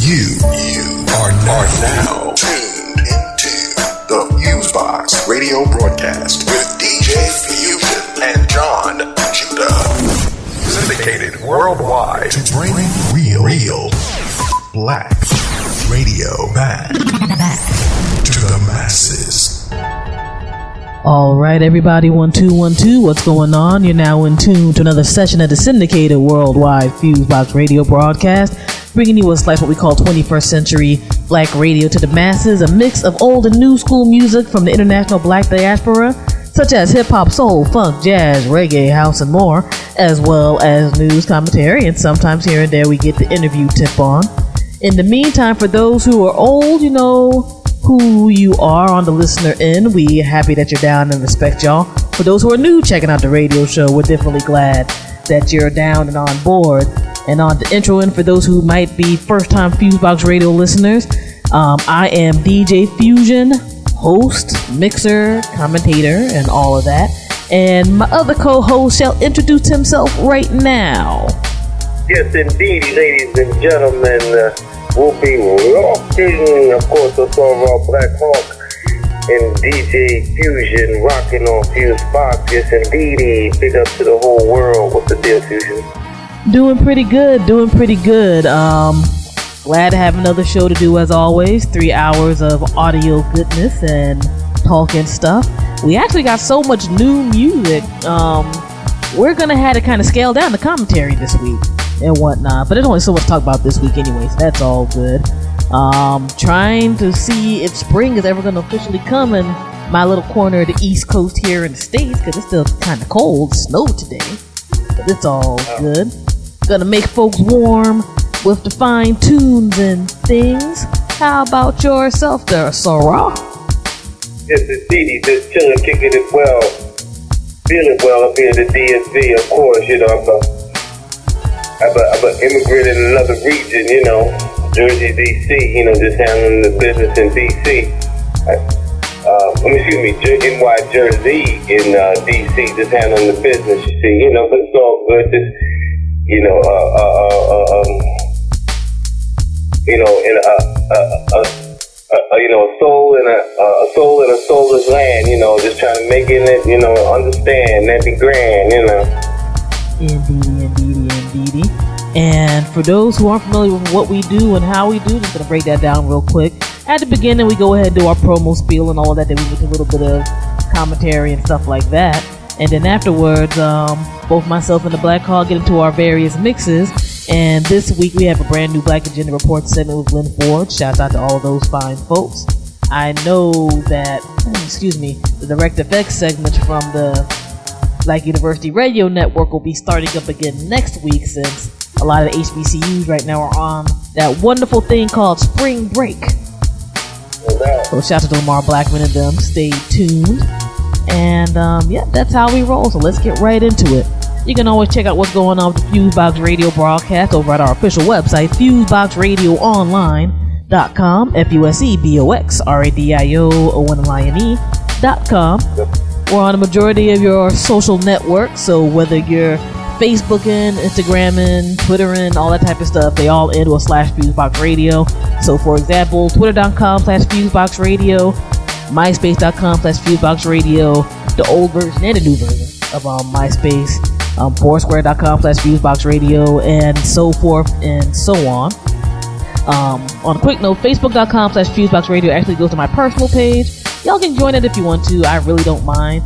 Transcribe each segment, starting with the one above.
You are now tuned into the FuseBox Radio Broadcast with DJ Fusion and Jon Judah. Syndicated worldwide to bring real black radio back to the masses. All right, everybody, 1212, what's going on? You're now in tune to another session of the syndicated worldwide FuseBox Radio Broadcast, bringing you a slice of what we call 21st century black radio to the masses, a mix of old and new school music from the international Black Diaspora, such as hip-hop, soul, funk, jazz, reggae, house, and more, as well as news, commentary, and sometimes here and there we get the interview tip on. In the meantime, for those who are old, you know who you are on the listener end. We happy that you're down and respect y'all. For those who are new checking out the radio show, we're definitely glad that you're down and on board. And on the intro end, for those who might be first-time FuseBox Radio listeners, I am DJ Fusion, host, mixer, commentator, and all of that. And my other co-host shall introduce himself right now. Yes, indeed, ladies and gentlemen. We'll be rocking, of course, the song of Black Hawk and DJ Fusion rocking on FuseBox. Yes, indeed. Big up to the whole world. What's the deal, Fusion? Doing pretty good. Glad to have another show to do as always. 3 hours of audio goodness and talking stuff. We actually got so much new music. We're going to have to kind of scale down the commentary this week and whatnot, but there's only so much to talk about this week anyway, so that's all good. Trying to see if spring is ever going to officially come in my little corner of the East Coast here in the States, because it's still kind of cold, snow today, but it's all good. Gonna make folks warm with the fine tunes and things. How about yourself there, Sarah? Yes, indeed, just chilling, kicking it well, feeling well up here in the DSV, of course. You know, I'm an immigrant in another region, you know, Jersey, D.C., you know, just handling the business in D.C. NY Jersey in D.C., just handling the business, you see, you know, but it's all good. Just, you know, a soul in a soulless land, you know, just trying to make it, you know, understand, that be grand, you know. Indeedy. And for those who aren't familiar with what we do and how we do, just gonna break that down real quick. At the beginning, we go ahead and do our promo spiel and all of that. Then we get a little bit of commentary and stuff like that. And then afterwards, both myself and the Black Hawk get into our various mixes. And this week we have a brand new Black Agenda Report segment with Glenn Ford. Shouts out to all of those fine folks. I know that, the Direct Effects segment from the Black University Radio Network will be starting up again next week, since a lot of the HBCUs right now are on that wonderful thing called spring break. So shout out to Lamar Blackman and them. Stay tuned. And that's how we roll. So let's get right into it. You can always check out what's going on with the FuseBox Radio Broadcast over at our official website, FuseboxRadioOnline.com, FuseboxRadioOnline.com. We're on a majority of your social networks, so whether you're Facebooking, Instagramming, Twittering, all that type of stuff, they all end with /Fusebox Radio. So for example, Twitter.com/Fusebox Radio, MySpace.com/Fusebox Radio, the old version and the new version of MySpace, Foursquare.com/Fusebox Radio, and so forth and so on. On a quick note, Facebook.com/Fusebox Radio actually goes to my personal page. Y'all can join it if you want to. I really don't mind.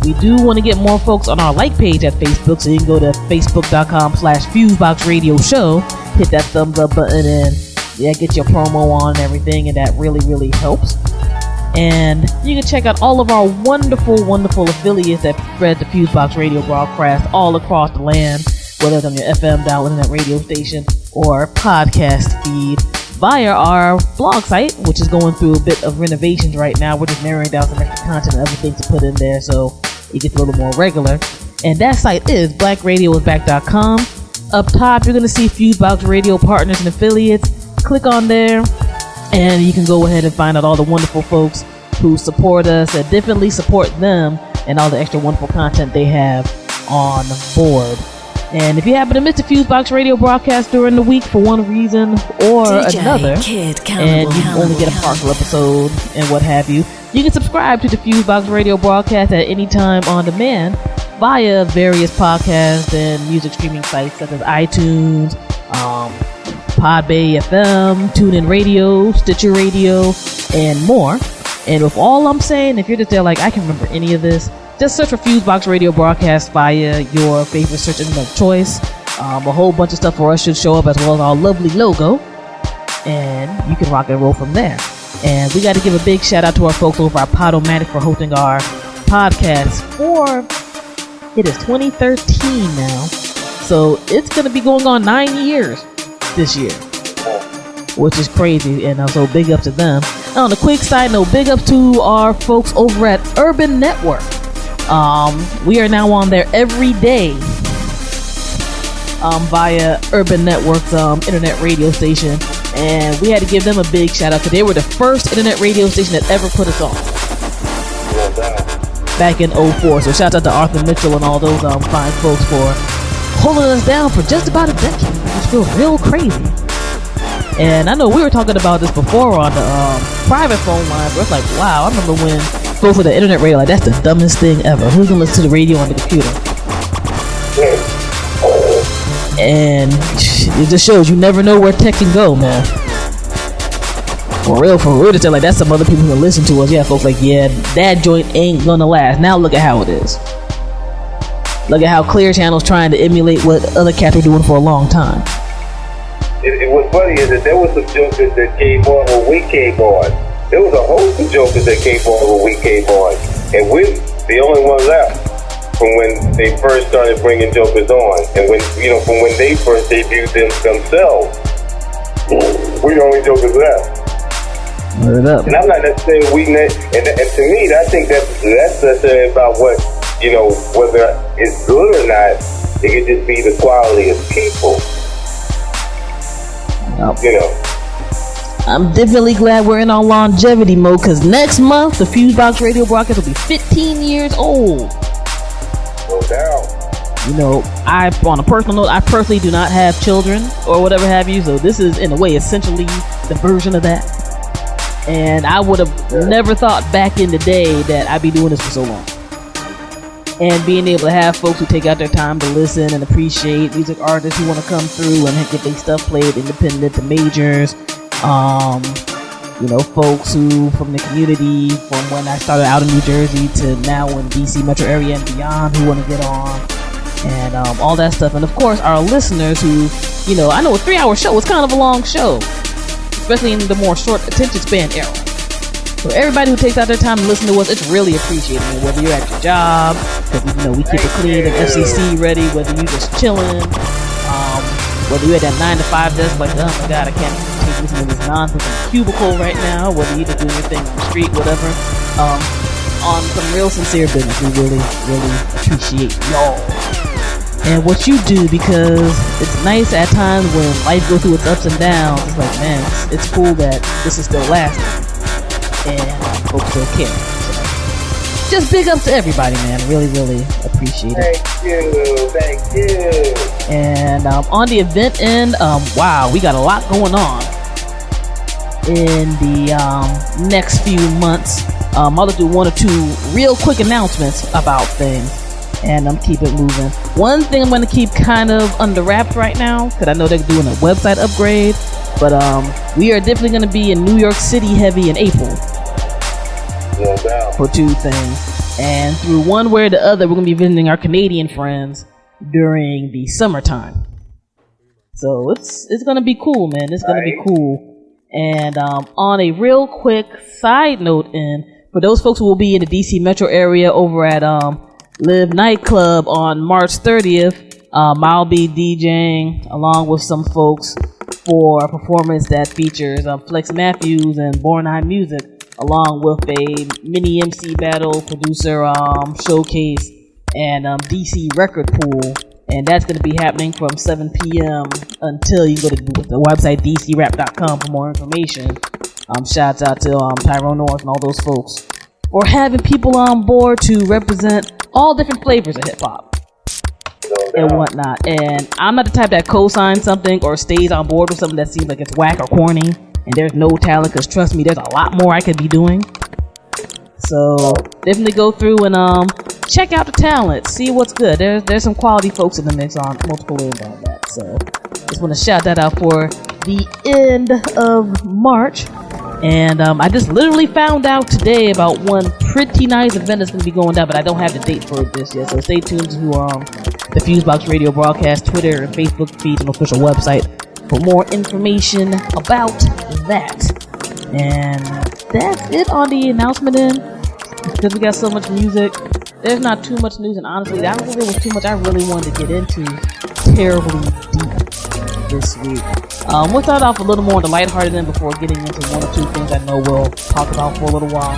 We do want to get more folks on our like page at Facebook, so you can go to Facebook.com/Fusebox Radio Show, hit that thumbs up button, and get your promo on and everything, and that really, really helps. And you can check out all of our wonderful affiliates that spread the FuseBox Radio Broadcast all across the land, whether it's on your FM dial internet radio station or podcast feed, via our blog site, which is going through a bit of renovations right now. We're just narrowing down some extra content and other things to put in there so it gets a little more regular. And that site is blackradioisback.com. Up top, you're going to see FuseBox Radio partners and affiliates. Click on there, and you can go ahead and find out all the wonderful folks who support us and definitely support them and all the extra wonderful content they have on board. And if you happen to miss the FuseBox Radio broadcast during the week for one reason or another, and you only get a partial episode and what have you, you can subscribe to the FuseBox Radio broadcast at any time on demand via various podcast and music streaming sites such as iTunes, Podbay FM, TuneIn Radio, Stitcher Radio, and more. And with all I'm saying, if you're just there like, I can remember any of this, just search for FuseBox Radio Broadcast via your favorite search engine of choice. A whole bunch of stuff for us should show up, as well as our lovely logo. And you can rock and roll from there. And we got to give a big shout out to our folks over at Podomatic for hosting our podcast for, it is 2013 now. So it's going to be going on 9 years this year, which is crazy. And so big up to them. Now, on a quick side note, big up to our folks over at Urban Network. We are now on there every day via Urban Network's internet radio station, and we had to give them a big shout out because they were the first internet radio station that ever put us on back in 04. So shout out to Arthur Mitchell and all those fine folks for holding us down for just about a decade. It just feels real crazy. And I know we were talking about this before on the private phone line, but it's like, wow, I remember when folks with the internet radio, like, that's the dumbest thing ever. Who's gonna listen to the radio on the computer? And it just shows you never know where tech can go, man. For real, to tell, like, that's some other people who listen to us. Yeah, folks like, yeah, that joint ain't gonna last. Now look at how it is. Look at how Clear Channel's trying to emulate what other cats were doing for a long time. It was funny is that there was some jokers that came on when we came on. There was a host of jokers that came on when we came on, and we're the only ones left from when they first started bringing jokers on, and when from when they first debuted themselves. We're the only jokers left. Word up. And I'm not necessarily weakness, and to me, I think that's necessarily about what whether it's good or not. It could just be the quality of people. I'm definitely glad we're in our longevity mode, because next month the FuseBox Radio broadcast will be 15 years old. No doubt. On a personal note, I personally do not have children or whatever have you, so this is in a way essentially the version of that. And I would have never thought back in the day that I'd be doing this for so long. And being able to have folks who take out their time to listen and appreciate music artists who want to come through and get their stuff played independent to majors. Folks who from the community, from when I started out in New Jersey to now in DC metro area and beyond, who want to get on, and all that stuff. And of course, our listeners who, I know a 3-hour show is kind of a long show, especially in the more short attention span era. So everybody who takes out their time to listen to us, it's really appreciated. Whether you're at your job, because we keep it clean and FCC ready, whether you're just chilling, whether you're at that 9 to 5 desk, like, oh my God, I can't take listening to this nonsense in the cubicle right now, whether you're just doing your thing on the street, whatever. On some real sincere business, we really, really appreciate y'all and what you do, because it's nice at times when life goes through its ups and downs. It's like, man, it's cool that this is still lasting. And folks still care. So, just big ups to everybody, man. Really, really appreciate it. Thank you. And on the event end, wow, we got a lot going on in the next few months. I'll do one or two real quick announcements about things, and keep it moving. One thing I'm going to keep kind of under wraps right now, because I know they're doing a website upgrade, but we are definitely going to be in New York City heavy in April. For two things. And through one way or the other, we're going to be visiting our Canadian friends during the summertime. So it's going to be cool, man. It's going to be cool. And on a real quick side note, and for those folks who will be in the DC metro area over at Live Nightclub on March 30th, I'll be DJing along with some folks for a performance that features Flex Matthews and Born High Music, along with a mini MC battle, producer showcase, and DC record pool. And that's going to be happening from 7 p.m. until you go to the website dcrap.com for more information. Shouts out to Tyrone North and all those folks for having people on board to represent all different flavors of hip-hop. No and whatnot. And I'm not the type that co-signs something or stays on board with something that seems like it's whack or corny and there's no talent, because trust me, there's a lot more I could be doing. So definitely go through and check out the talent, see what's good. There's some quality folks in the mix on multiple ways on that. So just want to shout that out for the end of March. And I just literally found out today about one pretty nice event that's going to be going down, but I don't have the date for it just yet. So stay tuned to the FuseBox Radio Broadcast Twitter and Facebook feeds and official website for more information about that. And that's it on the announcement end. Because we got so much music, there's not too much news, and honestly, I don't think there was too much I really wanted to get into terribly deep this week. We'll start off a little more on the lighthearted end before getting into one or two things I know we'll talk about for a little while.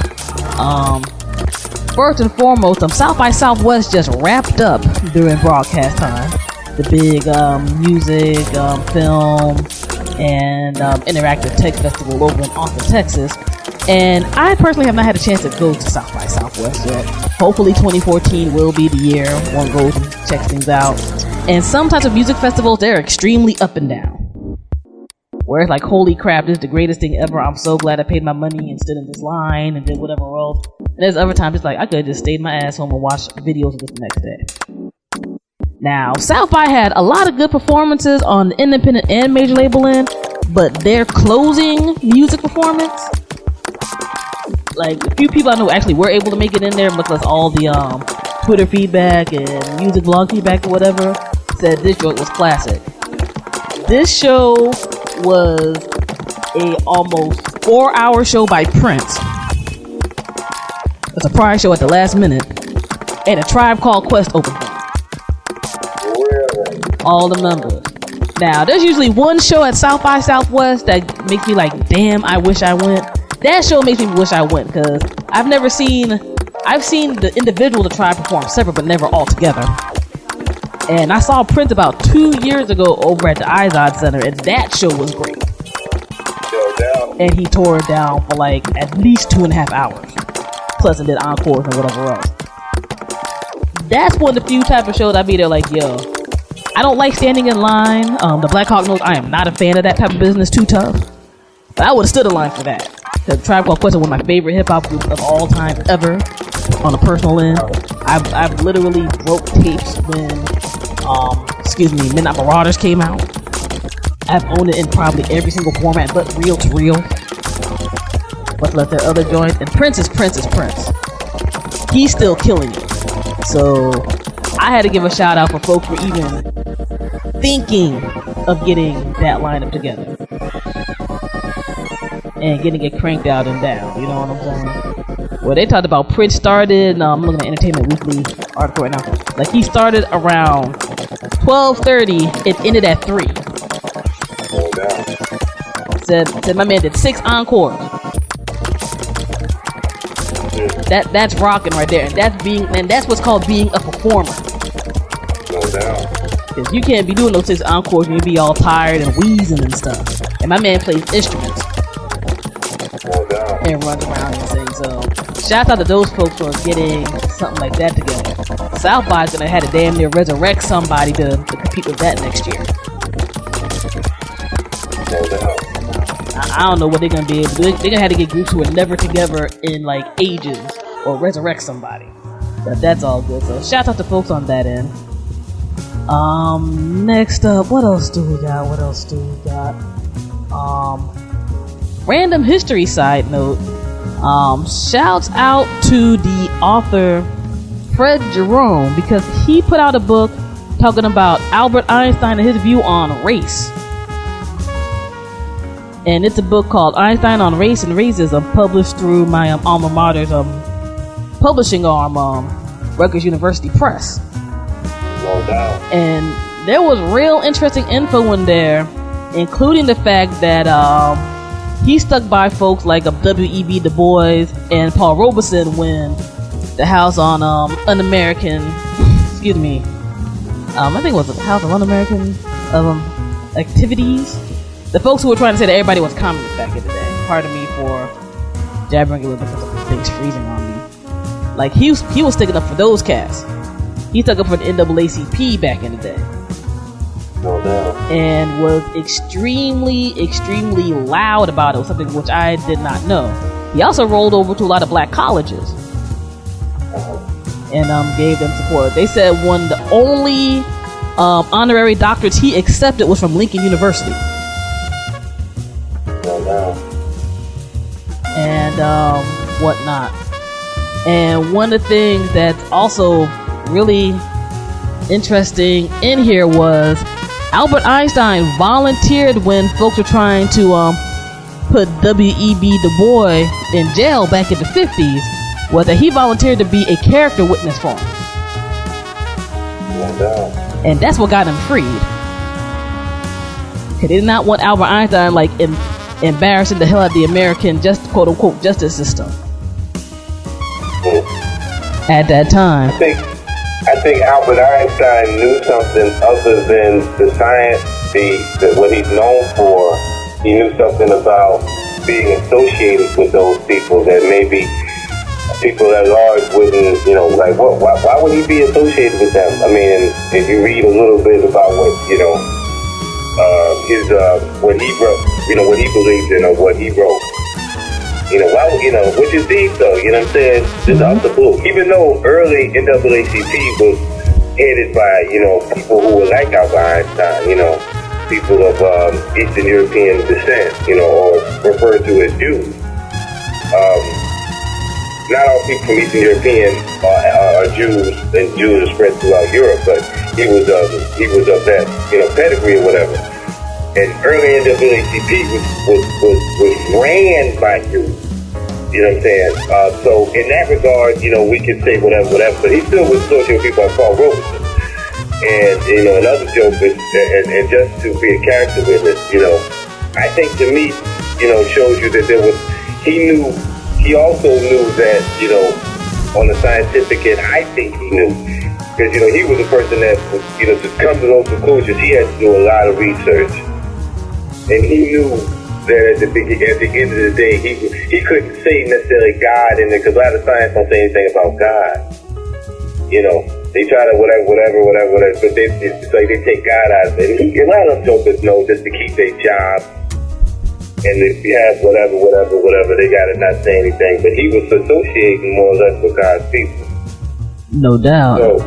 First and foremost, South by Southwest just wrapped up during broadcast time. The big music, film, and interactive tech festival over in Austin, Texas. And I personally have not had a chance to go to South by Southwest yet. Hopefully 2014 will be the year one goes and checks things out. And some types of music festivals, they're extremely up and down. Where it's like, holy crap, this is the greatest thing ever. I'm so glad I paid my money and stood in this line and did whatever else. And there's other times it's like, I could have just stayed my ass home and watched videos of this the next day. Now, South by had a lot of good performances on the independent and major label end, but their closing music performance, like, a few people I know actually were able to make it in there because all the Twitter feedback and music blog feedback or whatever said this joint was classic. This show was a almost 4-hour show by Prince. It's a prior show at the last minute, and a Tribe Called Quest opened for him. All the members. Now, there's usually one show at South by Southwest that makes me like, damn, I wish I went. That show makes me wish I went, because I've seen the individual to try perform separate, but never all together. And I saw Prince about 2 years ago over at the Izod Center, and that show was great. And he tore it down for like at least 2.5 hours. Plus it did encores and whatever else. That's one of the few type of shows I'd be there like, yo, I don't like standing in line. The Black Hawk knows I am not a fan of that type of business, too tough. But I would have stood in line for that. Because Tribe Called Quest is one of my favorite hip-hop groups of all time ever. On a personal end, I've literally broke tapes when Midnight Marauders came out. I've owned it in probably every single format but reel to reel. But let their other joints, and Prince is Prince. He's still killing it. So I had to give a shout out for folks for even thinking of getting that lineup together and getting it cranked out and down. You know what I'm saying? Well, they talked about Prince started. I'm looking at Entertainment Weekly article right now. Like, he started around 12:30. It ended at 3. Said my man did 6 encores. That's rocking right there, and that's what's called being a performer. Because you can't be doing those 6 encores and you be all tired and wheezing and stuff. And my man plays instruments and runs around and sings. So shout out to those folks for getting something like that together. South by's gonna have to damn near resurrect somebody to compete with that next year. I don't know what they're gonna be able to do. They're gonna have to get groups who are never together in like ages or resurrect somebody. But that's all good. So shout out to folks on that end. Next up, what else do we got? Random history side note. Shouts out to the author Fred Jerome, because he put out a book talking about Albert Einstein and his view on race. And it's a book called Einstein on Race and Racism, published through my alma mater's publishing arm, Rutgers University Press. No doubt. And there was real interesting info in there, including the fact that he stuck by folks like W.E.B. Du Bois and Paul Robeson when the House on Un-American, I think it was the House of Un-American Activities. The folks who were trying to say that everybody was communist back in the day. Pardon me for jabbering it with because of things freezing on me. Like, he was sticking up for those cats. he took up for the NAACP back in the day. No doubt. And was extremely loud about it, something which I did not know. He also rolled over to a lot of black colleges and gave them support. They said one of the only honorary doctorates he accepted was from Lincoln University. No doubt. And whatnot. And one of the things that's also really interesting in here was Albert Einstein volunteered when folks were trying to put W.E.B. Du Bois in jail back in the 50s, whether he volunteered to be a character witness for him. And that's what got him freed. They did not want Albert Einstein like embarrassing the hell out of the American quote unquote justice system at that time. I think Albert Einstein knew something other than the science, what he's known for. He knew something about being associated with those people that maybe people at large wouldn't, like, why would he be associated with them? I mean, if you read a little bit about what, what he wrote, what he believed in or what he wrote. Which is deep though, you know what I'm saying? Just off the blue. Even though early NAACP was headed by, people who were like Albert Einstein, people of Eastern European descent, or referred to as Jews. Not all people from Eastern European are Jews, and Jews are spread throughout Europe, but he was of that, pedigree or whatever. And early NAACP was ran by Jews. You know what I'm saying? So in that regard, we could say whatever, but he still was associated with people like Paul Robeson. And, another joke is, and just to be a character witness, I think to me, shows you that he also knew that, on the scientific end, I think he knew. Because, he was a person that, to come to those conclusions, he had to do a lot of research. And he knew that at the end of the day, he couldn't say necessarily God in there, because a lot of science don't say anything about God. They try to whatever, but it's like they take God out of it. And a lot of jokers know just to keep their job. And if you have whatever, they gotta not say anything. But he was associating more or less with God's people. No doubt. So,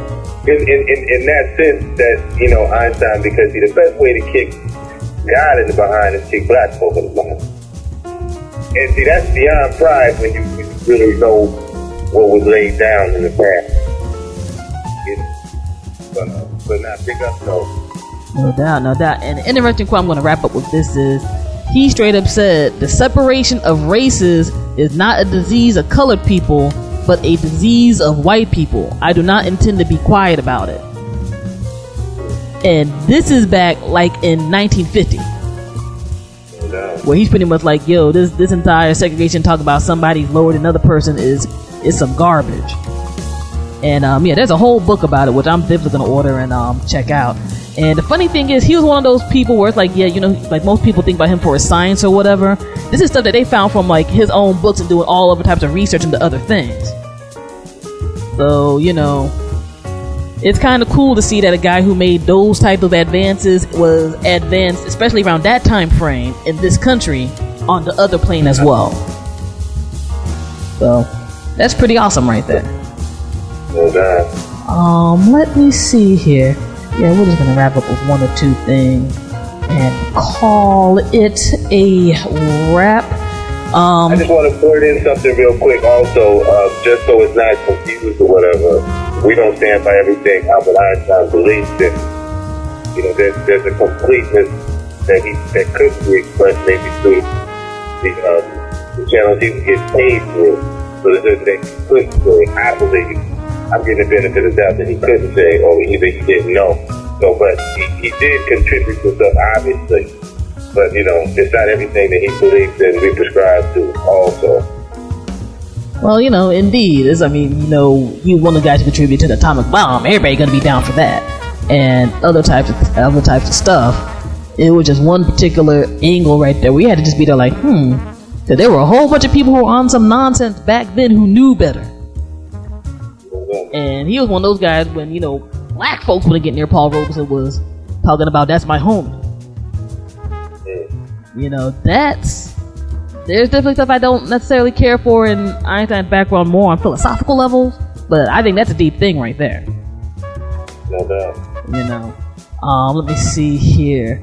in that sense, that Einstein, because the best way to kick God in the behind is kick black folk in the behind. And see, that's beyond pride when you really know what was laid down in the past. But not big up though. No doubt. And the interesting quote I'm going to wrap up with this is, he straight up said, the separation of races is not a disease of colored people, but a disease of white people. I do not intend to be quiet about it. And this is back like in 1950. Where he's pretty much like, yo, this entire segregation talk about somebody's lower than another person is some garbage. And there's a whole book about it, which I'm definitely gonna order and check out. And the funny thing is, he was one of those people where it's like, like most people think about him for his science or whatever. This is stuff that they found from like his own books and doing all other types of research into other things. So, it's kind of cool to see that a guy who made those type of advances was advanced, especially around that time frame in this country, on the other plane as well. So that's pretty awesome right there. Let me see here. Yeah, we're just gonna wrap up with one or two things and call it a wrap. I just want to put in something real quick also, just so it's not confused or whatever. We don't stand by everything Albert Einstein believes in. There's a completeness that could be expressed maybe through the channels he gets paid through. So there's things he couldn't say, I believe. I'm getting the benefit of the doubt that he couldn't say, or either he didn't know. So, but he did contribute to stuff, obviously. But, it's not everything that he believes in we prescribe to also. Well, indeed. He one of the guys who contribute to the atomic bomb. Everybody gonna be down for that. And other types of stuff. It was just one particular angle right there. We had to just be there like, There were a whole bunch of people who were on some nonsense back then who knew better. And he was one of those guys when, you know, black folks wouldn't get near Paul Robeson was talking about that's my homie. You know, there's definitely stuff I don't necessarily care for in Einstein's background more on philosophical levels, but I think that's a deep thing right there. No doubt. You know, let me see here.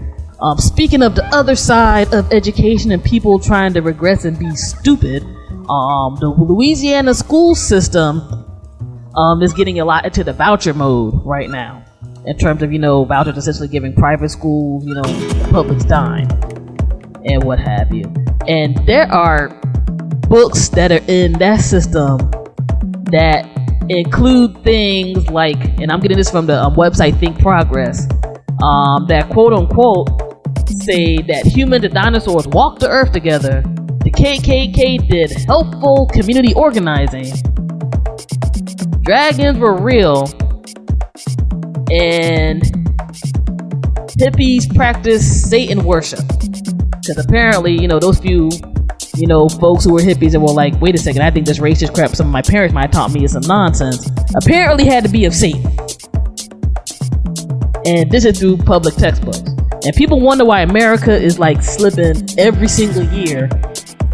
Speaking of the other side of education and people trying to regress and be stupid, the Louisiana school system is getting a lot into the voucher mode right now. In terms of, you know, vouchers essentially giving private schools, you know, the public's dime and what have you. And there are books that are in that system that include things like, and I'm getting this from the website Think Progress, that quote unquote say that humans and dinosaurs walked the earth together, the KKK did helpful community organizing, dragons were real, and hippies practice Satan worship. Because apparently, you know, those few, you know, folks who were hippies and were like, wait a second, I think this racist crap some of my parents might have taught me is some nonsense, apparently had to be of Satan. And this is through public textbooks. And people wonder why America is like slipping every single year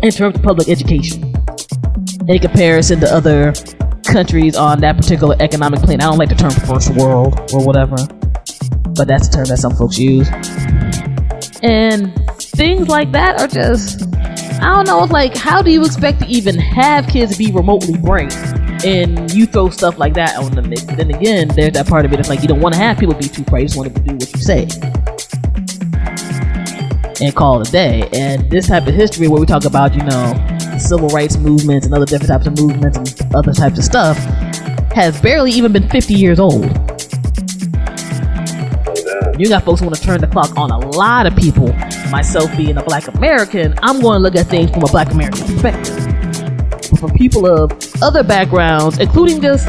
in terms of public education in comparison to other countries on that particular economic plane. I don't like the term first world or whatever, but that's the term that some folks use. And things like that are just, I don't know, it's like, how do you expect to even have kids be remotely bright and you throw stuff like that on the mix? But then again, there's that part of it that's like, you don't want to have people be too bright, you just want them to do what you say and call it a day. And this type of history where we talk about, you know, the civil rights movements and other different types of movements and other types of stuff has barely even been 50 years old. You got folks who want to turn the clock on a lot of people. Myself being a black American, I'm going to look at things from a black American perspective. But for people of other backgrounds, including just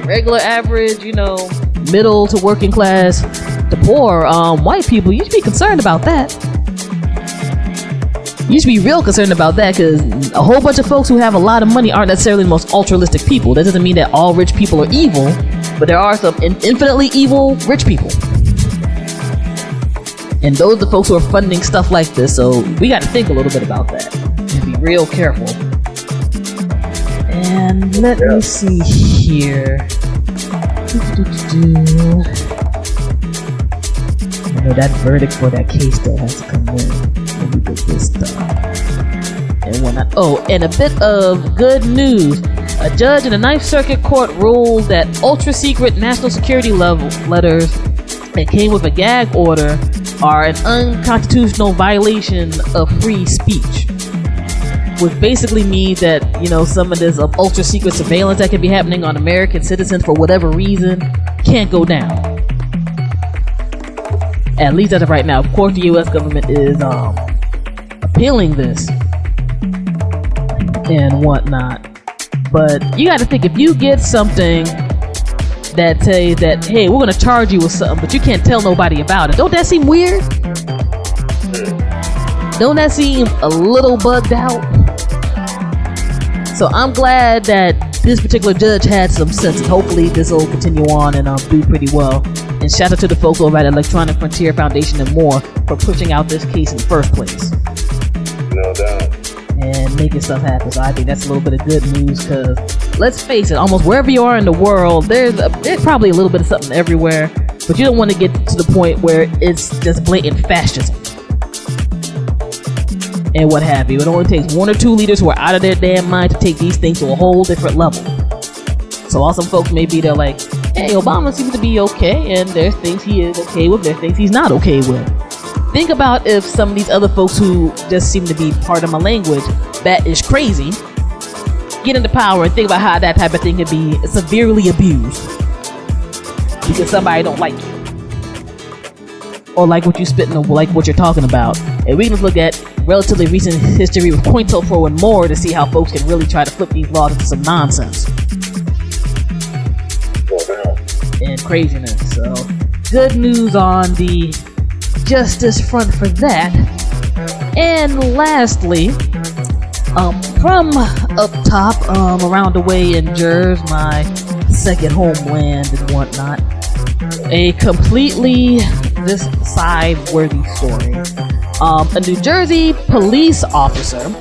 regular average, you know, middle to working class, to poor white people, you should be concerned about that. You should be real concerned about that, because a whole bunch of folks who have a lot of money aren't necessarily the most altruistic people. That doesn't mean that all rich people are evil, but there are some infinitely evil rich people. And those are the folks who are funding stuff like this, so we got to think a little bit about that and be real careful. And let me see here. I know that verdict for that case still has to come in. Let me get this done. And whatnot. Oh, and a bit of good news. A judge in the 9th Circuit Court ruled that ultra-secret national security letters that came with a gag order are an unconstitutional violation of free speech. Which basically means that, you know, some of this ultra-secret surveillance that can be happening on American citizens for whatever reason can't go down. At least as of right now. Of course, the U.S. government is appealing this and whatnot. But you got to think, if you get something that says that, hey, we're going to charge you with something, but you can't tell nobody about it, don't that seem weird? Don't that seem a little bugged out? So I'm glad that this particular judge had some sense, and hopefully this will continue on and do pretty well. And shout out to the folks over at Electronic Frontier Foundation and more for pushing out this case in the first place. No doubt. And making stuff happen. So I think that's a little bit of good news, because let's face it, almost wherever you are in the world, there's probably a little bit of something everywhere, but you don't want to get to the point where it's just blatant fascism and what have you. It only takes one or two leaders who are out of their damn mind to take these things to a whole different level. So while some folks may be there like, hey, Obama seems to be okay, and there's things he is okay with, there's things he's not okay with. Think about if some of these other folks who just seem to be, pardon my language, that is crazy, get into power, and think about how that type of thing could be severely abused because somebody don't like you or like what you spitting or like what you're talking about. And we can just look at relatively recent history with COINTELPRO and more to see how folks can really try to flip these laws into some nonsense and craziness. So good news on the justice front for that. And lastly, from up top, around the way in Jersey, my second homeland and whatnot. A completely this side-worthy story. A New Jersey police officer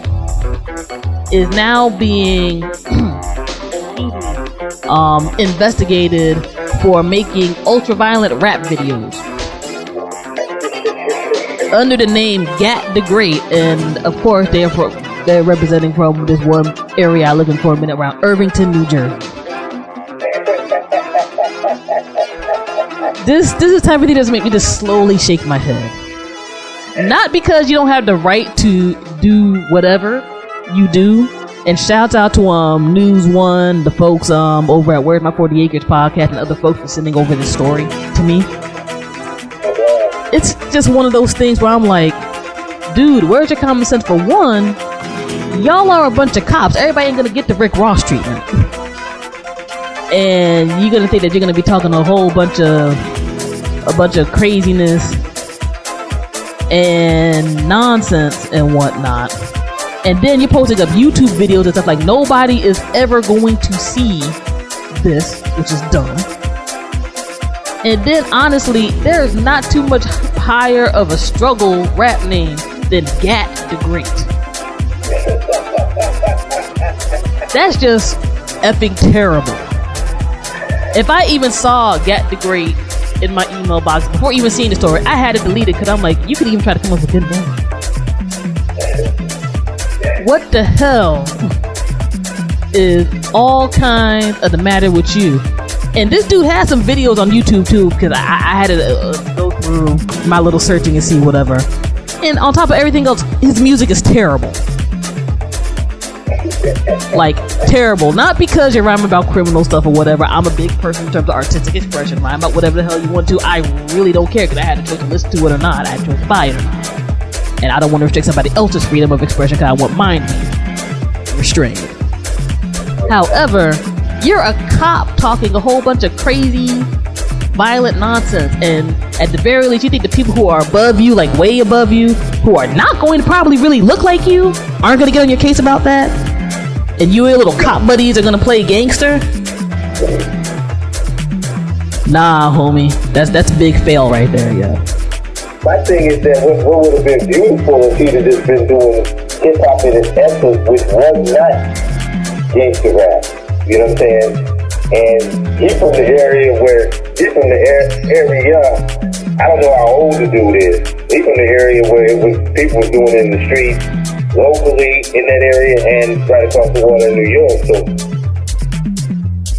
is now being investigated for making ultraviolet rap videos under the name Gat the Great, and of course they're representing from this one area I live in for a minute around Irvington, New Jersey. This is the type of thing that doesn't make me just slowly shake my head. Not because you don't have the right to do whatever you do. And shouts out to News One, the folks over at Where's My 40 Acres podcast, and other folks for sending over this story to me. It's just one of those things where I'm like, dude, where's your common sense? For one, y'all are a bunch of cops. Everybody ain't gonna get the Rick Ross treatment. And you're gonna think that you're gonna be talking a bunch of craziness and nonsense and whatnot. And then you're posting up YouTube videos and stuff like nobody is ever going to see this, which is dumb. And then honestly, there's not too much higher of a struggle rap name than Gat the Great. That's just effing terrible. If I even saw Gat the Great in my email box before even seeing the story, I had to delete it because I'm like, you could even try to come up with a good name. What the hell is all kinds of the matter with you? And this dude has some videos on YouTube too, because I had to go through my little searching and see whatever. And on top of everything else, his music is terrible. Like, terrible. Not because you're rhyming about criminal stuff or whatever. I'm a big person in terms of artistic expression. Rhyme about whatever the hell you want to. I really don't care because I had a choice to listen to it or not. I had a choice to buy it or not. And I don't want to restrict somebody else's freedom of expression because I want mine to be restrained. However, you're a cop talking a whole bunch of crazy, violent nonsense. And at the very least, you think the people who are above you, like way above you, who are not going to probably really look like you, aren't going to get on your case about that? And you and your little cop buddies are going to play gangster? Nah, homie. That's a big fail right there, yeah. My thing is that what would have been beautiful if he'd have just been doing hip-hop in its essence, which was not gangster rap. You know what I'm saying? And he's from the area I don't know how old the dude is. He's from the area where people were doing it in the streets, locally in that area, and right across the water in New York. So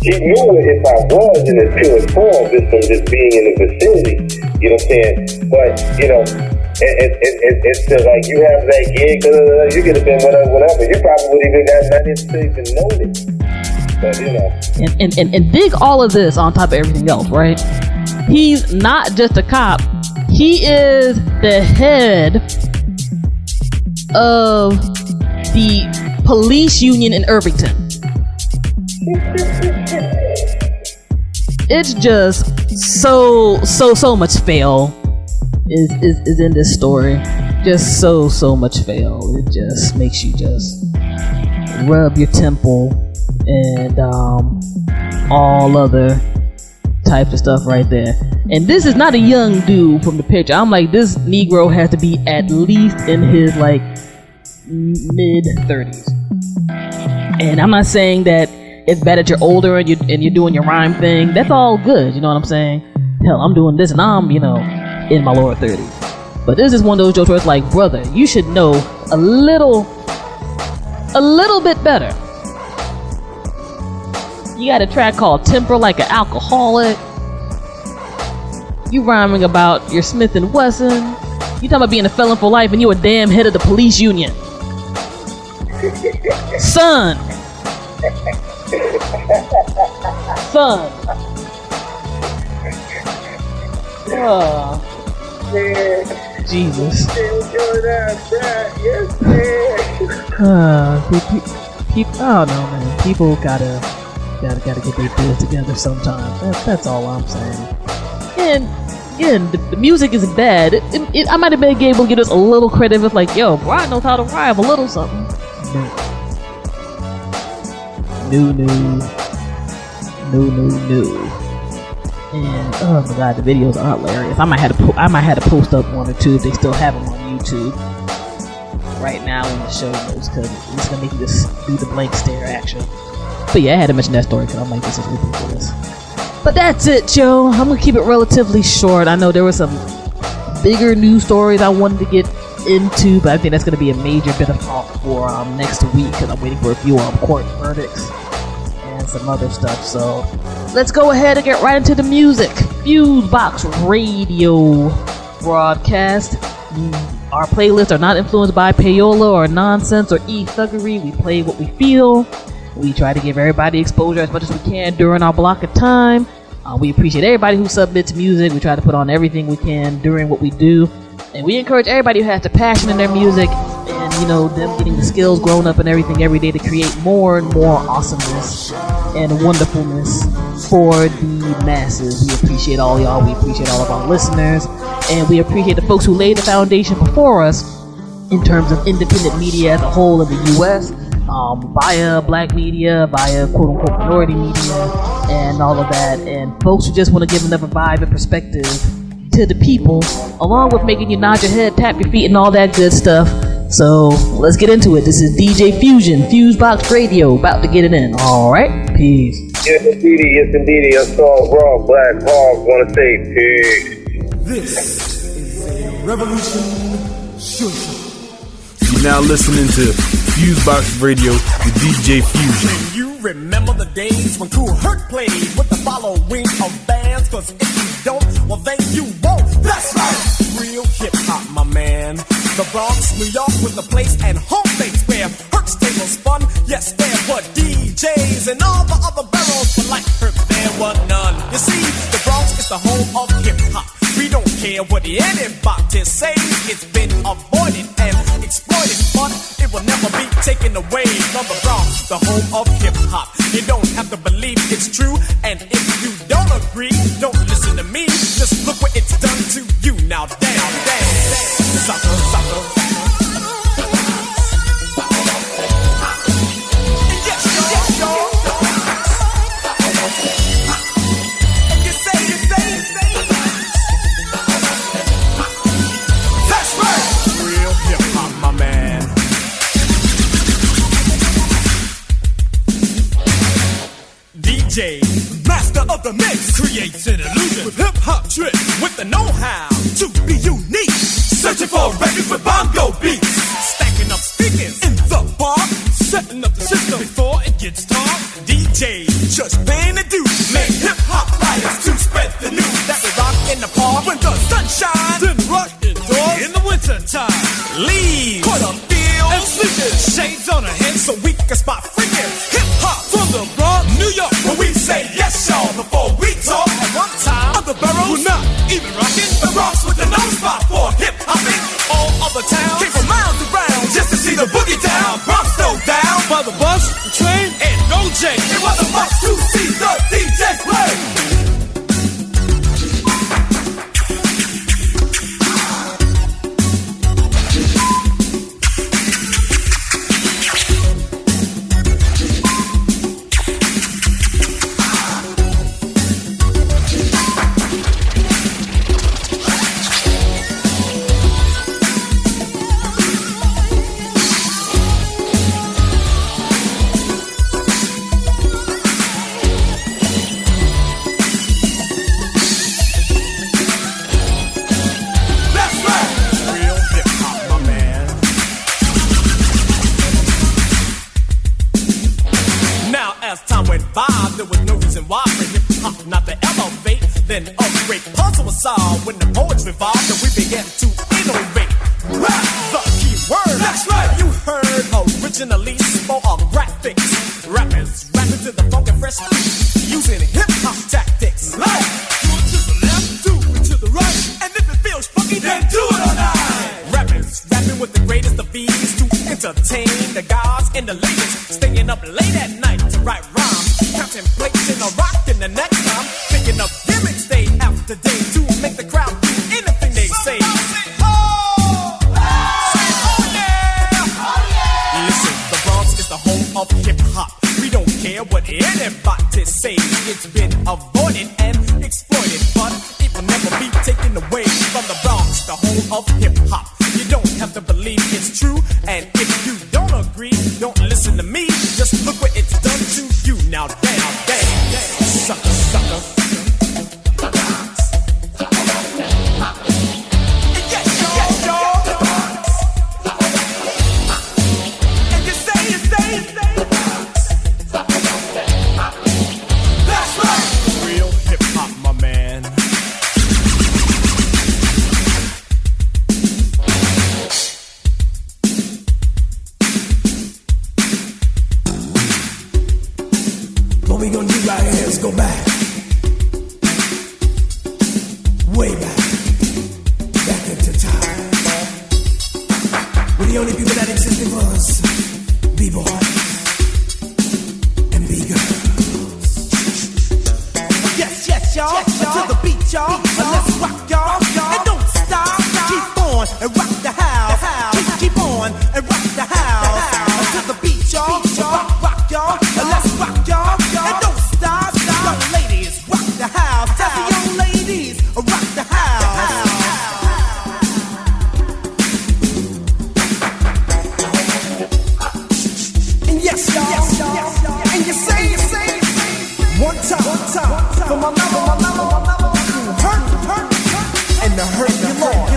he knew what hip-hop was in its purest form, just from just being in the vicinity. You know what I'm saying? But, you know, it's just like you have that gig, you could have been whatever. You probably would even not even know it. But, you know. And dig all of this on top of everything else, right? He's not just a cop. He is the head of the police union in Irvington. It's just so much fail is in this story. Just so much fail. It just makes you just rub your temple and all other types of stuff right there. And this is not a young dude from the picture. I'm like, this Negro has to be at least in his like mid 30s. And I'm not saying that it's bad that you're older and you're doing your rhyme thing. That's all good, you know what I'm saying? Hell, I'm doing this and I'm, in my lower 30s. But this is one of those jokes where it's like, brother, you should know a little bit better. You got a track called Temper Like an Alcoholic. You rhyming about your Smith & Wesson. You talking about being a felon for life and you a damn head of the police union. Son. Jesus. People, I don't know, man. People gotta get their deals together sometimes. That's all I'm saying. And again, the music isn't bad. I might have been able to give us a little credit with like, yo, Brian knows how to rhyme a little something. And oh my god, the videos are hilarious. I might have to post up one or two if they still have them on YouTube right now in the show notes, because it's gonna make you just do the blank stare action. But yeah, I had to mention that story because I'm like, this is ridiculous. But that's it, Joe. I'm gonna keep it relatively short. I know there were some bigger news stories I wanted to get into, but I think that's gonna be a major bit of talk for next week, because I'm waiting for a few court verdicts and some other stuff. So let's go ahead and get right into the music. FuseBox Radio Broadcast. Our playlists are not influenced by payola or nonsense or e-thuggery. We play what we feel. We try to give everybody exposure as much as we can during our block of time. We appreciate everybody who submits music. We try to put on everything we can during what we do. And we encourage everybody who has the passion in their music and, you know, them getting the skills, growing up and everything every day to create more and more awesomeness and wonderfulness for the masses. We appreciate all y'all. We appreciate all of our listeners. And we appreciate the folks who laid the foundation before us in terms of independent media as a whole in the U.S., via black media, via quote-unquote minority media, and all of that. And folks who just want to give another vibe and perspective to the people, along with making you nod your head, tap your feet, and all that good stuff. So let's get into it. This is DJ Fusion, FuseBox Radio, about to get it in. All right, peace. Yes, indeedy. I saw Raw Black Hog. Want to say peace. This is a revolution show. You're now listening to FuseBox Radio with DJ Fusion. You remember the days when Cool Herc played with the following of bands? Cause if you don't, well then you won't. That's right, real hip-hop, my man. The Bronx, New York was the place and home base where Herc's tables spun. Yes, there were DJs and all the other barrels, but like Herc there were none. You see, the Bronx is the home of hip-hop. We don't care what anybody says. It's been avoided and exploited, but it will never be taken away from the Bronx, the home of hip-hop. You don't have to believe it's true, and if you don't agree, don't listen to me. Just look what it's done to you. Now dance, sucker. DJ, master of the mix, creates an illusion with hip-hop tricks, with the know-how to be unique. Searching for records with bongo beats, stacking up speakers in the bar, setting up the system before it gets dark. DJ, just paying the dues, make hip-hop flyers to spread the news that we rock in the park when the sun shines, then rock indoors in the winter time. Leaves, put up field and sleepers, shades on our heads so we can spot freaking hip-hop from the Bronx, New York. When we say yes, y'all, before we talk, at one time, other boroughs were not even rocking. The Bronx was the number spot for hip-hopping. All other towns came from miles around just to see the boogie down. Bronx still down by the bus, the train, and Go J. It wasn't much to see the DJ play. Then upgrade puzzle was solved when the poets revived and we began to innovate. Rap, the key word. That's right. You heard originally spoke graphics. Rappers rapping to the funk and fresh using hip hop tactics. Like do it to the left, do it to the right, and if it feels funky, then do it all night. Rappers rapping with the greatest of ease to entertain the guys and the ladies, staying up late at night to write rhymes, contemplating or rocking the next time, thinking of gimmicks day after day to make the crowd do anything they say. Listen, the Bronx is the home of hip hop. We don't care what anybody says. it's been avoided and exploited, but it will never be taken away from the Bronx, the home of hip-hop. You don't have to believe it's true, and if you don't agree, don't listen to me. Just look what it's done to you. Now down, sucker, sucker. Go back, way back into time. When the only people that existed was B-boys and B-girls. Yes, y'all, to the beat, y'all. Let's rock, y'all, and don't stop. Keep on and rock the house. Keep on and rock the house. To the beat, y'all. Rock, y'all. Let's rock, y'all, and don't stop. Young ladies, rock the house. Tell the young ladies, rock the house. And yes, y'all. And you say, one time for my mama, who hurt, and the hurt you Lord.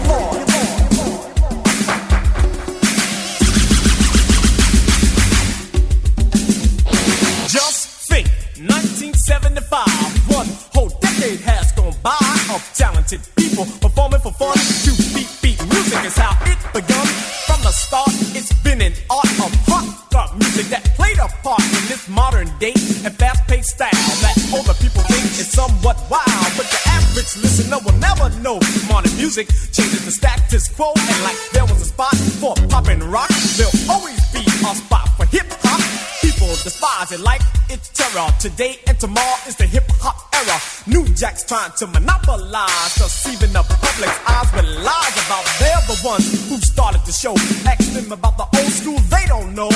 Just think, 1975, one whole decade has gone by of talented people performing for fun to beat music is how it begun. From the start, it's been an art of hot rock music that played a part in this modern day and fast-paced style that older people think is somewhat wild, but the average listener will never know. Modern music changes the status quo, and like there was a spot for pop and rock, there'll always be a spot for hip-hop. People despise it like it's terror. Today and tomorrow is the hip-hop era. New Jack's trying to monopolize, deceiving the public's eyes with lies about they're the ones who started the show. Ask them about the old school, they don't know.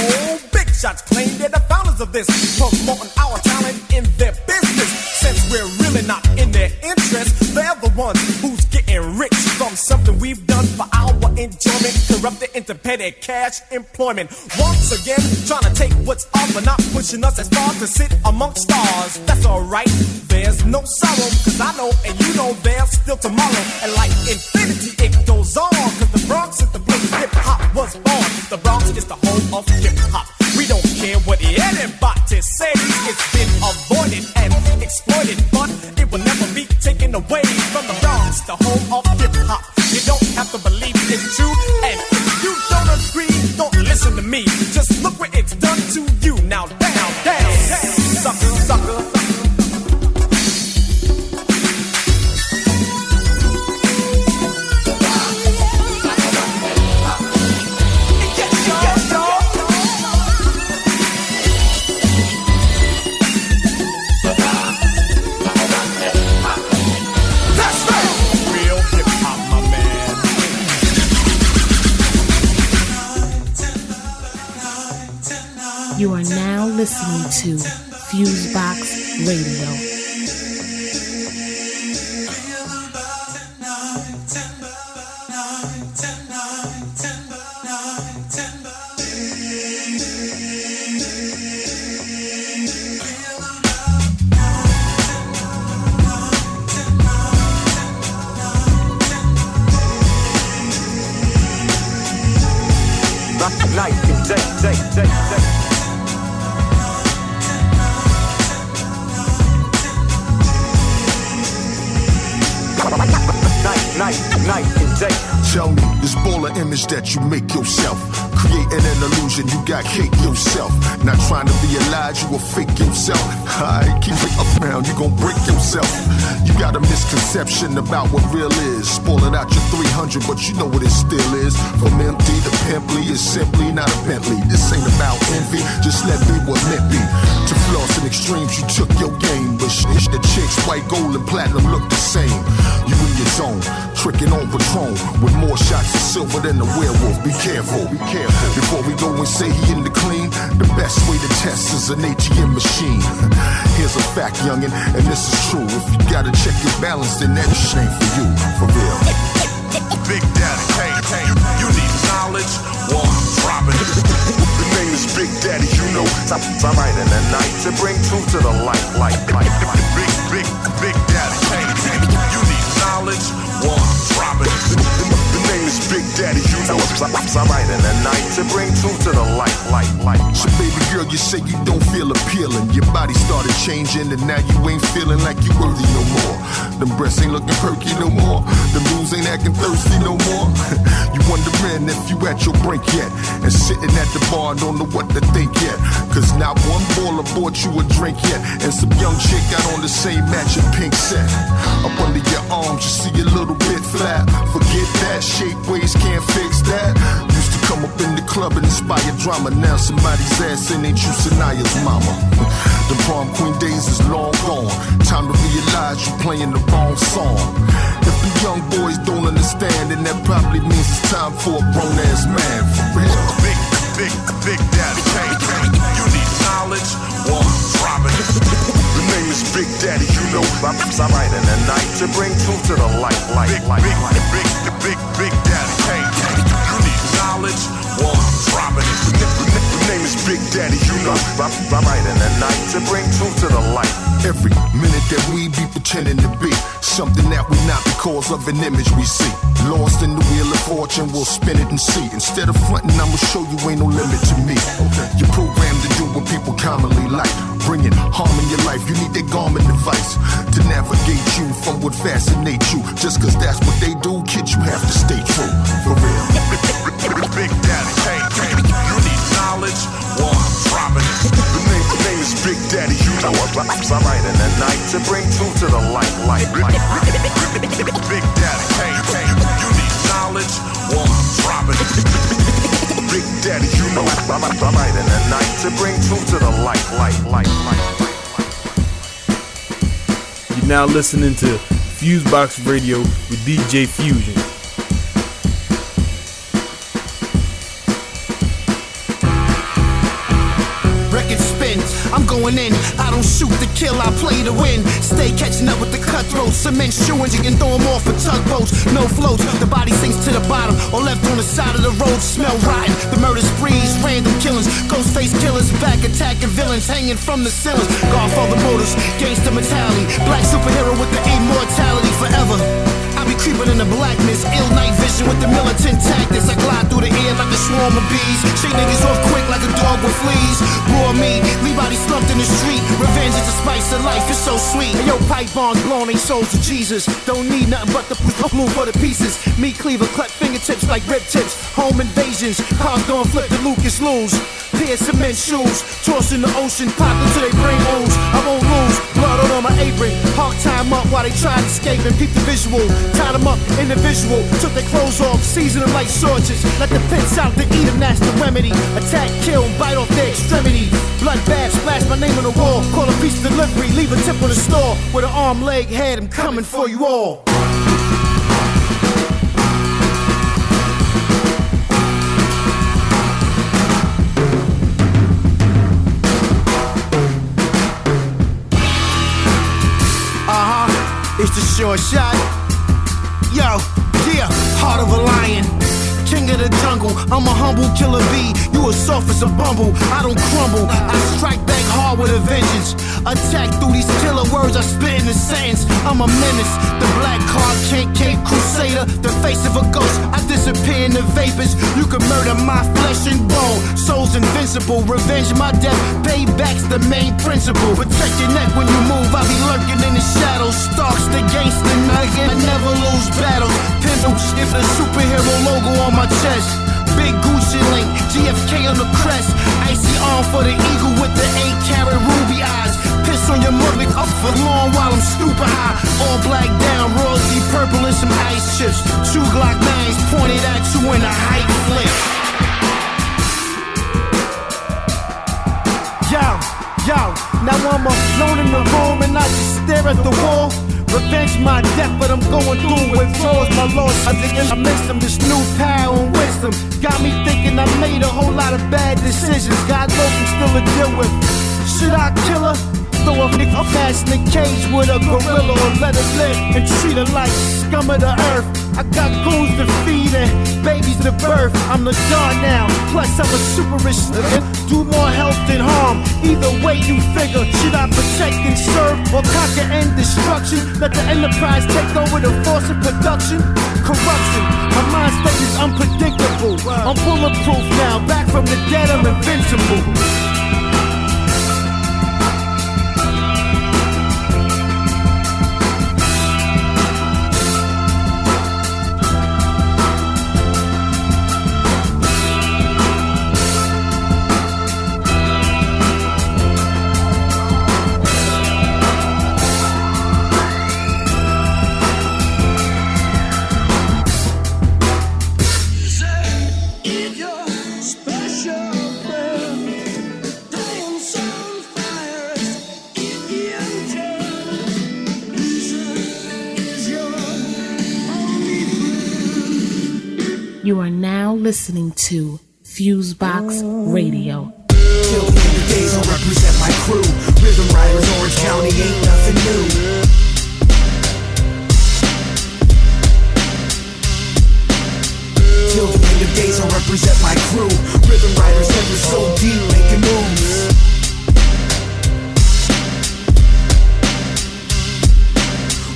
Big shots claim they're the founders of this, promoting our talent in their business. Since we're really not in their interest, they're the ones who's getting rich from something we've done for our enjoyment, corrupted into petty cash employment. Once again, trying to take what's ours, but not pushing us as far to sit amongst stars. That's alright, there's no sorrow, cause I know and you know there's still tomorrow. And like infinity, it goes on, cause the Bronx is the place hip-hop was born. The Bronx is the home of hip-hop. We don't care what anybody says, it's been avoided and exploited, but it will never be taken away from the Bronx, the home of hip-hop. You don't have to believe it's true, and if you don't agree, don't listen to me. Just look what it's done to you. Now down, sucker. You are now listening to FuseBox Radio. Night and day. Night and day. Tell me, this baller image that you make yourself, creating an illusion, you got cake yourself. Not trying to be Elijah, you will fake yourself. Alright, keep it up around, you gon' break yourself. You got a misconception about what real is. Spoiling out your 300, but you know what it still is. From empty to pimply, it's simply not a Bentley. This ain't about envy, just let me what meant be. To floss in extremes, you took your game, but the chicks, white, gold, and platinum look the same. You in your zone, tricking on Patron with more shots of silver than the werewolf. Be careful. Before we go and say he in the clean, the best way to test is an ATM machine. Here's a fact, youngin', and this is true. If you gotta check your balance, then that shit ain't for you, for real. Big Daddy, hey, you need knowledge, well, I'm dropping it. The name is Big Daddy, you know, I'm right in the night to bring truth to the light. Big Daddy, hey, you need knowledge, well, I'm dropping it. The name is Big Daddy, you know, I'm right in the night to bring truth to the light. So baby girl, you say you don't feel appealing. Your body started changing and now you ain't feeling like you worthy no more. Them breasts ain't looking perky no more. The moves ain't acting thirsty no more. You wondering if you at your brink yet, and sitting at the bar and don't know what to think yet. Cause not one baller bought you a drink yet, and some young chick got on the same matching pink set. Up under your arms you see a little bit flat. Forget that, shape waist can't fix that. Used to come up in the club and inspire drama. Now somebody's ass in, ain't you Sanaya's mama? The prom queen days is long gone. Time to realize you playing the wrong song. If the young boys don't understand, then that probably means it's time for a grown-ass man, for real. Big Daddy, hey, you need knowledge, well, I'm dropping it. The name is Big Daddy, you know, I'm right in the night to bring truth to the light. Big Daddy, hey, you need knowledge, well, I'm dropping it. The name is Big Daddy, you know, I'm right in the night to bring truth to the light. Every minute that we be pretending to be something that we not because of an image we see. Lost in the wheel of fortune, we'll spin it and see. Instead of fronting, I'ma show you ain't no limit to me. You're programmed to do what people commonly like. Bringing harm in your life, you need that garment device to navigate you from what fascinates you. Just cause that's what they do, kid, you have to stay true, for real. Big Daddy, hey, you need knowledge, well, I'm dropping it. The name is Big Daddy, you know, I'm right in the night to bring truth to the light. Big Daddy, hey, you need knowledge, well, I'm dropping it. Big Daddy, you know, I'm right in the night to bring truth to the light. You're now listening to FuseBox Radio with DJ Fusion. I'm going in, I don't shoot to kill, I play to win. Stay catching up with the cutthroats. Cement shoeings, you can throw them off for tugboats. No floats, the body sinks to the bottom or left on the side of the road, smell rotten. The murder sprees, random killings, ghost face killers, back attacking villains, hanging from the ceilings. Godfather motors, gangsta mentality, black superhero with the immortality forever. I be creeping in the blackness, ill night vision with the militant tactics. I glide through the air like a swarm of bees, shake niggas off quick like a dog with fleas. Raw meat, leave bodies slumped in the street. Revenge is the spice of life, it's so sweet. And yo, pipe bombs blowing they souls to Jesus. Don't need nothing but the blue for the pieces. Meat cleaver, cut fingertips like rib tips. Home invasions, cars don't flip the Lucas lose. Pair cement shoes, tossed in the ocean, pop until they bring ooze. I won't lose, blood on my apron. Hawk time up while they tried escaping. Peep the visual, tied them up individual. Took their clothes off, seasoned them like sausages. Let the pits out to eat them, that's the remedy. Attack, kill, bite off their extremity. Blood bath, splash my name on the wall. Call a piece of delivery, leave a tip on the store. With an arm, leg, head, I'm coming for you all. It's the short shot. Yo, yeah, heart of a lion. King of the jungle, I'm a humble killer bee. You as soft as a bumble, I don't crumble. I strike back hard with a vengeance. Attack through these killer words I spit in the sentence. I'm a menace, the black card, Cape Crusader. The face of a ghost, I disappear in the vapors. You can murder my flesh and bone. Soul's invincible, revenge my death. Payback's the main principle. Protect your neck when you move, I be lurking in the shadows. Stalks the gangster nugget, I never lose battles. Pimple shit, the superhero logo on my chest. Big Gucci link, GFK on the crest. Icy arm for the eagle with the 8-carat ruby eyes. Piss on your mother up for long while I'm stupid high. All black down, royalty purple and some ice chips. 2 Glock 9s pointed at you in a height flip. Yo, now I'm alone in the room and I just stare at the wall. Revenge my death, but I'm going through with flaws. My loss, I think I missed them. This new power and wisdom got me thinking I made a whole lot of bad decisions. God knows I'm still to deal with. Should I kill her? Throw a nigga past in the cage with a gorilla, or let her live and treat her like scum of the earth. I got goons to feed and babies to birth. I'm the god now, plus I'm a super rich nigga. Do more help than harm. Either way you figure, should I protect and serve or conquer and destruction? Let the enterprise take over the force of production. Corruption, my mind state is unpredictable. I'm bulletproof now, back from the dead, I'm invincible. You are now listening to FuseBox Radio. Till the end of days, I'll represent my crew. Rhythm Riders, Orange County, ain't nothing new. Till the end of days, I'll represent my crew. Rhythm Riders, never so deep, making moves.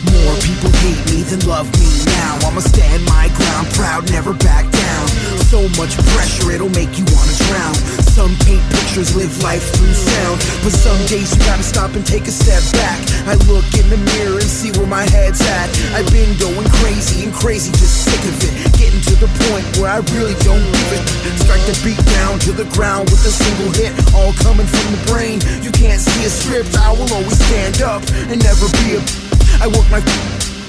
More people hate me than love me now. I'ma stand my ground, proud, never back down. So much pressure, it'll make you wanna drown. Some paint pictures, live life through sound. But some days you gotta stop and take a step back. I look in the mirror and see where my head's at. I've been going crazy and crazy, just sick of it. Getting to the point where I really don't give it. Strike the beat down to the ground with a single hit, all coming from the brain. You can't see a script, I will always stand up and never be a... I work my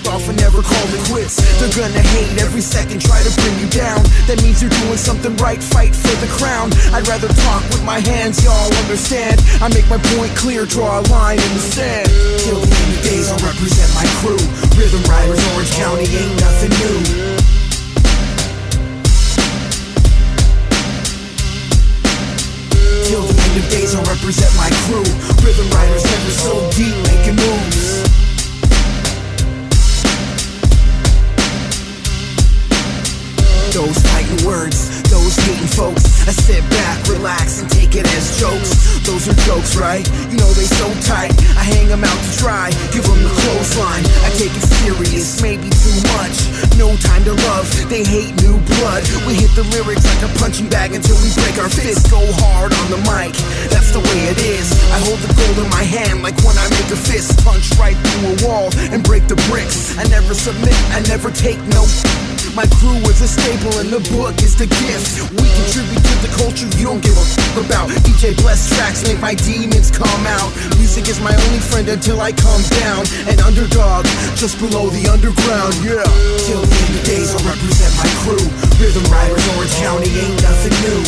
off and never call it quits. They're gonna hate every second, try to bring you down. That means you're doing something right, fight for the crown. I'd rather talk with my hands, y'all understand. I make my point clear, draw a line in the sand. Till the end of days, I'll represent my crew. Rhythm Riders, Orange County, ain't nothing new. Till the end of days, I'll represent my crew. Rhythm Riders, never so deep, making moves. Those fighting words, those hating folks, I sit back, relax, and take it as jokes. Those are jokes, right? You know they so tight, I hang them out to dry, give them the clothesline. I take it serious, maybe too much. No time to love, they hate new blood. We hit the lyrics like a punching bag until we break our fists. Go hard on the mic, that's the way it is. I hold the gold in my hand like when I make a fist. Punch right through a wall and break the bricks. I never submit, I never take no. My crew is a staple and the book is the gift. We contribute to the culture you don't give a fuck about. DJ Bless tracks make my demons come out. Music is my only friend until I come down. An underdog just below the underground, yeah. Till the end of days I'll represent my crew. Rhythm Riders, Orange County, ain't nothing new.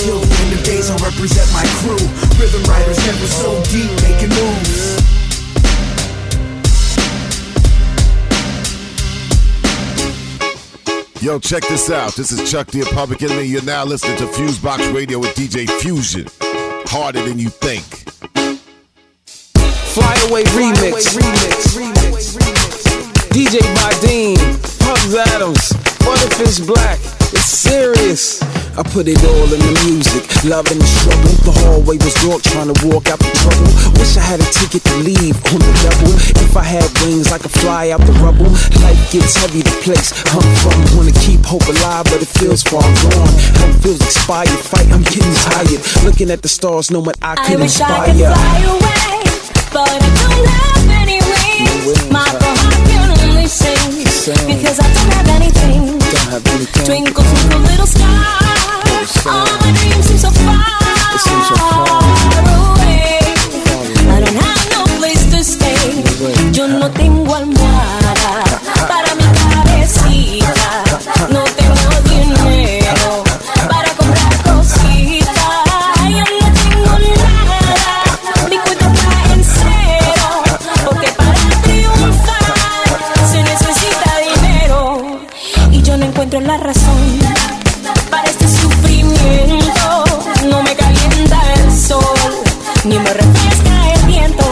Till the end of days I'll represent my crew. Rhythm Riders, never so deep, making moves. Yo, check this out. This is Chuck the Public Enemy. You're now listening to FuseBox Radio with DJ Fusion. Harder than you think. Flyaway remix. DJ Badine, Pugs Adams, Butterfish Black. It's serious. I put it all in the music, love and the struggle. The hallway was dark, trying to walk out the trouble. Wish I had a ticket to leave on the double. If I had wings, I could fly out the rubble. Life gets heavy, the place I'm from. Wanna keep hope alive, but it feels far gone. Hope feels expired, fight, I'm getting tired. Looking at the stars, knowing I could inspire. I wish I could fly away, but I don't have any wings. My heart can only sing, because I don't have anything. Twinkle, twinkle, little star. All my dreams seem so far away. I don't have no place to stay. Yo no tengo almohada para mi cabecita. No tengo dinero para comprar cositas. Yo no tengo encuentro la razón para este sufrimiento. No me calienta el sol, ni me refresca el viento.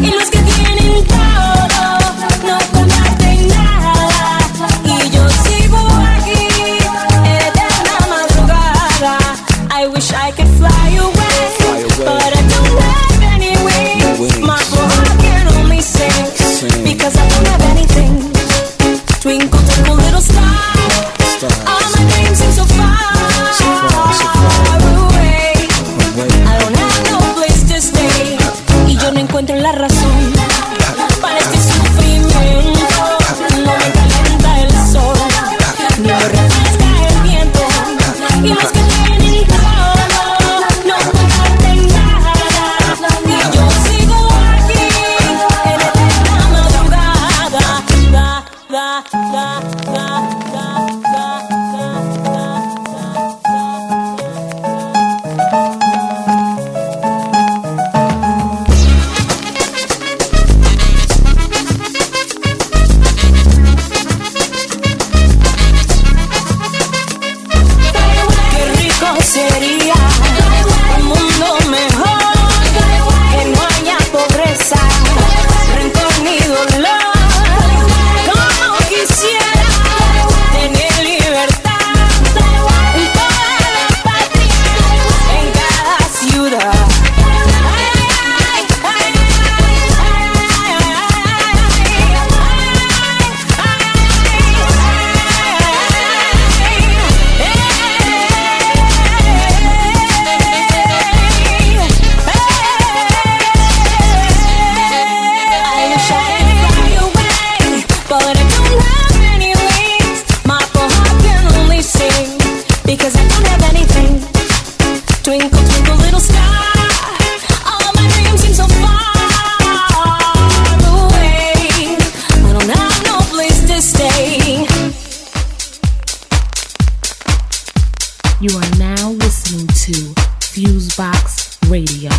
Y los que tienen todo no comparten nada. Y yo sigo aquí, eterna madrugada. I wish I could fly away, but I don't have any wings. My heart can only sing because I don't have anything. Twinkle, twinkle, little star. All my dreams seem so far away. I don't have no place to stay. Y yo no encuentro la razón para este sufrimiento. No me calienta el sol, ni me refresca el viento. Y los que tienen todo no comparten nada. Y yo sigo aquí en eterna madrugada. Da, da, da, sería un mundo mejor, que no haya pobreza, rencor ni dolor. Como quisiera tener libertad en toda la patria, en cada ciudad. Because I don't have anything. Twinkle, twinkle, little star. All my dreams seem so far away. I don't have no place to stay. You are now listening to FuseBox Radio.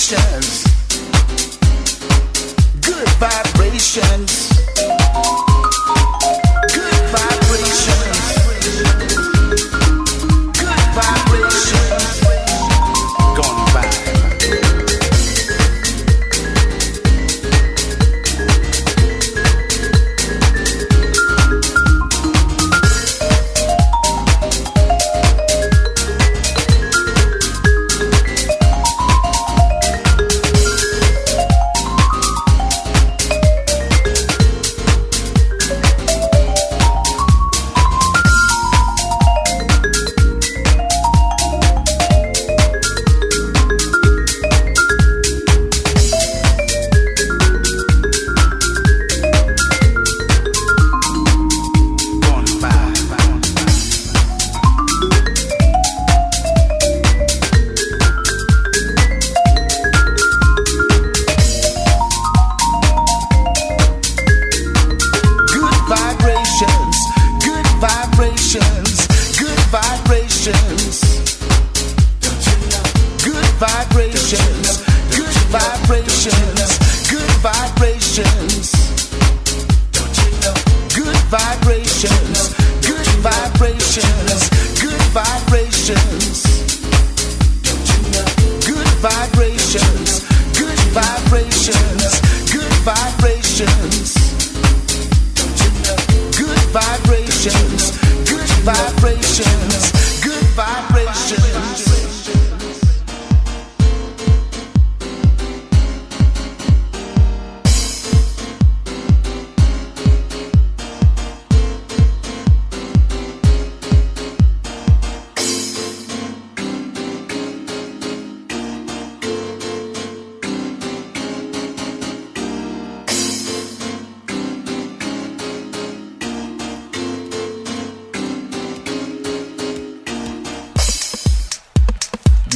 vibrations. Good vibrations. Good vibrations. Good vibrations. Gone by.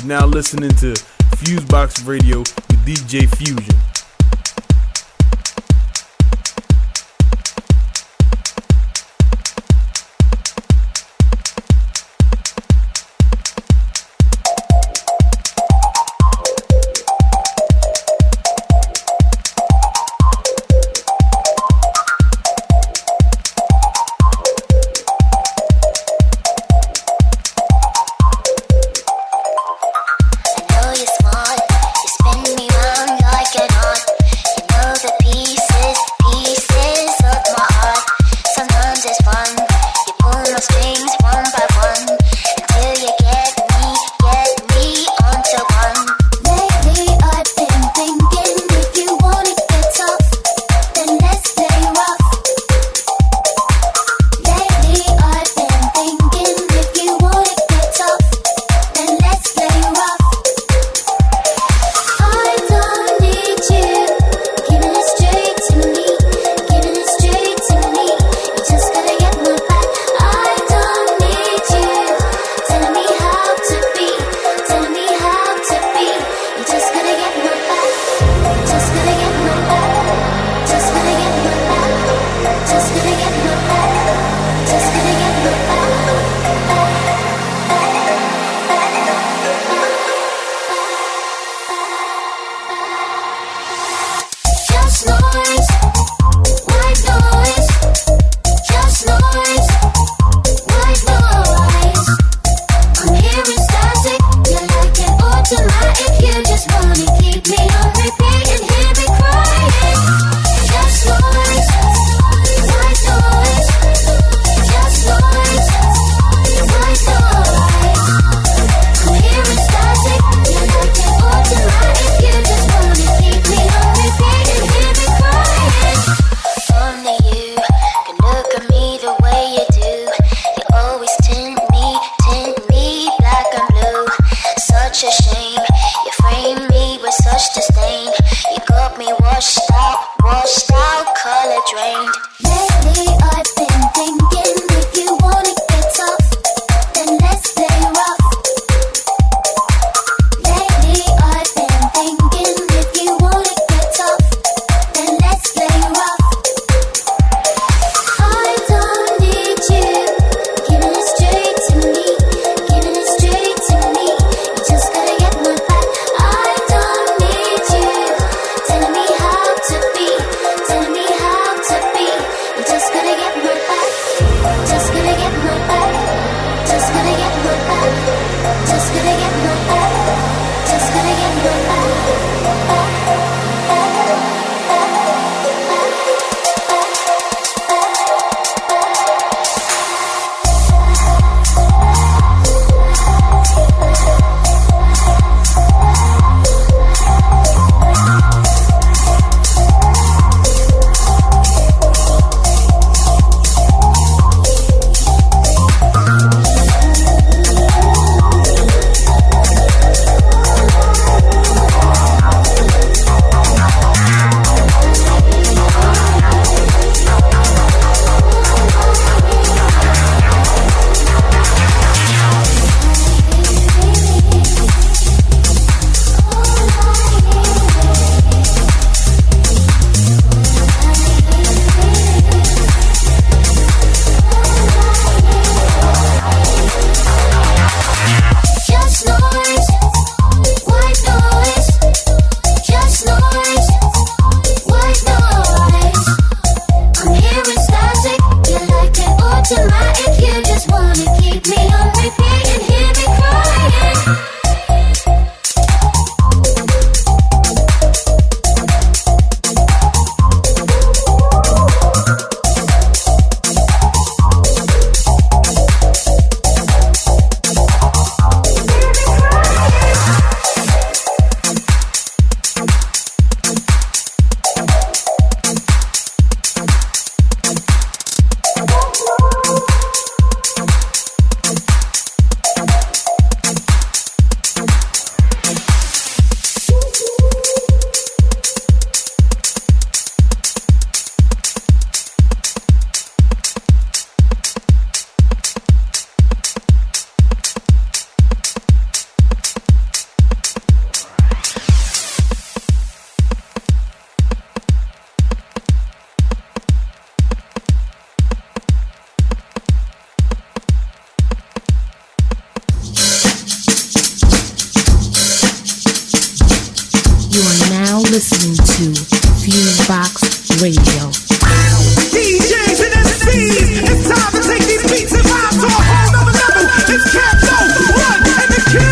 Now listening to FuseBox Radio with DJ Fusion. You are now listening to FuseBox Radio. DJs and MCs, it's time to take these beats and rhymes to a whole nother level. It's Campo, Run, and the Kid.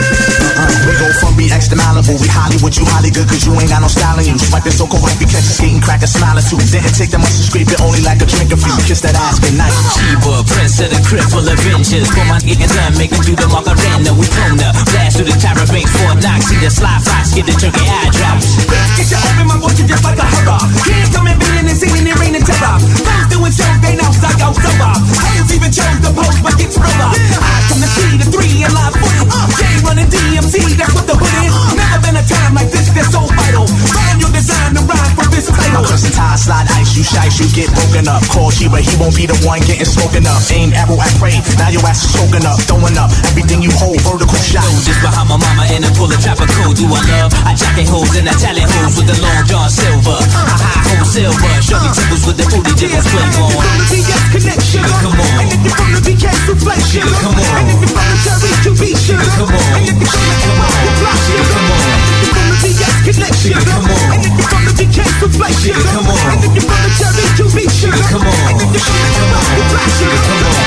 We go from BX to Malibu. We Hollywood, you Holly good, cause you ain't got no style in you. Swipe it so cold, we catch a skating, crack a smile or two. Didn't take that much to scrape it, only like a drink of you. Kiss that ass goodnight. Sheba, prince of the crib full of Avengers. For my niggas done, make them do the Macarena. We clone up, blast through the Tyra Banks, Fort Knox. See the sly fox, get the turkey eye drops. Get your open, my voice is just like a hurrah. Kids coming, being and singing, it rain and terror. Thumbs doing shows, they know I go sober. Hoes even chose the pose, but get rubber. I from the C to 3 and live footy. J running DMC, that's what the hood is. Never been a time like this, that's so vital. Find your design to rhyme for this title. I'm just a tie, slide ice, you shice, you get broken up. Call Sheba, he won't be the one getting smoking up. Aim, arrow, I pray, now your ass is soaking up. Throwing up everything you hold, vertical shot. Just behind my mama and a pull a trapper code. Do I love? I jacket hoes and Italian hoes with the long John Silver. I high hole silver, shorty tipples with the booty dipples play on. From the BS connection, come on. And if you're from the BK reflection, come on. And if you're from the Cherry QB sugar, come on. And if you're from the NY Fly sugar, come on. And if you're from the BS connection, come on. And if you're from the BK reflection, come on. And if you're from the Cherry QB sugar, come on. And if you're from the NY Fly sugar, come on.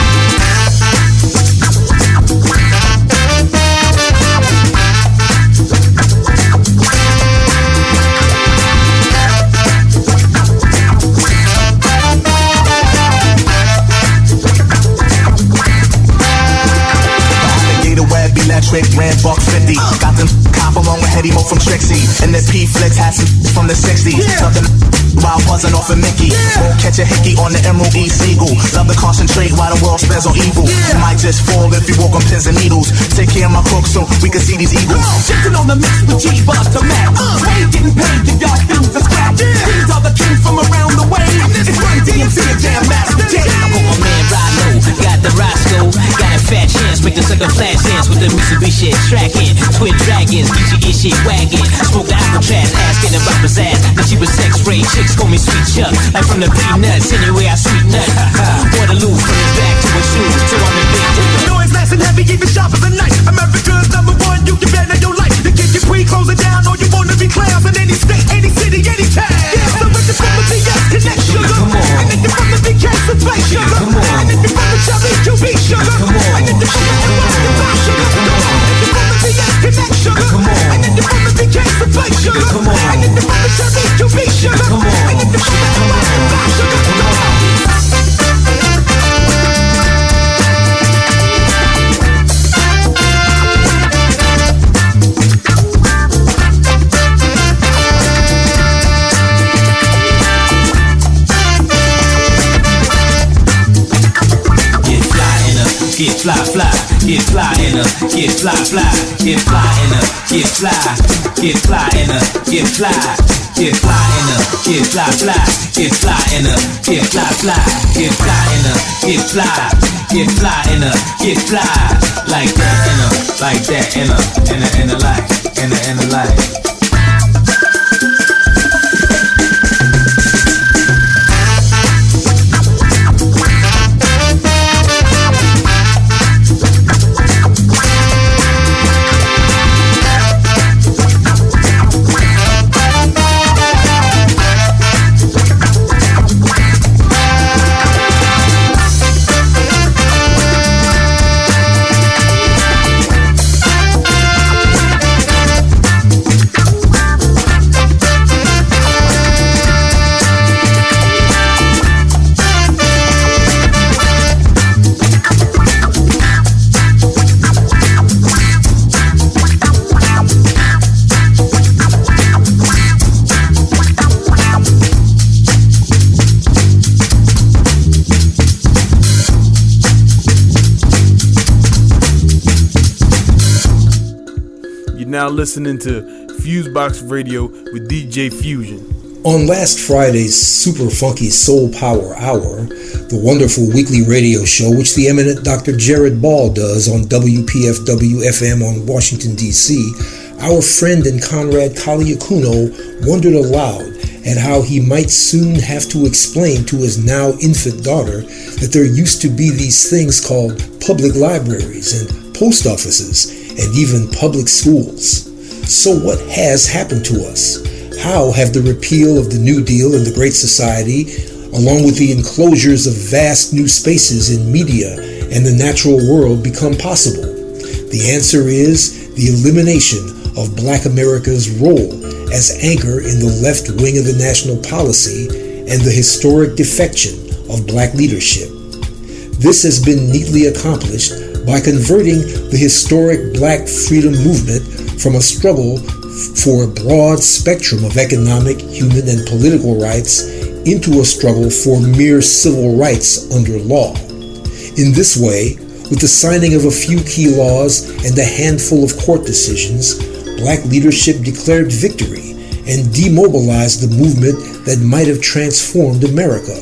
Electric, ran buck 50. Got them cop along with Hetty Mo from Trixie. And the P-Flex had some from the 60s. Something while buzzing off of Mickey. Won't catch a hickey on the Emerald E. Seagull. Love to concentrate while the world spends on evil. You might just fall if you walk on pins and needles. Take care of my crook so we can see these eagles. Shifting on the mix with G-Buzz to Mac. We getting paid if y'all fuse the scrap. These are the kings from around the way. It's Run DMC and Jam Master J. I put my man Rhino, got the Roscoe. Got a fat chance, make the sucker flash dance with the Mitsubishi tracking. Twin dragons, get your shit wagging. Smoke the Alcatraz, asking about pizzazz. The cheapest sex rate, chicks call me Sweet Chuck. Like from the peanuts, anyway I sweet nut. Waterloo from the back to a shoe, so I'm in big the noise lasting heavy, even sharp as a knife. America's #1, you can bet on your life. The kids you free, close it down, or you wanna be clowns in any state, any city, any town. So if you're from the BS Connect sugar, and if you're from the BK Supply sugar, and if you're from the Cherry QB sugar, and if you're from the NY Fly sugar, and if you're from the BS Connect sugar, and if you're from the BK Supply sugar, and if you're from the Cherry QB sugar, and if you're from the NY Fly sugar, come on. Get fly, fly, get fly in her, get fly, fly, get fly in her, get fly, get fly in her, get fly, get fly in her, get fly, fly, get fly in her, get fly, fly, get fly in her, get fly, get fly in her, get fly, like that in her, like that in her, in her life, in her life. Now listening to FuseBox Radio with DJ Fusion. On last Friday's Super Funky Soul Power Hour, the wonderful weekly radio show which the eminent Dr. Jared Ball does on WPFW-FM on Washington, D.C., our friend and comrade Kali Akuno wondered aloud at how he might soon have to explain to his now infant daughter that there used to be these things called public libraries and post offices and even public schools. So what has happened to us? How have the repeal of the New Deal and the Great Society, along with the enclosures of vast new spaces in media and the natural world, become possible? The answer is the elimination of Black America's role as anchor in the left wing of the national policy and the historic defection of Black leadership. This has been neatly accomplished by converting the historic Black freedom movement from a struggle for a broad spectrum of economic, human, and political rights into a struggle for mere civil rights under law. In this way, with the signing of a few key laws and a handful of court decisions, Black leadership declared victory and demobilized the movement that might have transformed America.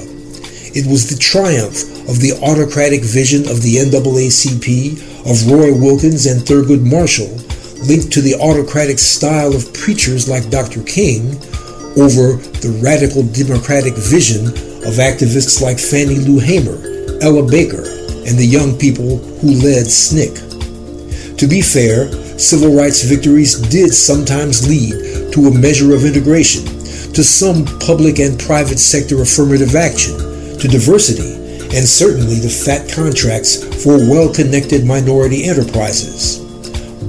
It was the triumph of the autocratic vision of the NAACP, of Roy Wilkins and Thurgood Marshall, linked to the autocratic style of preachers like Dr. King, over the radical democratic vision of activists like Fannie Lou Hamer, Ella Baker, and the young people who led SNCC. To be fair, civil rights victories did sometimes lead to a measure of integration, to some public and private sector affirmative action, to diversity, and certainly to fat contracts for well-connected minority enterprises.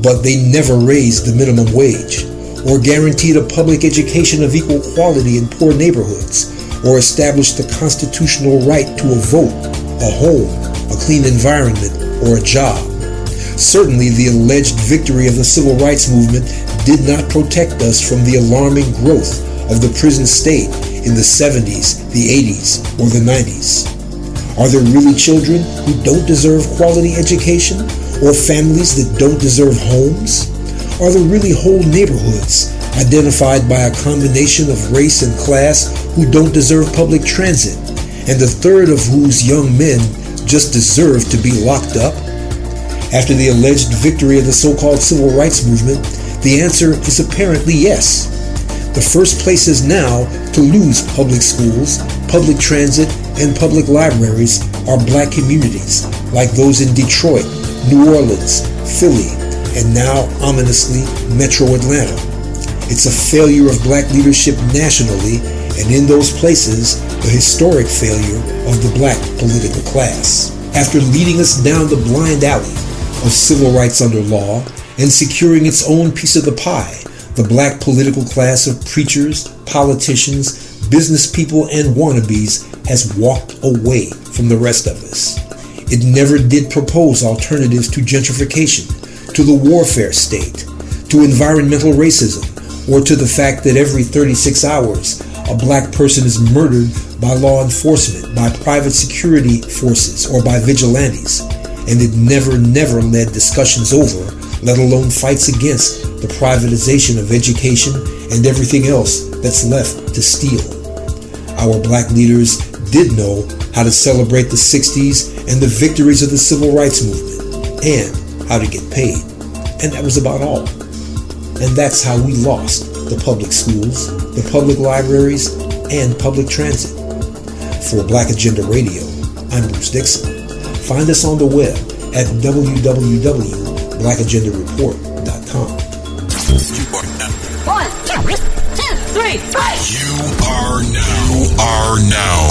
But they never raised the minimum wage, or guaranteed a public education of equal quality in poor neighborhoods, or established the constitutional right to a vote, a home, a clean environment, or a job. Certainly, the alleged victory of the civil rights movement did not protect us from the alarming growth of the prison state in the 70s, the 80s, or the 90s. Are there really children who don't deserve quality education, or families that don't deserve homes? Are there really whole neighborhoods identified by a combination of race and class who don't deserve public transit, and a third of whose young men just deserve to be locked up? After the alleged victory of the so-called civil rights movement, the answer is apparently yes. The first places now to lose public schools, public transit, and public libraries are Black communities like those in Detroit, New Orleans, Philly, and now, ominously, Metro Atlanta. It's a failure of Black leadership nationally, and in those places, the historic failure of the Black political class. After leading us down the blind alley of civil rights under law and securing its own piece of the pie, the Black political class of preachers, politicians, business people, and wannabes has walked away from the rest of us. It never did propose alternatives to gentrification, to the warfare state, to environmental racism, or to the fact that every 36 hours a Black person is murdered by law enforcement, by private security forces, or by vigilantes. And it never led discussions over, let alone fights against, the privatization of education and everything else that's left to steal. Our Black leaders did know how to celebrate the 60s and the victories of the civil rights movement, and how to get paid. And that was about all. And that's how we lost the public schools, the public libraries, and public transit. For Black Agenda Radio, I'm Bruce Dixon. Find us on the web at www.blackagendareport.com. 1, 2, 3, 4. You are now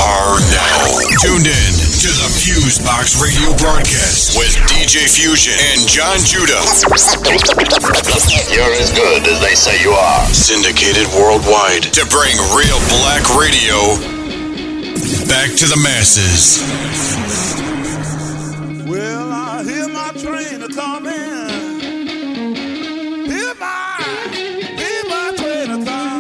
tuned in to the FuseBox Radio Broadcast with DJ Fusion and Jon Judah. You're as good as they say you are. Syndicated worldwide to bring real Black radio back to the masses. Well, I hear my train a-coming. Hear my train a-coming.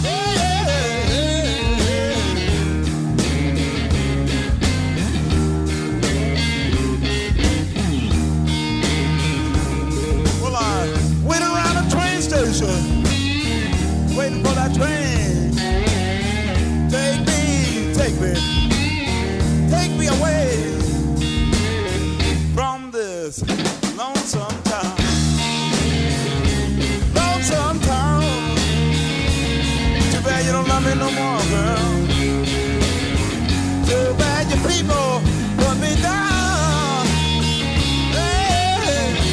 Oh, this lonesome town. Lonesome town. Too bad you don't love me no more, girl. Too bad your people put me down. Hey.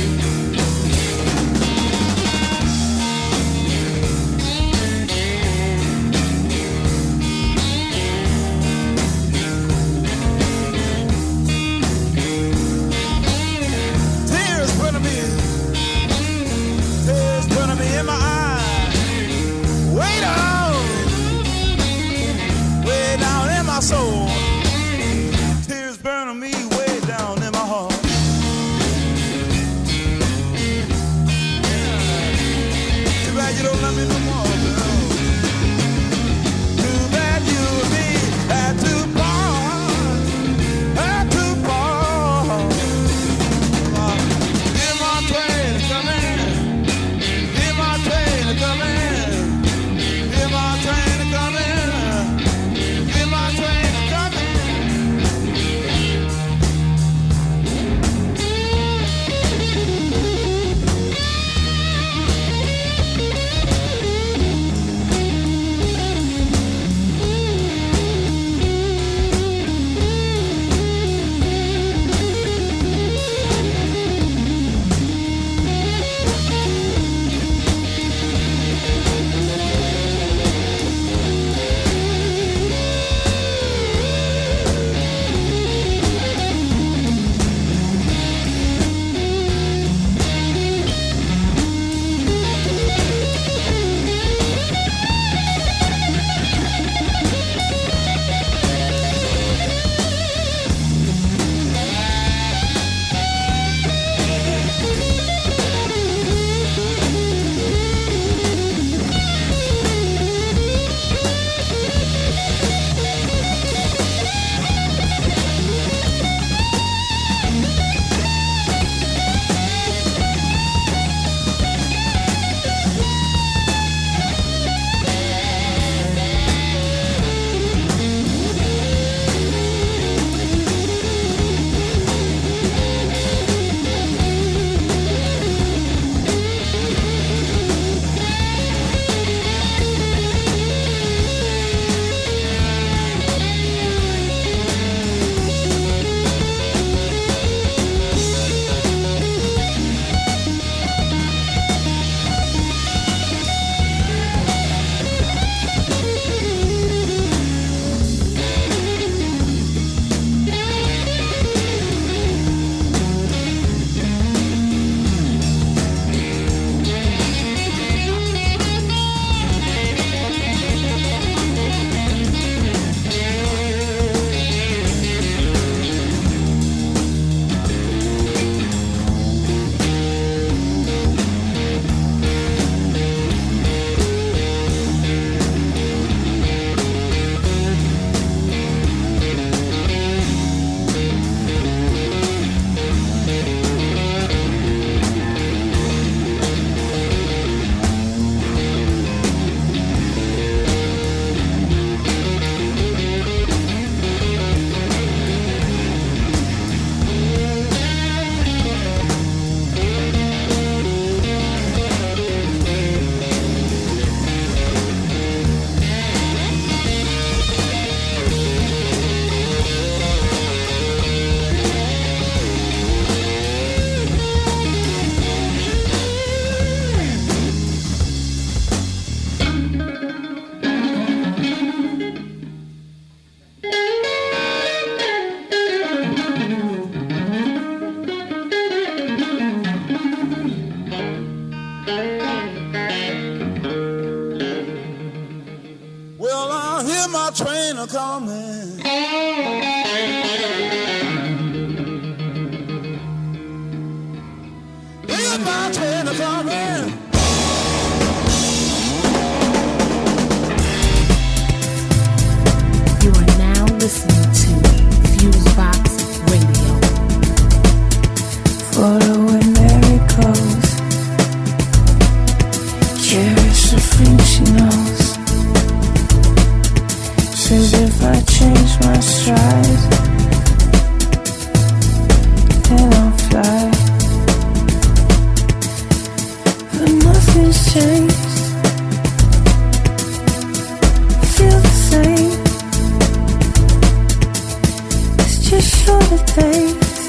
Just show the face.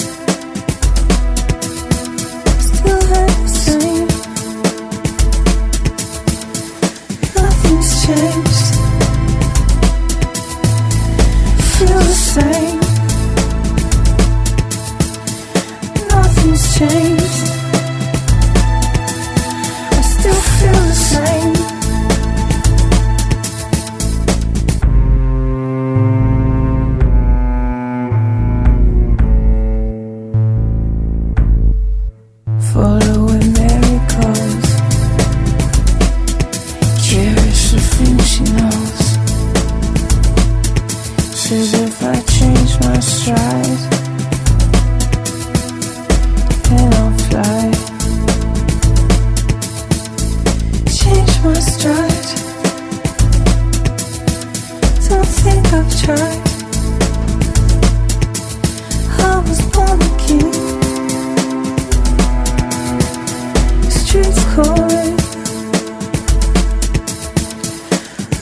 Still had the same. Nothing's changed. Feel the same. Nothing's changed. I still feel the same. Follow where Mary goes. Cherish the things she knows. Says if I change my stride, then I'll fly. Change my stride. Don't think I've tried. I was born a king. Streets calling.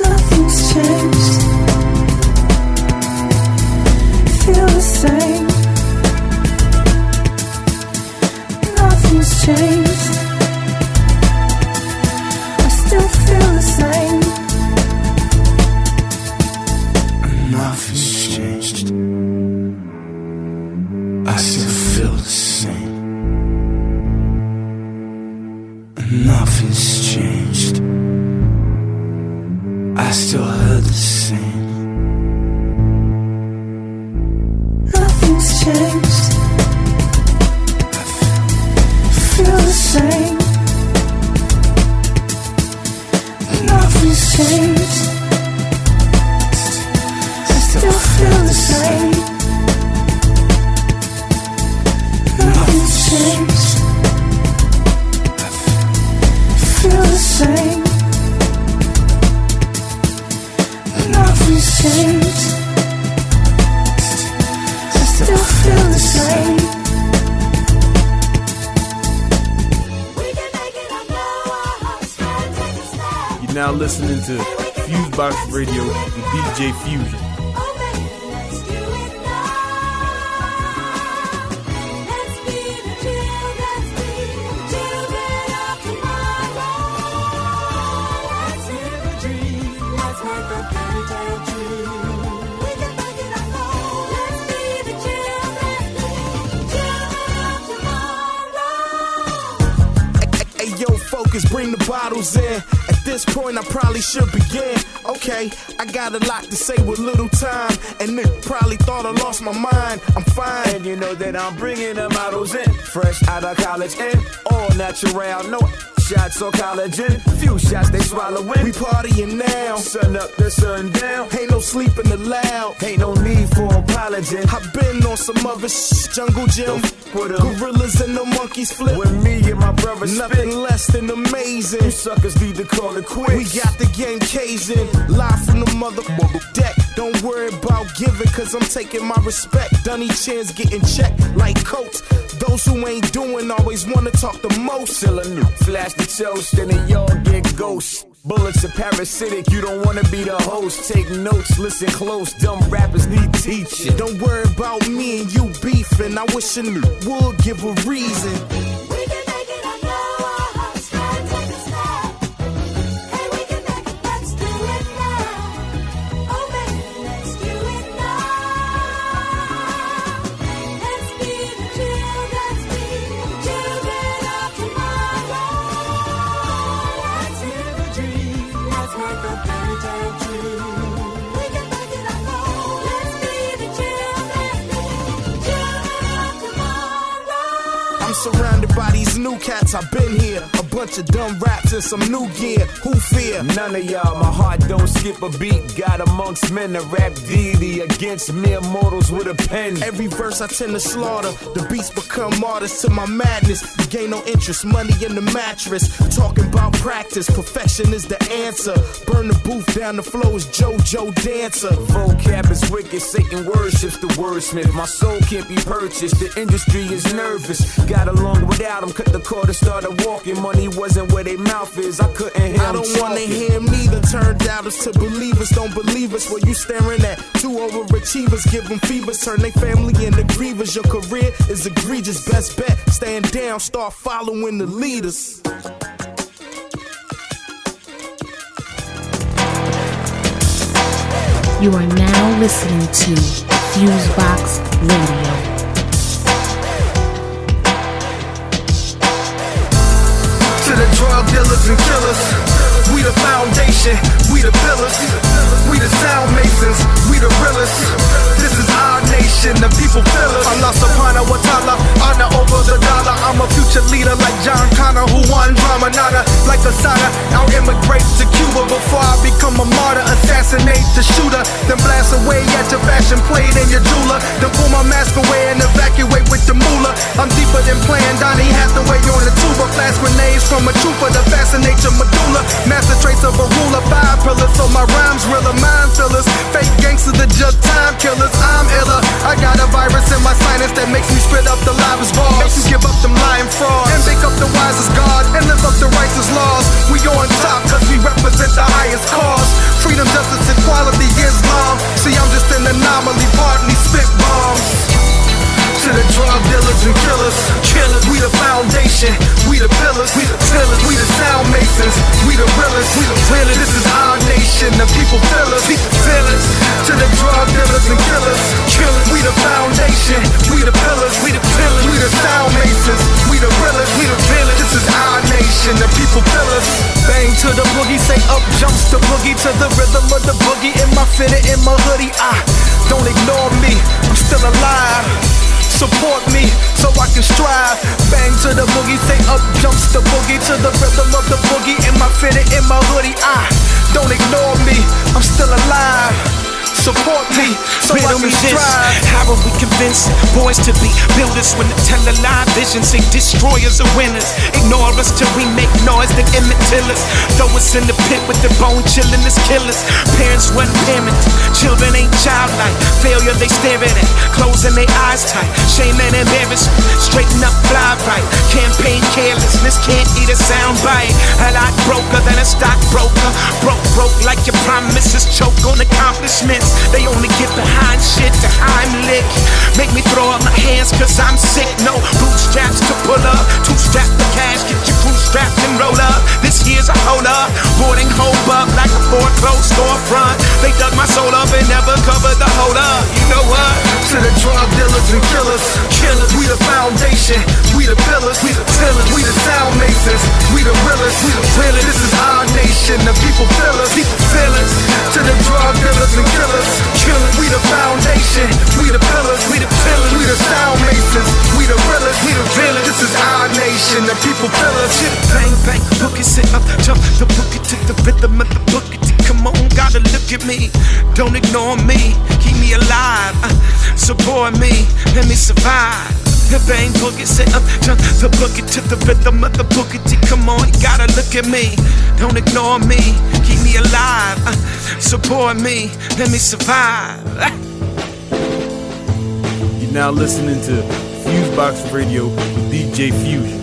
Nothing's changed. Feel the same. Nothing's changed. I still feel the same. Nothing's changed. I still feel the same. Nothing's changed. I still heard the same. Nothing's changed. Feel the same. Nothing's changed. I still feel the same. Nothing's changed. Feel the same. Nothing's changed. I still feel the same. You're now listening to FuseBox Radio with DJ Fusion. Bring the bottles in. At this point, I probably should begin. Okay, I got a lot to say with little time, and they probably thought I lost my mind. I'm fine, and you know that I'm bringing the models in, fresh out of college and all natural. No shots or collagen, few shots they swallowing. We partying now, sun up to sundown. Ain't no sleeping allowed, ain't no need for apology. I've been on some other jungle gym, gorillas and the monkeys flip. With me and my brothers, nothing less than amazing. You suckers need to call it quits. We got the game Cajun, live from the mother deck. Don't worry about giving, cause I'm taking my respect. Dunny chins getting checked like coats. Those who ain't doing always wanna talk the most. Still a new flash the toast, and then y'all get ghosts. Bullets are parasitic, you don't wanna be the host. Take notes, listen close, dumb rappers need teaching. Don't worry about me and you beefing. I wish a new would give a reason. I'm surrounded by these new cats, I've been here. A bunch of dumb raps and some new gear. Who fear? None of y'all, my heart don't skip a beat. God amongst men, a rap deity against mere mortals with a pen. Every verse I tend to slaughter. The beats become martyrs to my madness. You gain no interest, money in the mattress. Talking about practice, perfection is the answer. Burn the booth down, the flow is JoJo Dancer. Vocab is wicked, Satan worships the wordsmith. My soul can't be purchased, the industry is nervous. Got got along without him, cut the cord and started walking. Money wasn't where their mouth is, I couldn't hear I don't wanna hear him neither. Turn doubters to believers, don't believe us. What you staring at? Two overachievers, give them fevers, turn they family into grievers. Your career is egregious, best bet, stand down, start following the leaders. You are now listening to FuseBox Radio. To the drug dealers and killers, we the foundation, we the pillars, we the sound masons, we the realest. This is our nation, the people feel us. Allah subhanahu wa ta'ala, honor over the dollar. I'm a future leader like John Connor, who won drama, nada like Asada. I'll immigrate to Cuba before I become a martyr. Assassinate the shooter, then blast away at your fashion plate and your jeweler. Then pull my mask away and evacuate with the moolah. I'm deeper than playing Donnie Hathaway on the tuba. Flash grenades from a trooper to fascinate your medulla. Master trace of a ruler, 5 pillars, so my rhymes realer. Mind fillers, fake gangsters, the just time killers. I'm iller. I got a virus in my sinus that makes me spit up the livest bars. Makes you give up them lying frauds and make up the wisest God and live up the righteous laws. We go on top cause we represent the highest cause. Freedom, justice, equality, Islam. See, I'm just an anomaly, partly spit bombs. To the drug dealers and killers, we the foundation, we the pillars, we the sound masons, we the realest, This is our nation, the people feel us, To the drug dealers and killers, we the foundation, we the pillars, we the sound masons, we the realest, This is our nation, the people feel us. Bang to the boogie, say up jumps the boogie to the rhythm of the boogie in my fitted, in my hoodie. Don't ignore me, I'm still alive. Support me so I can strive. Bang to the boogie, say up jumps the boogie to the rhythm of the boogie in my fitted, in my hoodie. Don't ignore me, I'm still alive. Support me so I can strive. How are we convincing boys to be builders when they tell a lie? Vision say destroyers are winners. Ignore us till we make noise that Emmett Till us. Throw us in the pit with the bone chillin' as killers. Parents wasn't parents, children ain't childlike. Failure they stare at it, closing their eyes tight. Shame and embarrassment, straighten up, fly right. Campaign carelessness, can't eat a sound bite. A lot broker than a stockbroker. Broke like your promises, choke on accomplishments. They only get behind shit to Heimlich. Make me throw up my hands cause I'm sick. No bootstraps to pull up. 2 straps for cash, get your crew strapped and roll up. This here's a hold up. Boarding home up like a foreclosed storefront. They dug my soul up and never covered the hold up. You know what? To the drug dealers and killers, we the foundation, we the pillars, we the sound masons, we the realest, This is our nation, the people feel us, To the drug dealers and killers, we the foundation, we the pillars, we the sound masons, we the realest, This is our nation, the people feel us. Bang bang, boogie sit up, jump the boogie to the rhythm of the boogie. Come on, gotta look at me, don't ignore me, keep me alive, support me, let me survive. Bang boogie, sit up, jump the boogie to the rhythm of the boogie. Come on, you gotta look at me, don't ignore me, keep me alive, support me, let me survive. You're now listening to FuseBox Radio with DJ Fusion.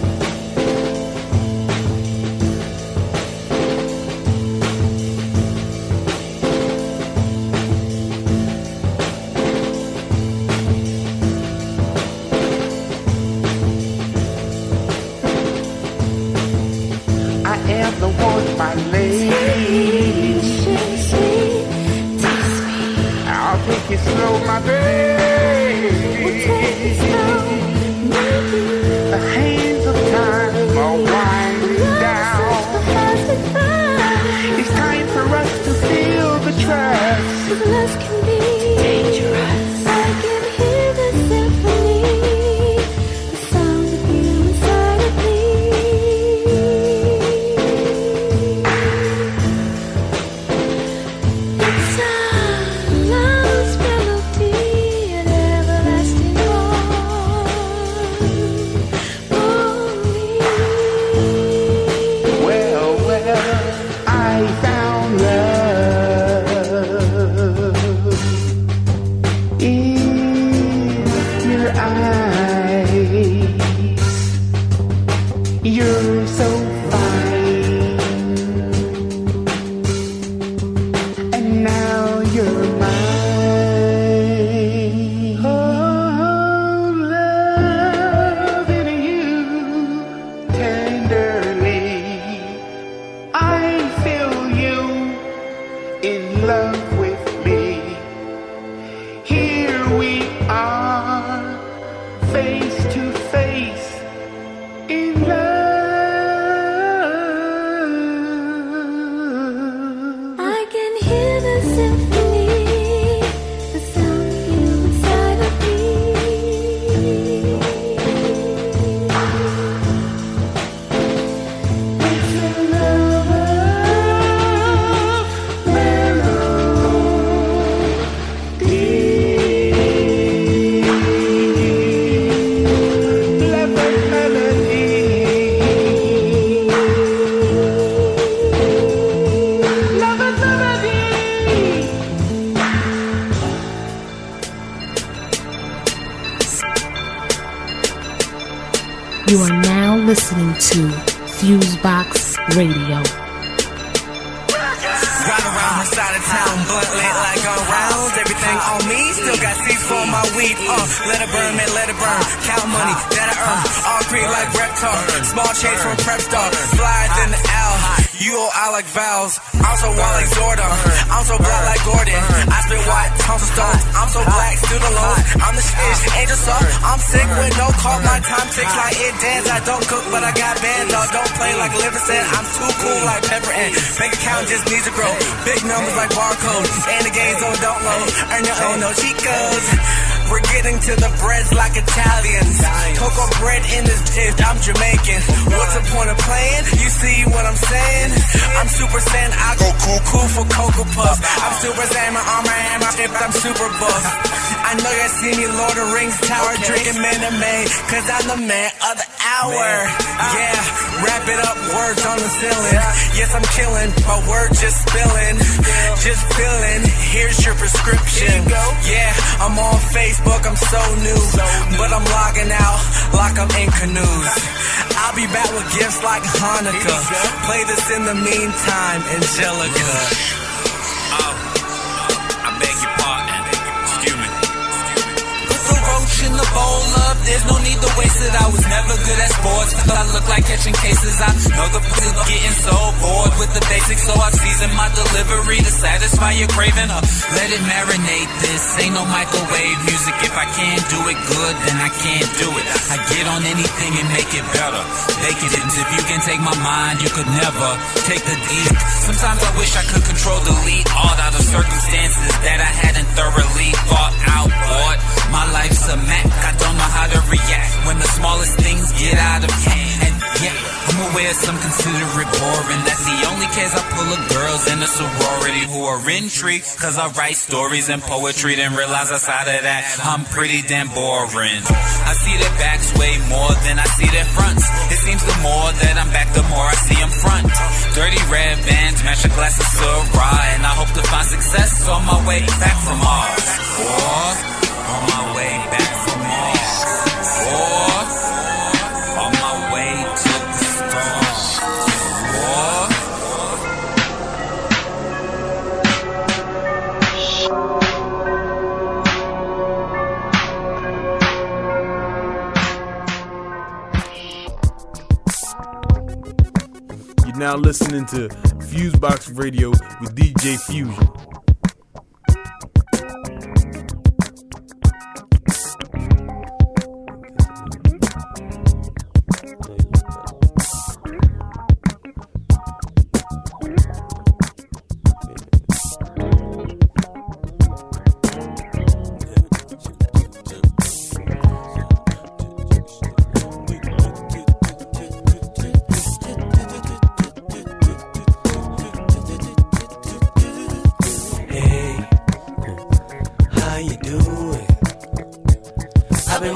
You are now listening to FuseBox Radio. Ride around the side of town, blunt lit like on rounds. Everything on me, still got seats for my weed. Let it burn, man, let it burn. Count money that I earn. All green like Reptar. Small change from Prep Star. Flies in the L. You owe I like vowels. I'm so wild like Zordon. I'm so black like Gordon. I spit white, tonsil stones. I'm so black, student loans. I'm the shit, angel soft. I'm sick with no call. My time ticks like it dance. I don't cook, but I got bands. Dog, don't play like Livingston. I'm too cool like Pepper and bank account just needs to grow. Big numbers like barcodes. And the game zone don't load. Earn your own, no cheat codes. We're getting to the breads like Italians. Cocoa bread in this dish, I'm Jamaican. What's the point of playing? You see what I'm saying? I'm Super Saiyan, I go cool for Cocoa Puffs. I'm Super Saiyan, my armor and my ship, I'm super buff. I know you see me, Lord of the Rings Tower, drinking Minute, cause I'm the man of the hour. Yeah, wrap it up, words on the ceiling. Yes, I'm killing, my word just spilling. Just feeling, here's your prescription. Yeah, I'm on Facebook, I'm so new, but I'm logging out like I'm in canoes. I'll be back with gifts like Hanukkah. Play this in the meantime, Angelica. I beg your pardon. Excuse me. Put the roach in the bowl up, there's no need to waste it. I was never good at sports, but I look like catching cases. I know the pussy's getting so bored with the basics, so I've seasoned my delivery to satisfy your craving. Let it marinate, this ain't no microwave music. If I can't do it good, then I can't do it. I get on anything and make it better. Make it, if you can take my mind, you could never take the deep. Sometimes I wish I could control, delete all out of circumstances that I hadn't thoroughly thought out. Boy, my life's a Mac, I don't know how to react when the smallest things get out of hand. And yeah, I'm aware some consider it boring. That's the only case I pull of girls in a sorority who are intrigued, cause I write stories and poetry, then realize outside of that I'm pretty damn boring. I see their backs way more than I see their fronts. It seems the more that I'm back, the more I see them front. Dirty red bands match a glass of Syrah, and I hope to find success on my way back from Mars. Or on my way back from Mars. Or on my way to the stars. You're now listening to FuseBox Radio with DJ Fusion.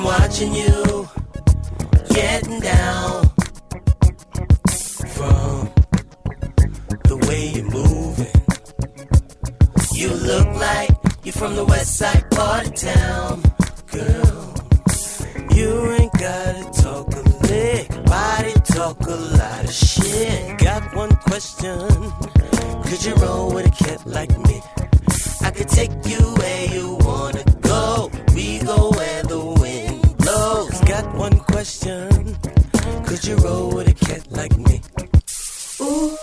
Watching you getting down from the way you're moving. You look like you're from the west side part of town, girl. You ain't gotta talk a lick, body talk a lot of shit. Got one question, could you roll with a cat like me? I could take you where you wanna go. We go where the wind blows. Got one question, could you roll with a cat like me? Ooh,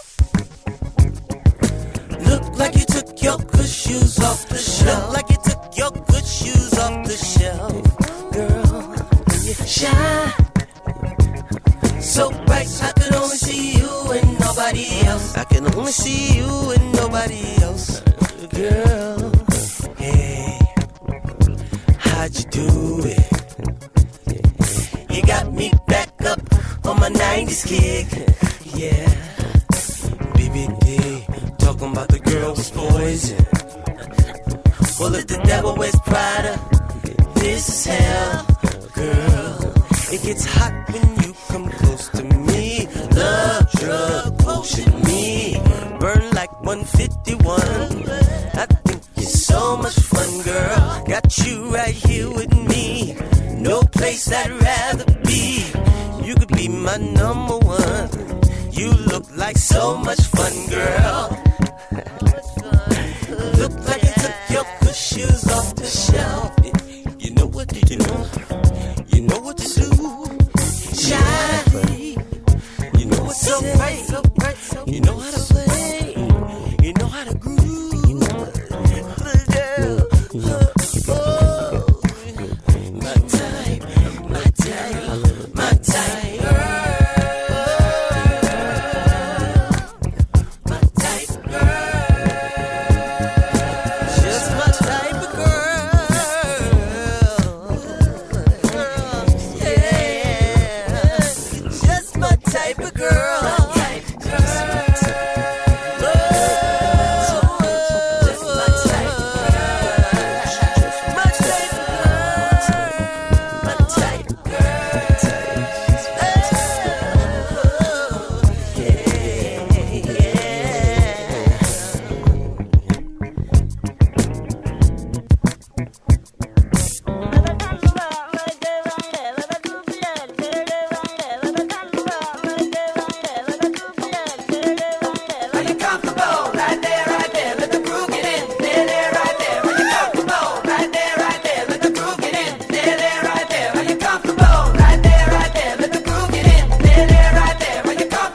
look like you took your good shoes off the shelf. Look like you took your good shoes off the shelf, girl. You shine so bright, I could only see you and nobody else. I can only see you and nobody else, girl. Hey, how'd you do it? You got me back up on my 90s kick, yeah. BBD, talking about the girl was poison. Well, if the devil wears Prada, this is hell, girl. It gets hot when you come close to me. Love, drug, potion, me. Burn like 151. I think you're so much fun, girl. Got you right here with me. No place I'd rather be. You could be my number one. You look like so much fun, girl. Look like you took your good shoes off the shelf. You know what to do. You know what to do. Shiny. You know what's so bright, so bright, so you know how to play. You know how to groove.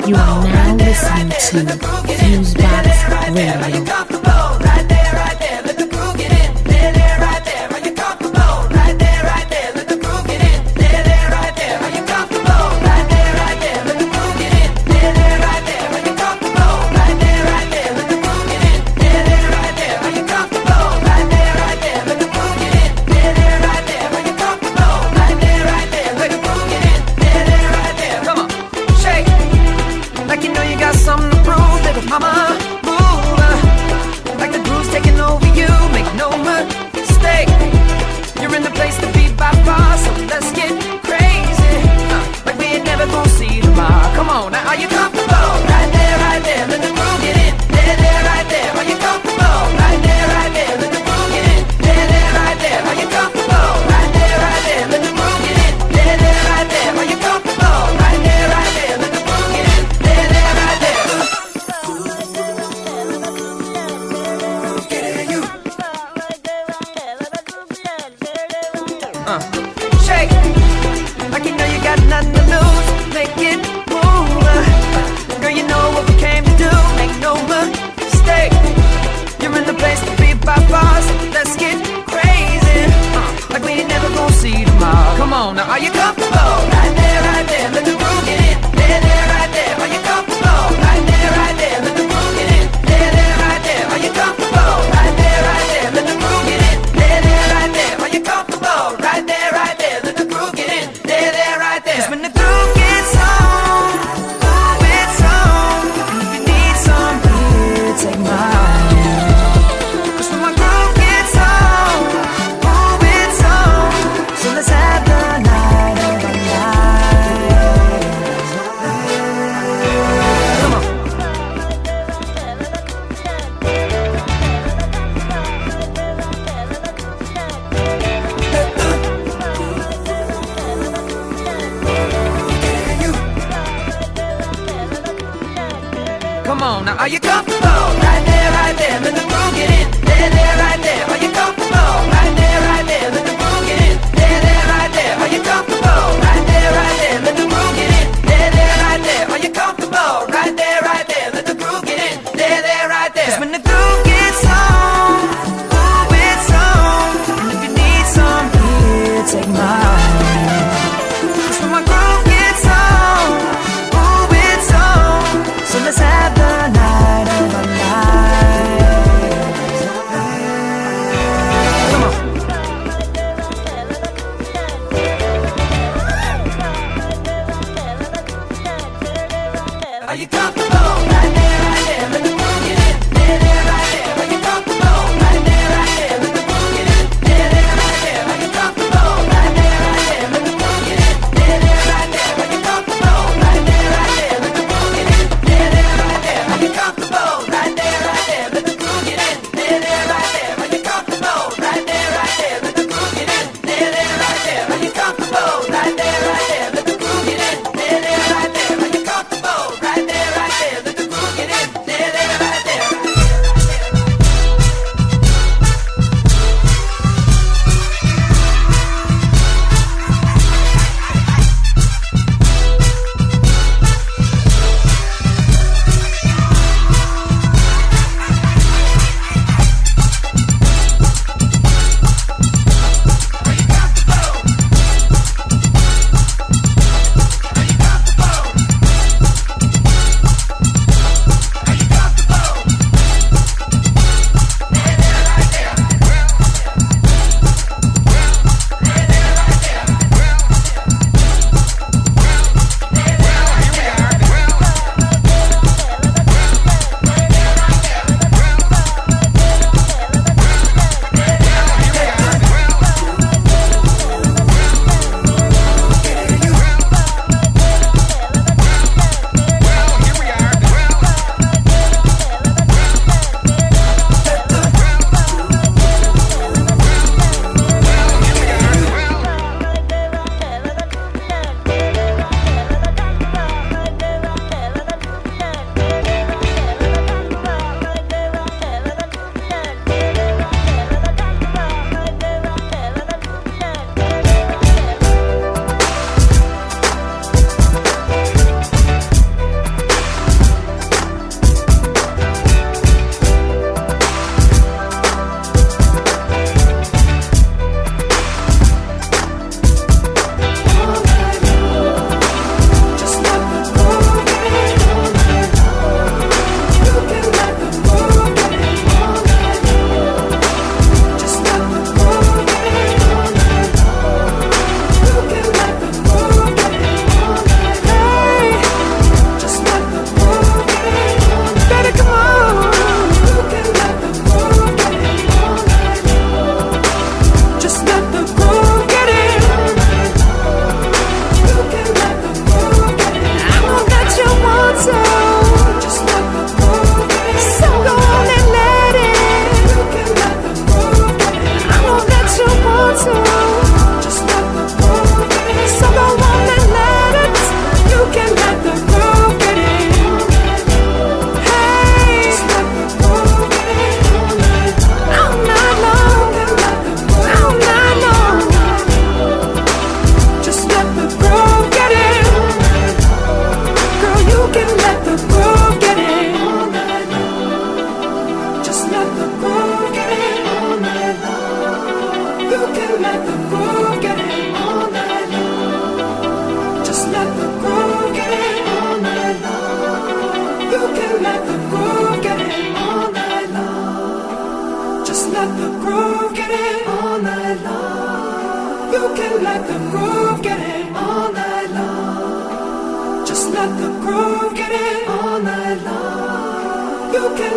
You are now listening to FuseBox Radio.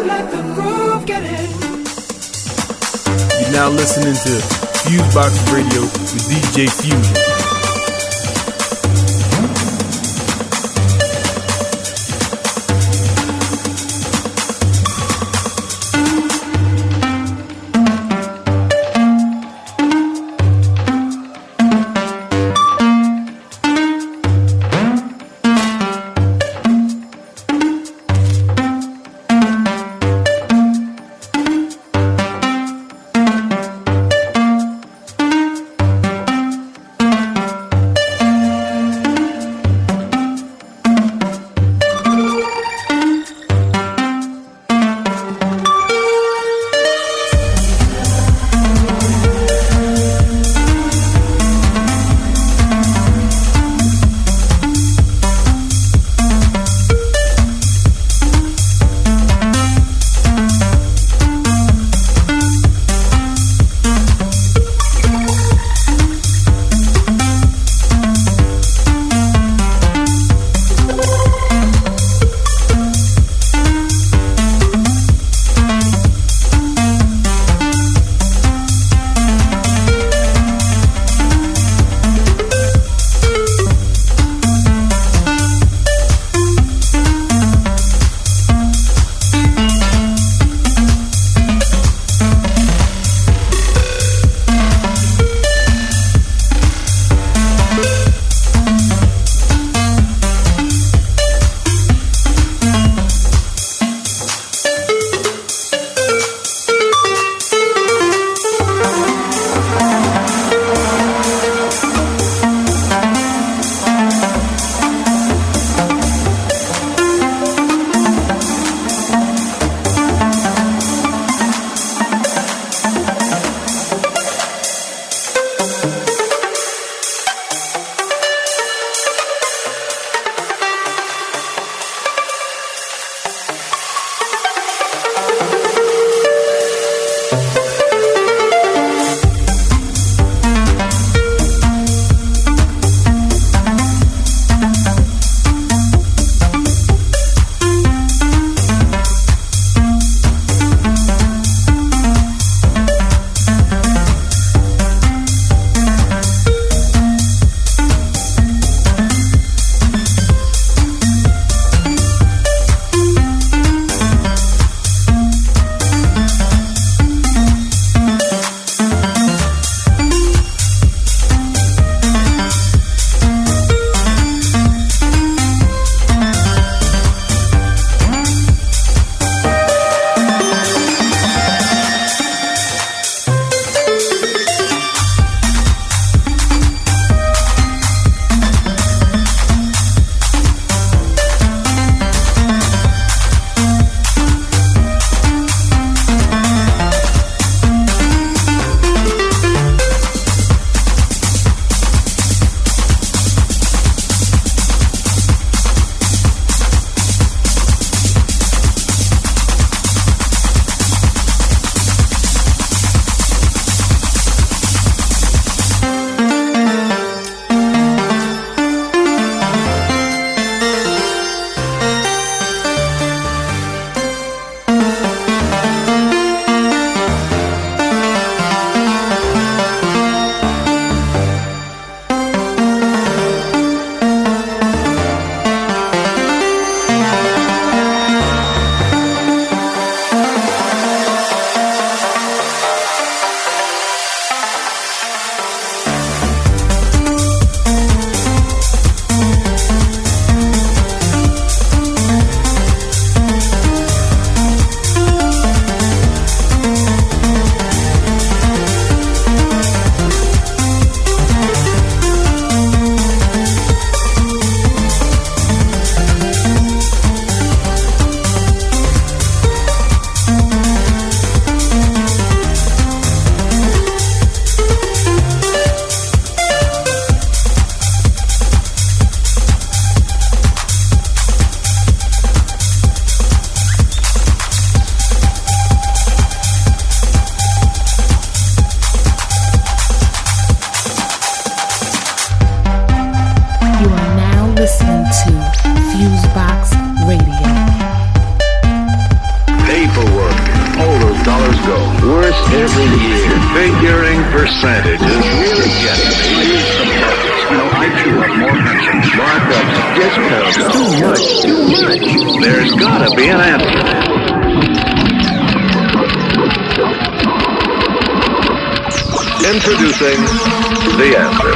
let the groove get in. You're now listening to FuseBox Radio with DJ Fusion. every year. Figuring percentages really gets me. You know, I chew up more pensions, markups, discounts. Too much. There's gotta be an answer. Introducing the answer.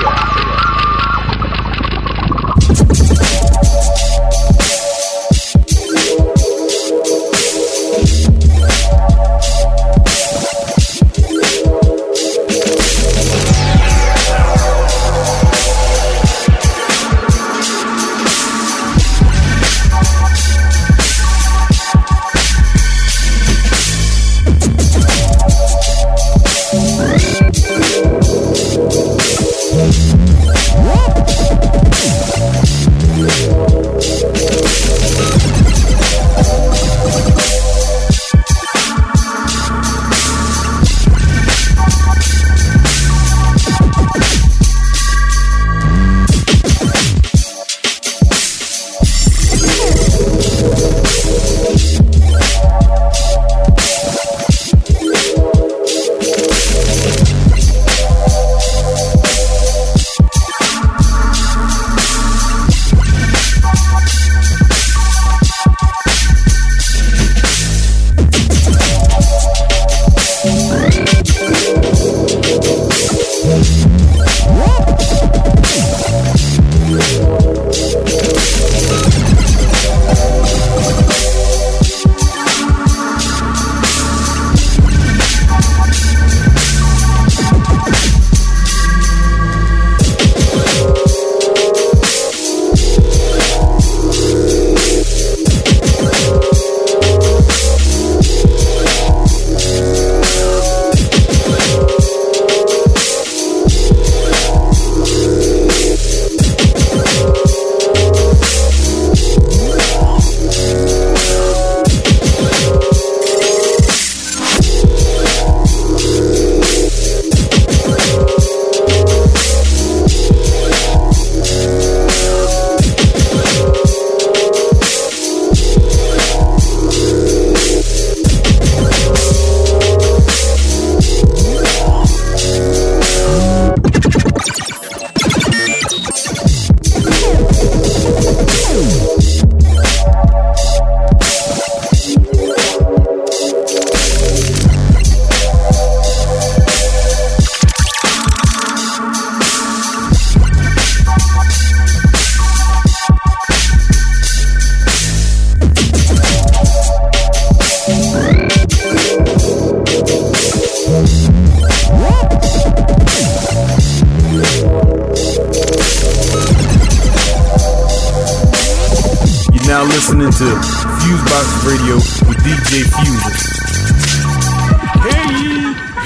Now listening to FuseBox Radio with DJ Fusion.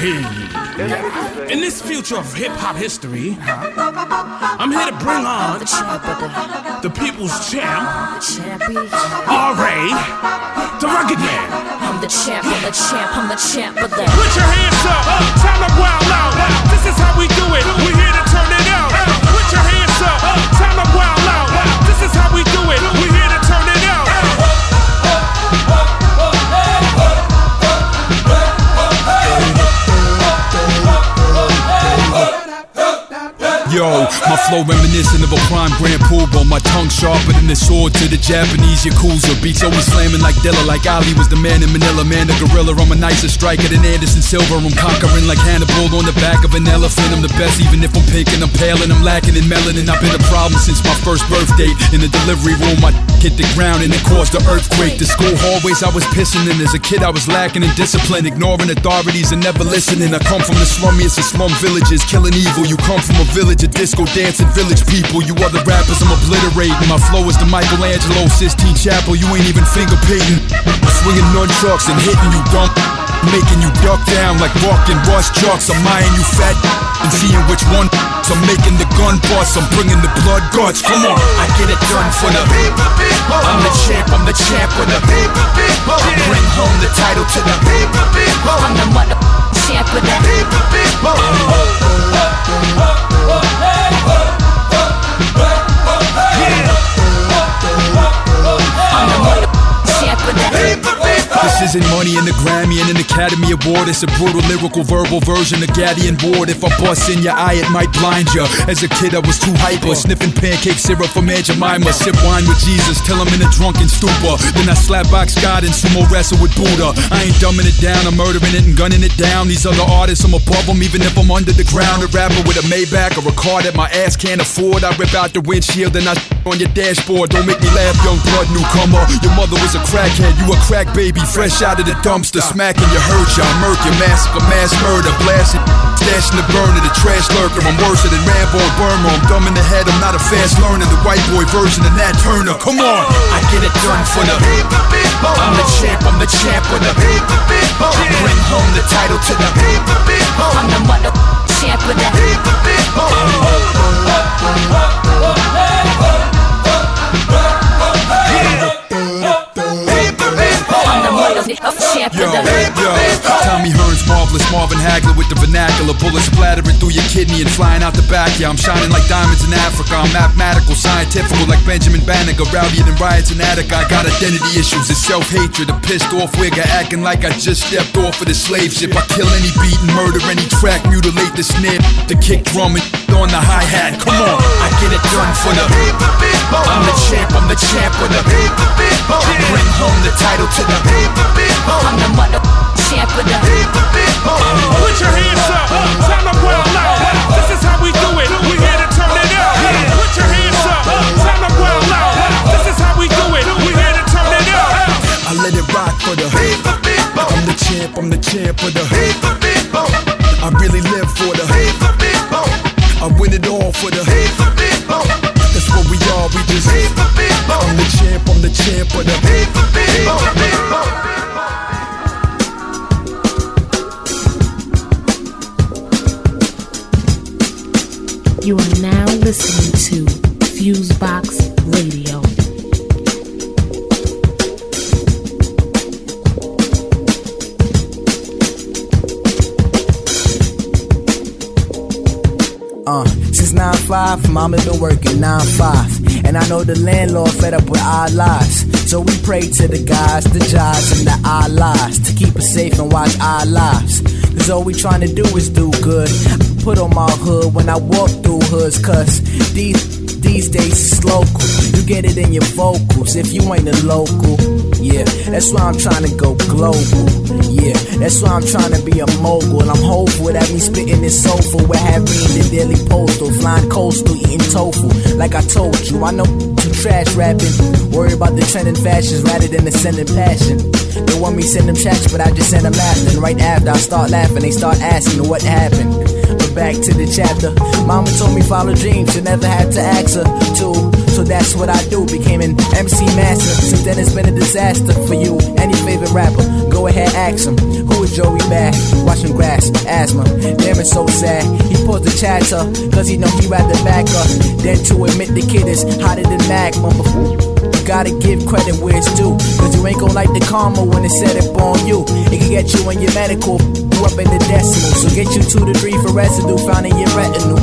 Hey. In this future of hip-hop history, I'm here to bring on the people's champ, R.A., the Rugged Man. I'm the champ, I'm the champ, I'm the champ of that. Put your hands up, time to wild out. This is how we do it, we're here to turn it out. Put your hands up, time to wild out. This is how we do it, we're here to turn it out. Yo, my flow reminiscent of a prime grand poobah. My tongue sharper than the sword to the Japanese Yakuza. Beats always slamming like Dilla, like Ali was the man in Manila. Man, the gorilla, I'm a nicer striker than Anderson Silva. I'm conquering like Hannibal on the back of an elephant. I'm the best even if I'm pink and I'm pale and I'm lacking in melanin. I've been a problem since my first birth date. In the delivery room, I hit the ground and it caused an earthquake. The school hallways I was pissing in. As a kid I was lacking in discipline, ignoring authorities and never listening. I come from the slummiest of slum villages, killing evil. You come from a village of disco dancing village people. You other rappers I'm obliterating. My flow is the Michelangelo Sistine Chapel. You ain't even finger painting. Swinging nunchucks and hitting you dumb, making you duck down like walking rust trucks. I'm eyeing you fat and seeing which one. I'm making the gun bust, I'm bringing the blood guts. Come on, I get it done for the people. I'm the champ with the people. I bring home the title to the people. I'm the mother champ with the people. This isn't money in the Grammy and an Academy Award. It's a brutal lyrical verbal version of Gaddy and Ward. If I bust in your eye, it might blind ya. As a kid, I was too hyper, sniffing pancake syrup from Aunt Jemima. Sip wine with Jesus till I'm in a drunken stupor. Then I slap box God and sumo wrestle with Buddha. I ain't dumbing it down, I'm murdering it and gunning it down. These other artists, I'm above them, even if I'm under the ground. A rapper with a Maybach or a car that my ass can't afford. I rip out the windshield and I on your dashboard. Don't make me laugh, young blood newcomer. Your mother was a crackhead, you a crack baby, fresh out of the dumpster. Smacking your hurt, y'all murk your massacre, mass murder, blasting, stashing the burner, the trash lurker. I'm worse than Rambo and Burma. I'm dumb in the head, I'm not a fast learner. The white boy version of Nat Turner. Come on, I get it done for the I'm the champ of the I bring home the title to the I'm the mother champ of the Yo, Tommy Hearns, marvelous Marvin Hagler with the vernacular. Bullets splattering through your kidney and flying out the back. Yeah, I'm shining like diamonds in Africa. I'm mathematical, scientifical like Benjamin Banneker. Rowdier than riots in Attica. I got identity issues, it's self-hatred. A pissed off wigger acting like I just stepped off of the slave ship. I kill any beat and murder any track, mutilate the snare, the kick drum and on the hi-hat. Come on, I get it done for the I'm the champ of the I bring home the title to the I'm the mother champ of the Put your hands up, time to well loud. This is how we do it, we here to turn it up. Put your hands up, time to well loud. This is how we do it, we here to turn it up. I let it rock for the I'm the champ of the I really live for the I win it all for the that's what we are, we just I'm the champ of the You are now listening to FuseBox Radio. Since 9-5, mama been working 9-5. And I know the landlord fed up with our lives. So we pray to the guys, the jobs, and the Allahs to keep us safe and watch our lives. Cause all we trying to do is do good. Put on my hood when I walk through hoods. Cause these days it's local. You get it in your vocals if you ain't a local. Yeah, that's why I'm trying to go global. Yeah, that's why I'm trying to be a mogul. And I'm hopeful that me spitting this soulful will have me in the daily postal, flying coastal, eating tofu. Like I told you, I know you trash rapping. Worry about the trending fashions rather than the sending passion. They want me send them tracks, but I just send them laughing. Right after I start laughing, they start asking what happened. But back to the chapter. Mama told me follow dreams, you never had to ask her to. So that's what I do, became an MC master. Since then it's been a disaster for you. Any favorite rapper, go ahead ask him. Who is Joey Bad? Watching grass, asthma. Damn, it's so sad. He paused the chatter, cause he know he rather back up than to admit the kid is hotter than magma. You gotta give credit where it's due, cause you ain't gon' like the karma when it's set up on you. It can get you in your medical, up in the decimal. So get you 2 to 3 for residue found in your retinue.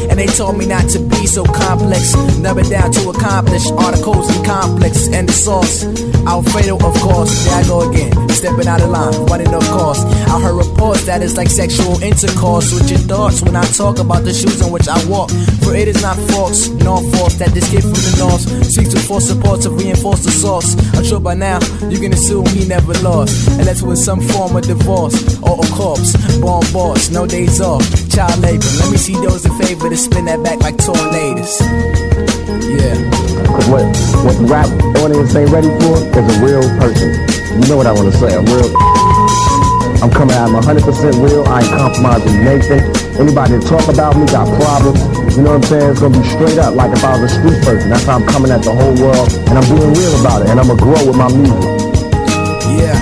And they told me not to be so complex, never down to accomplish articles and complexes. And the sauce, Alfredo of course. There I go again, stepping out of line, running of course. I heard reports that it's like sexual intercourse with your thoughts when I talk about the shoes in which I walk. For it is not false, nor false that this kid from the north seeks to force support to reinforce the source. I'm sure by now you can assume he never lost, unless it was some form of divorce or a corpse. Born boss, no days off, child labor. Let me see those in favor to spin that back like tornadoes. Yeah. Cause what the rap audience ain't ready for is a real person. You know what I want to say? I'm coming out, I'm 100% real. I ain't compromising Nathan. Anybody that talk about me got problems. You know what I'm saying? It's gonna be straight up like if I was a street person. That's how I'm coming at the whole world, and I'm being real about it, and I'm gonna grow with my music. Yeah.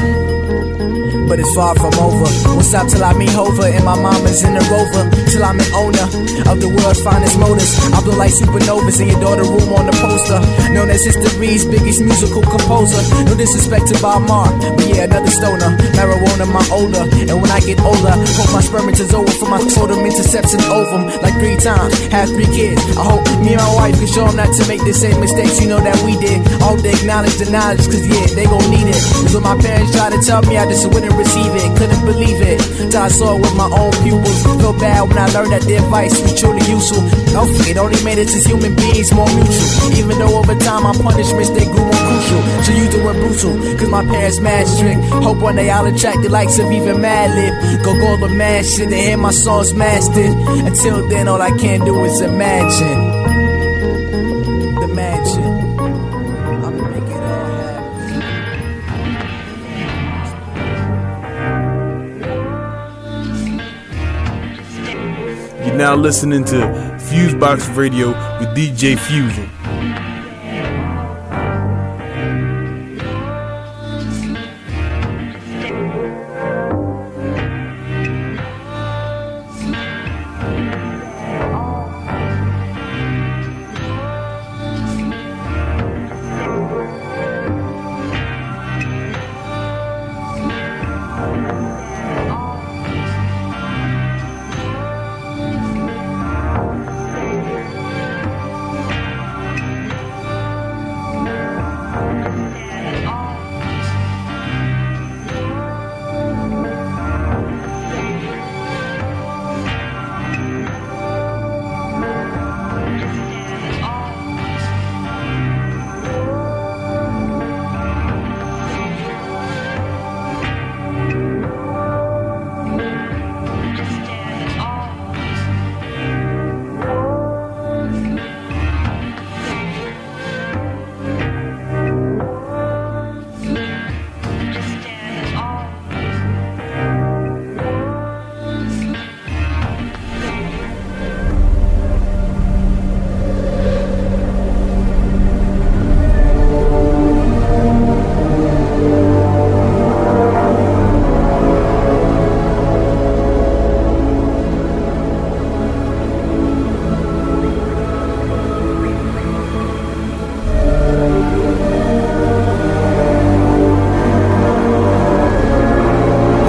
But it's far from over. Won't stop till I meet Hova and my mama's in the Rover. till I'm an owner of the world's finest motors. I blow like supernovas in your daughter room on the poster. Known as history's biggest musical composer. No disrespect to Bob Marr, but yeah, another stoner. Marijuana, my older, and when I get older, hope my spermatozoa from my totem intercepts an ovum like 3 times. Have 3 kids. I hope me and my wife can show them not to make the same mistakes, you know, that we did. All they acknowledge the knowledge, cause yeah, they gon' need it. Cause when my parents tried to tell me, I just wouldn't receive it. Couldn't believe it, till I saw it with my own pupils. Felt bad when I learned that their advice was truly useful. It only made us as human beings more mutual. Even though over time my punishments, they grew more crucial. So use the word brutal, cause my parents mad strict. Hope one day I'll attract the likes of even Madlib. Go the mad shit, they hear my songs mastered. Until then, all I can do is imagine. The mansion. I'ma make it all happen. You're now listening to FuseBox Radio with DJ Fusion.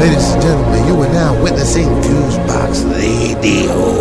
Ladies and gentlemen, you are now witnessing FuseBox Radio.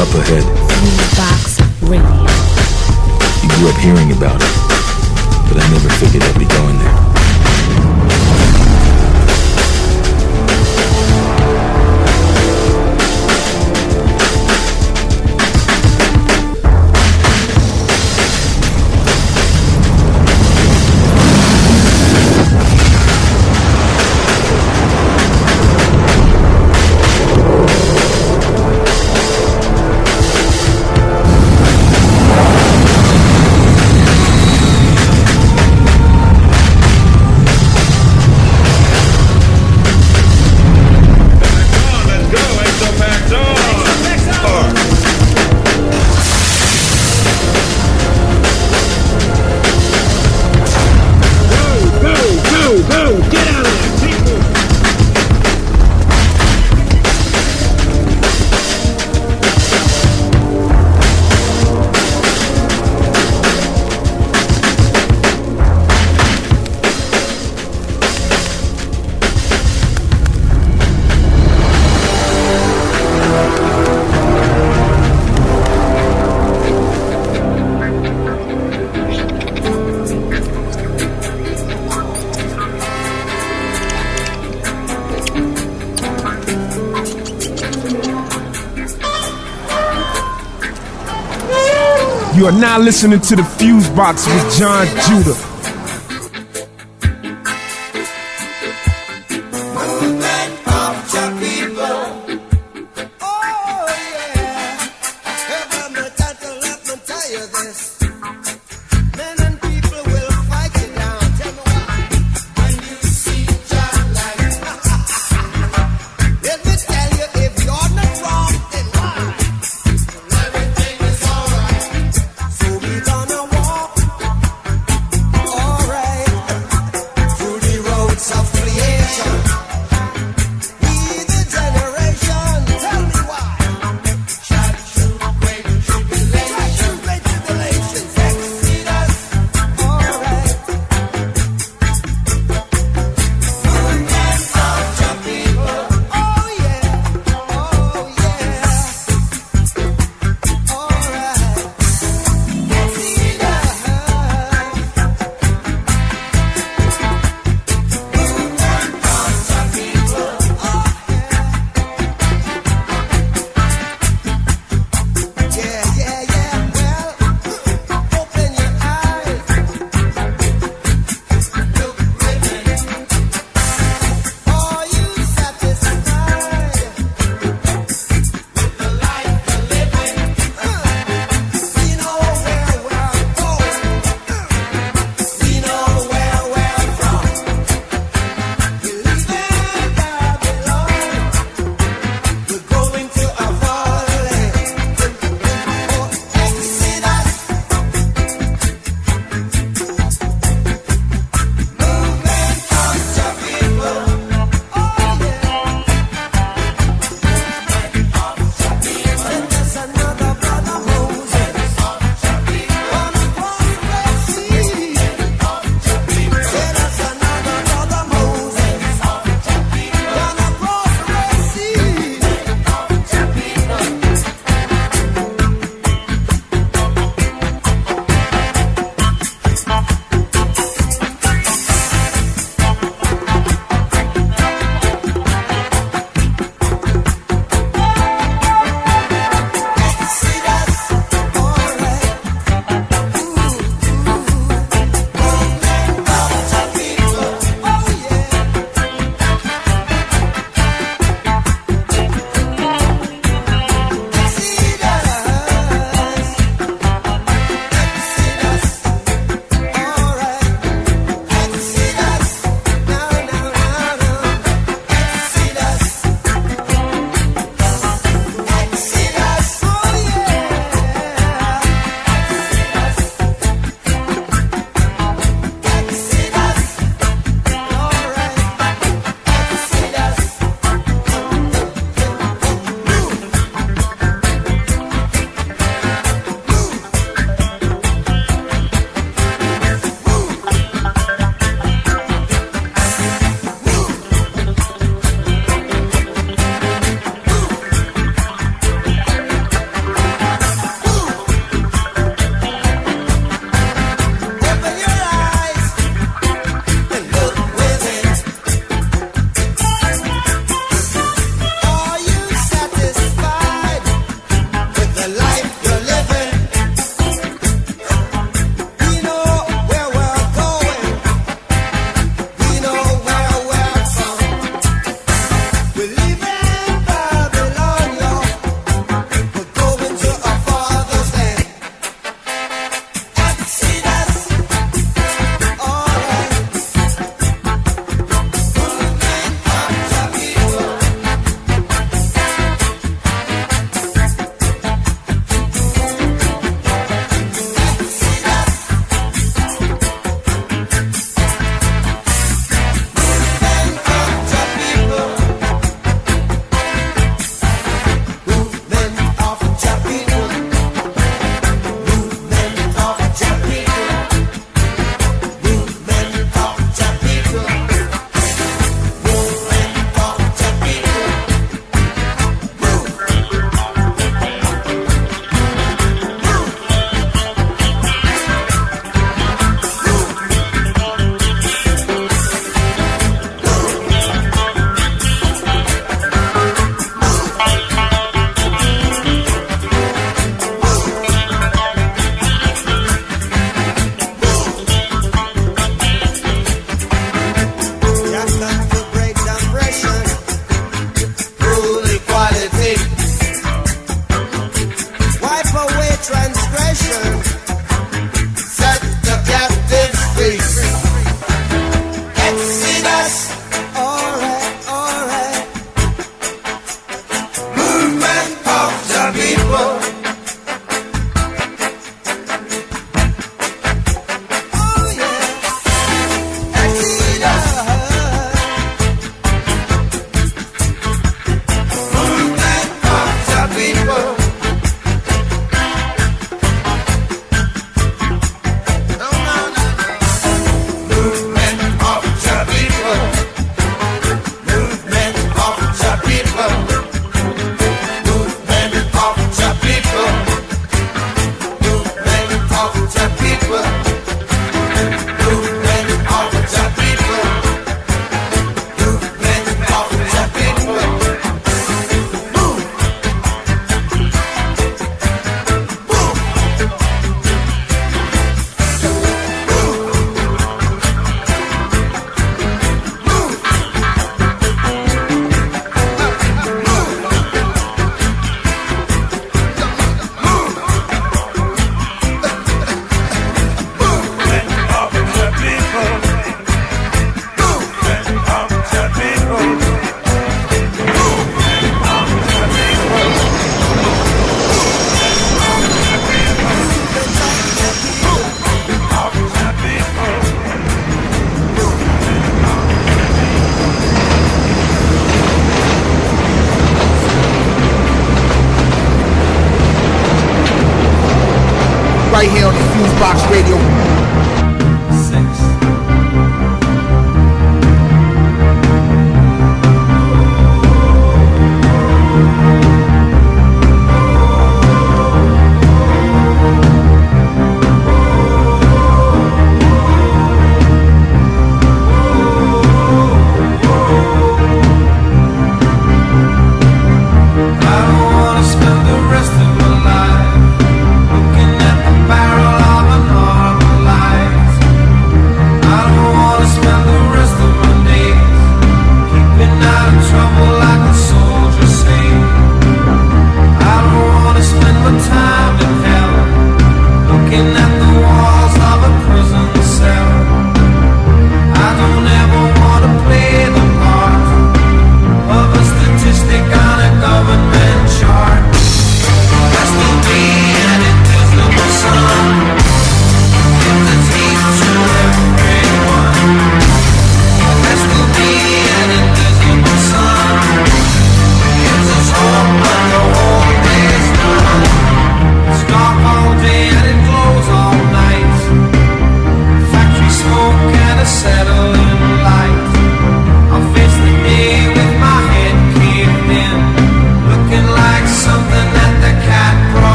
Up ahead. FuseBox Radio. You grew up hearing about it, but I never figured I'd be going there. You are now listening to the FuseBox with Jon Judah. Movement of your people. Oh, yeah.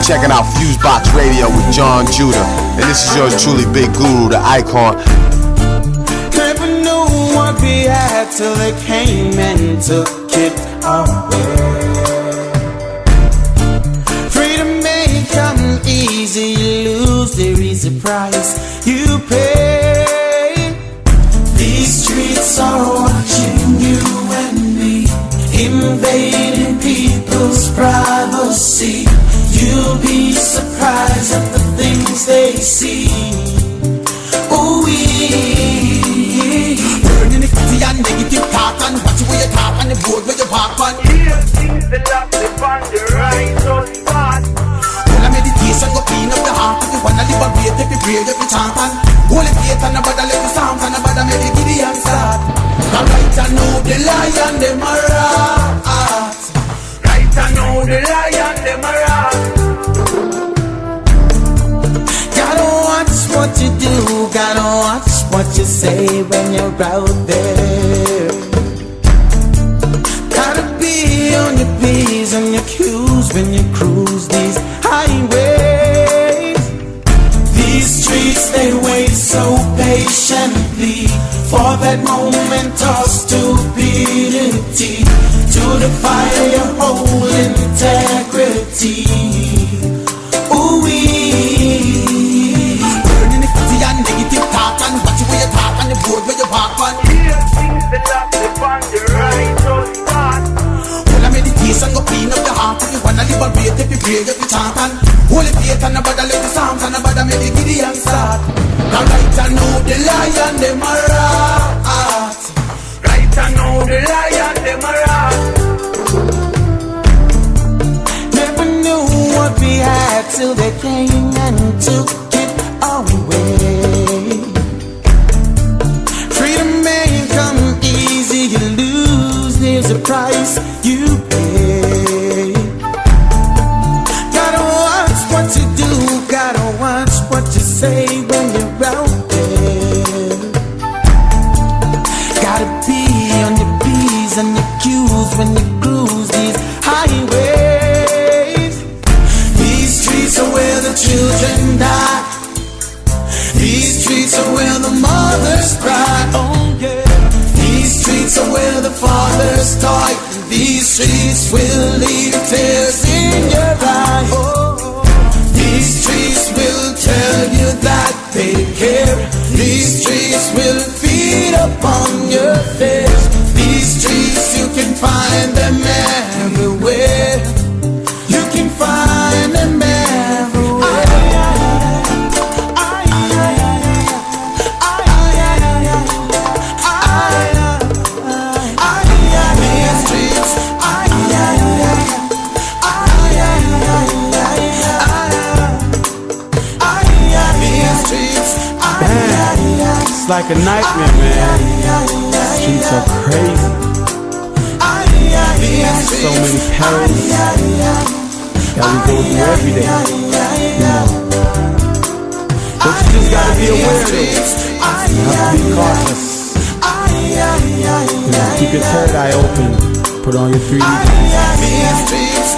checking out FuseBox Radio with Jon Judah. And this is yours truly, Big Guru, the icon. Never knew what we had till they came and took it away. Freedom may come easy, you lose, there is a price you pay. These streets are watching you and me, invading people's privacy. You'll be surprised at the things they see. Ooh-wee. Burning the city and negative talk and watch where you talk on the board where you park on. Hear things that love the fun, the right on spot. Well, a meditation go clean up the heart. If you wanna liberate, if you pray, if you chant and holy faith and about the little songs and about the make Gideon start. Now right I know the lion, them a rat. Right I know the lion, them a rat. Gotta watch what you do, gotta watch what you say when you're out there. Gotta be on your P's and your Q's when you cruise these highways. These streets, they wait so patiently for that moment of stupidity to defy your whole integrity. Ooh-wee. Burning the city and negative talk and watch where you talk on the board where you park on. Hear things that love the fun, the right on spot. Well, a meditation go clean up the heart. If you wanna liberate, if you pray, if you chant and holy faith and about the little songs and about the make Gideon start. Now right I know the lion, them a rat. Right I know the lion, them a rat. Never knew what we had till they came and took it away. Freedom may come easy, you lose, there's a price you pay. Gotta watch what you do, gotta watch what you say when you're out there. Gotta be on your P's and your Q's when you cruise these highways. These streets are where the children die. These streets are where the mothers cry. Oh yeah. These streets are where the fathers toy. These streets will leave tears in your eyes. Oh, these streets will tell you that they care. These streets will feed upon your fears. These streets, you can find them everywhere. You can find them everywhere. It's like a nightmare, man. Streets are crazy. So many perils that we go through every day. You know. But you just gotta be aware of it. You have to be cautious. You know, keep your third eye open. Put on your 3D glasses.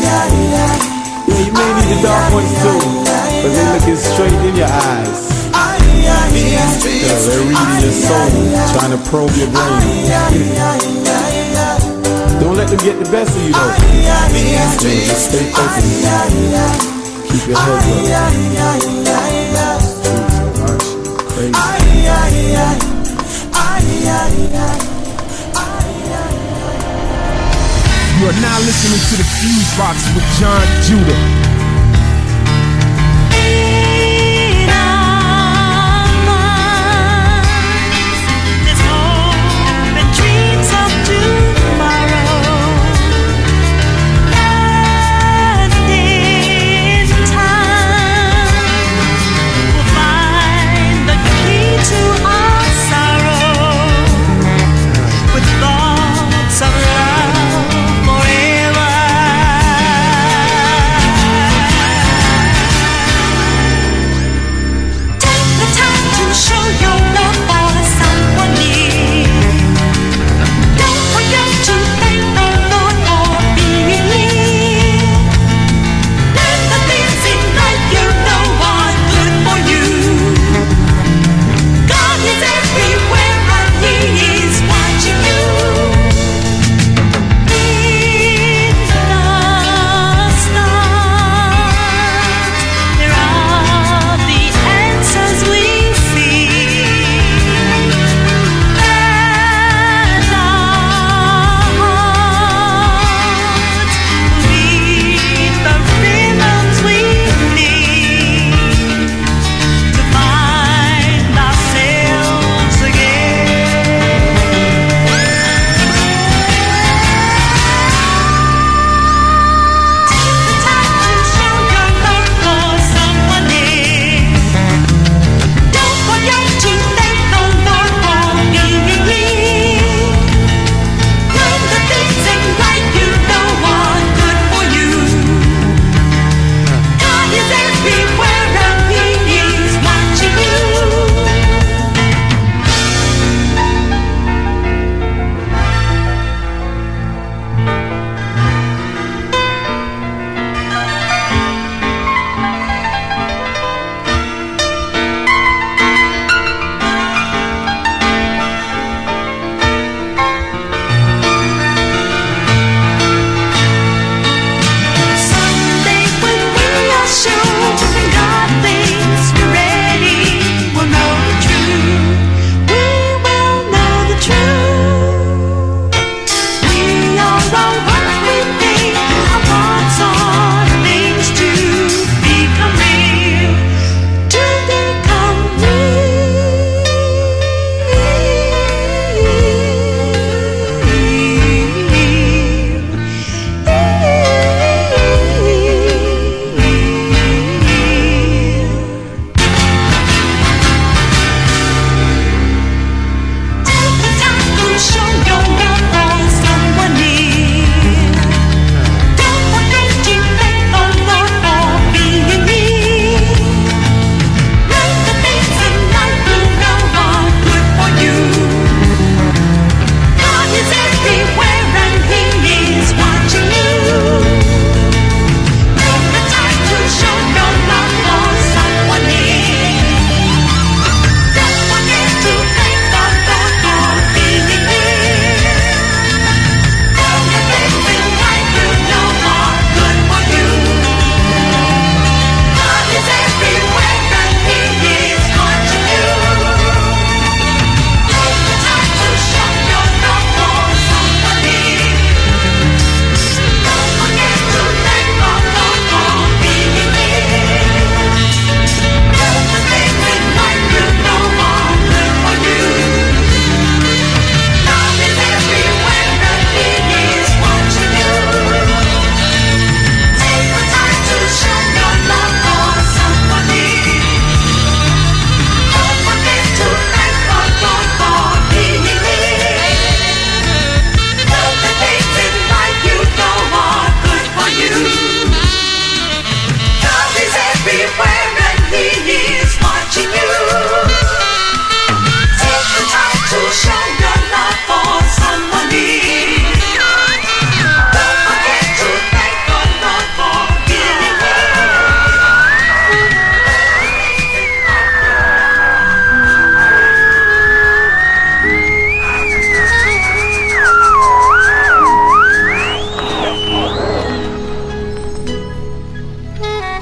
Yeah, you may need the dark ones too, but they're looking straight in your eyes. They're reading your soul, trying to probe your brain. Don't let them get the best of you though. Just stay focused. Keep your head up. Streets are crazy. You are now listening to the FuseBox with Jon Judah. Of love forever.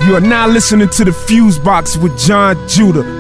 You are now listening to the FuseBox with Jon Judah.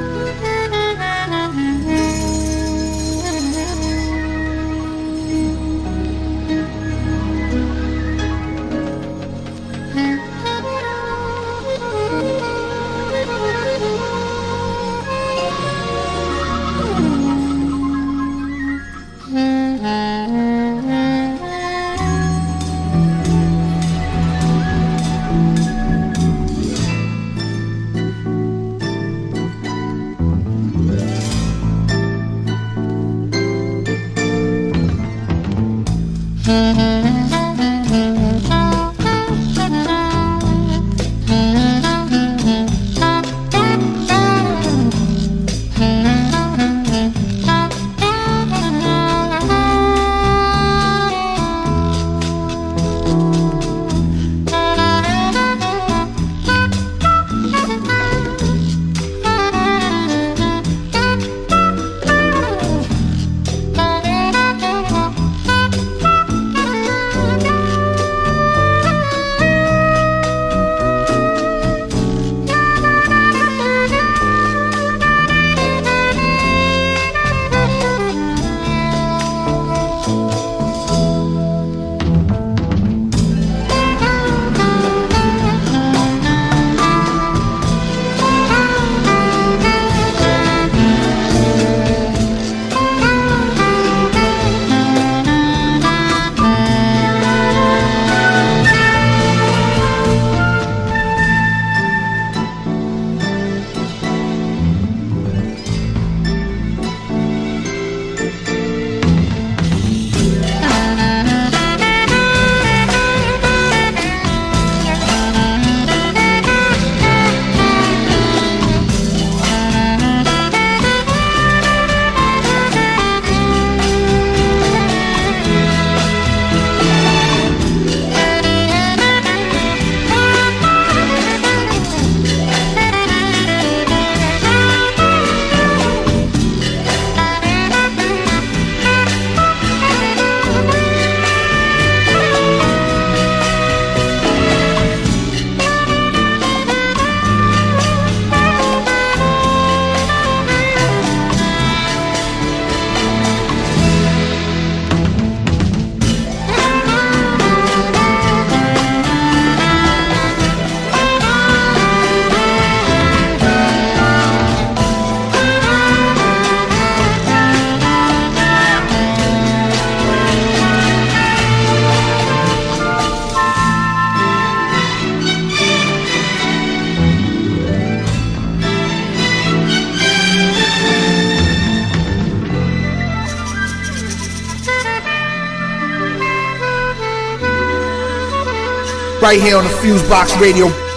Right here on the FuseBox Radio.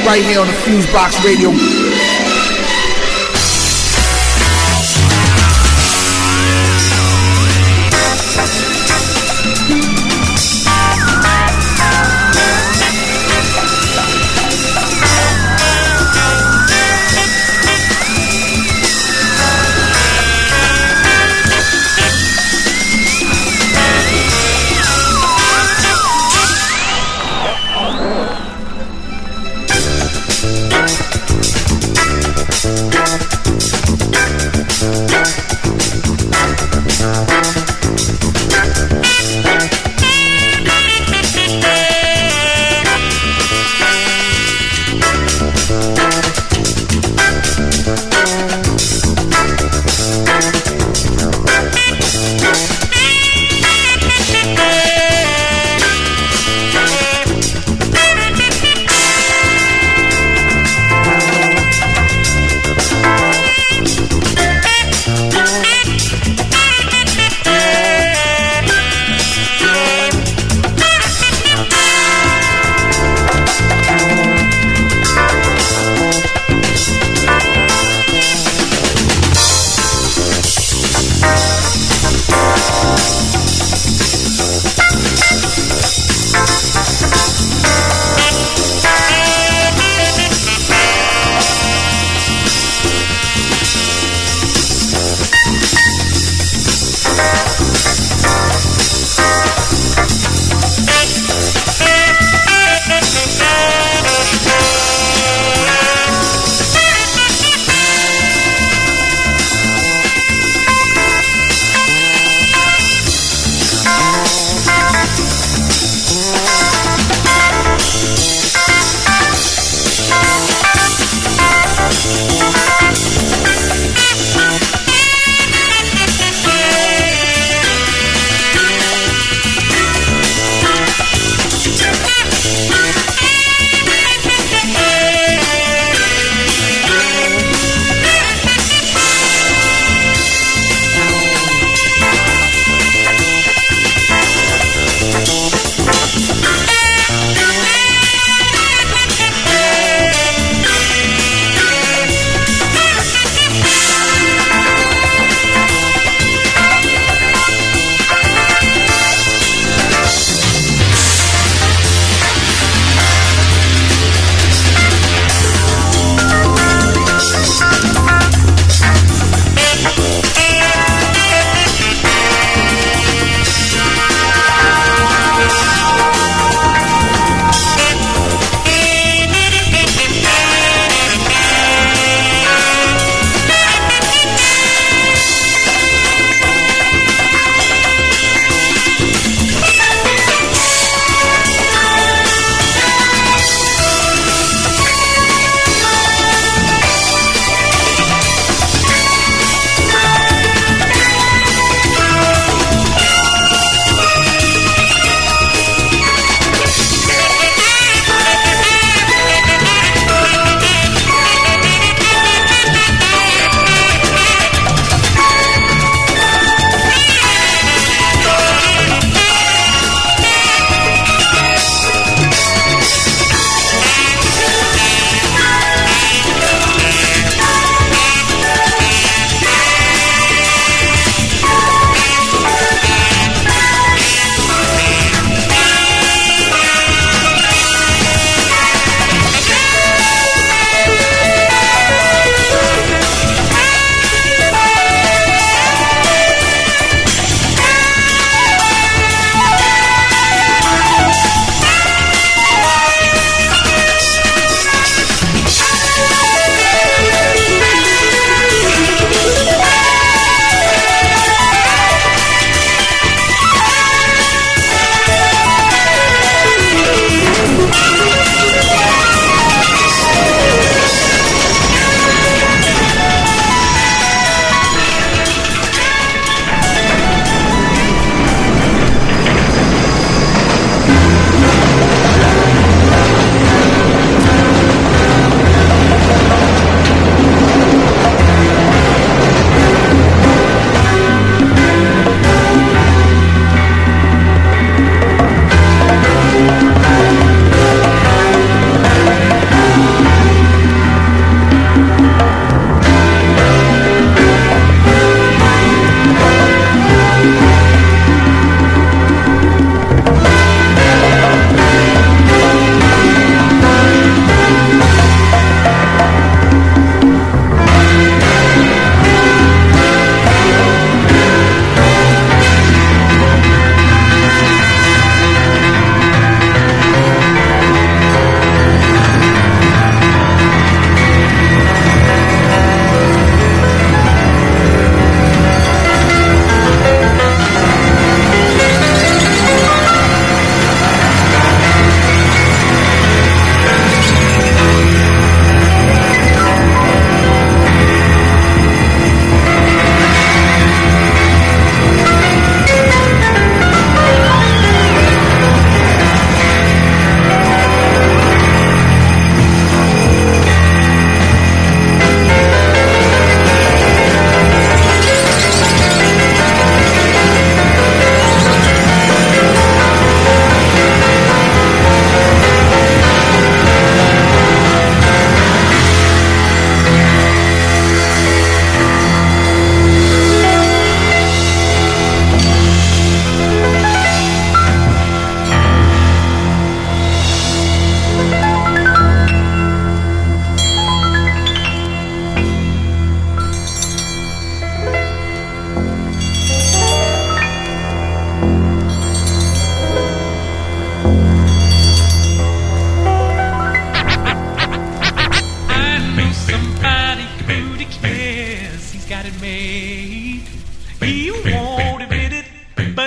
right here on the FuseBox Radio.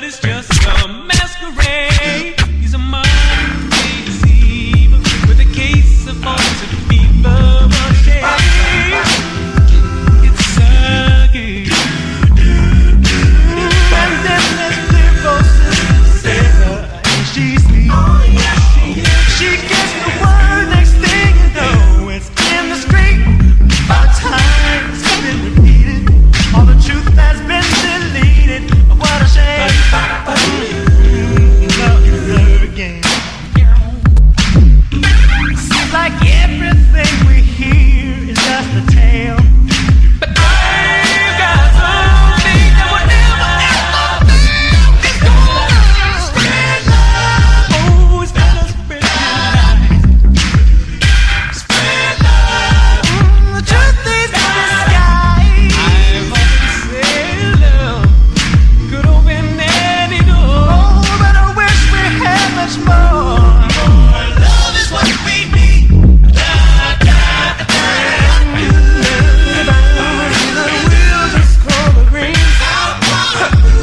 but it's just a masquerade. He's a money deceiver with a case of haunted fever. It's sucking. And then there's lymphosis. She's me. She gets the word, next thing you know, it's in the street. By the time it's been repeated, all the truth has been deleted. What a shame. Love her again. Seems like everything we hear is just a tale. But I've got something that will never ever fail. It's gonna spread love. Oh, it's gonna spread light. Spread love. The truth is in the sky. I've often said love could open any door. Oh, but I wish we had much more. More love is what we need. Da, da, da. The wheels just call the green.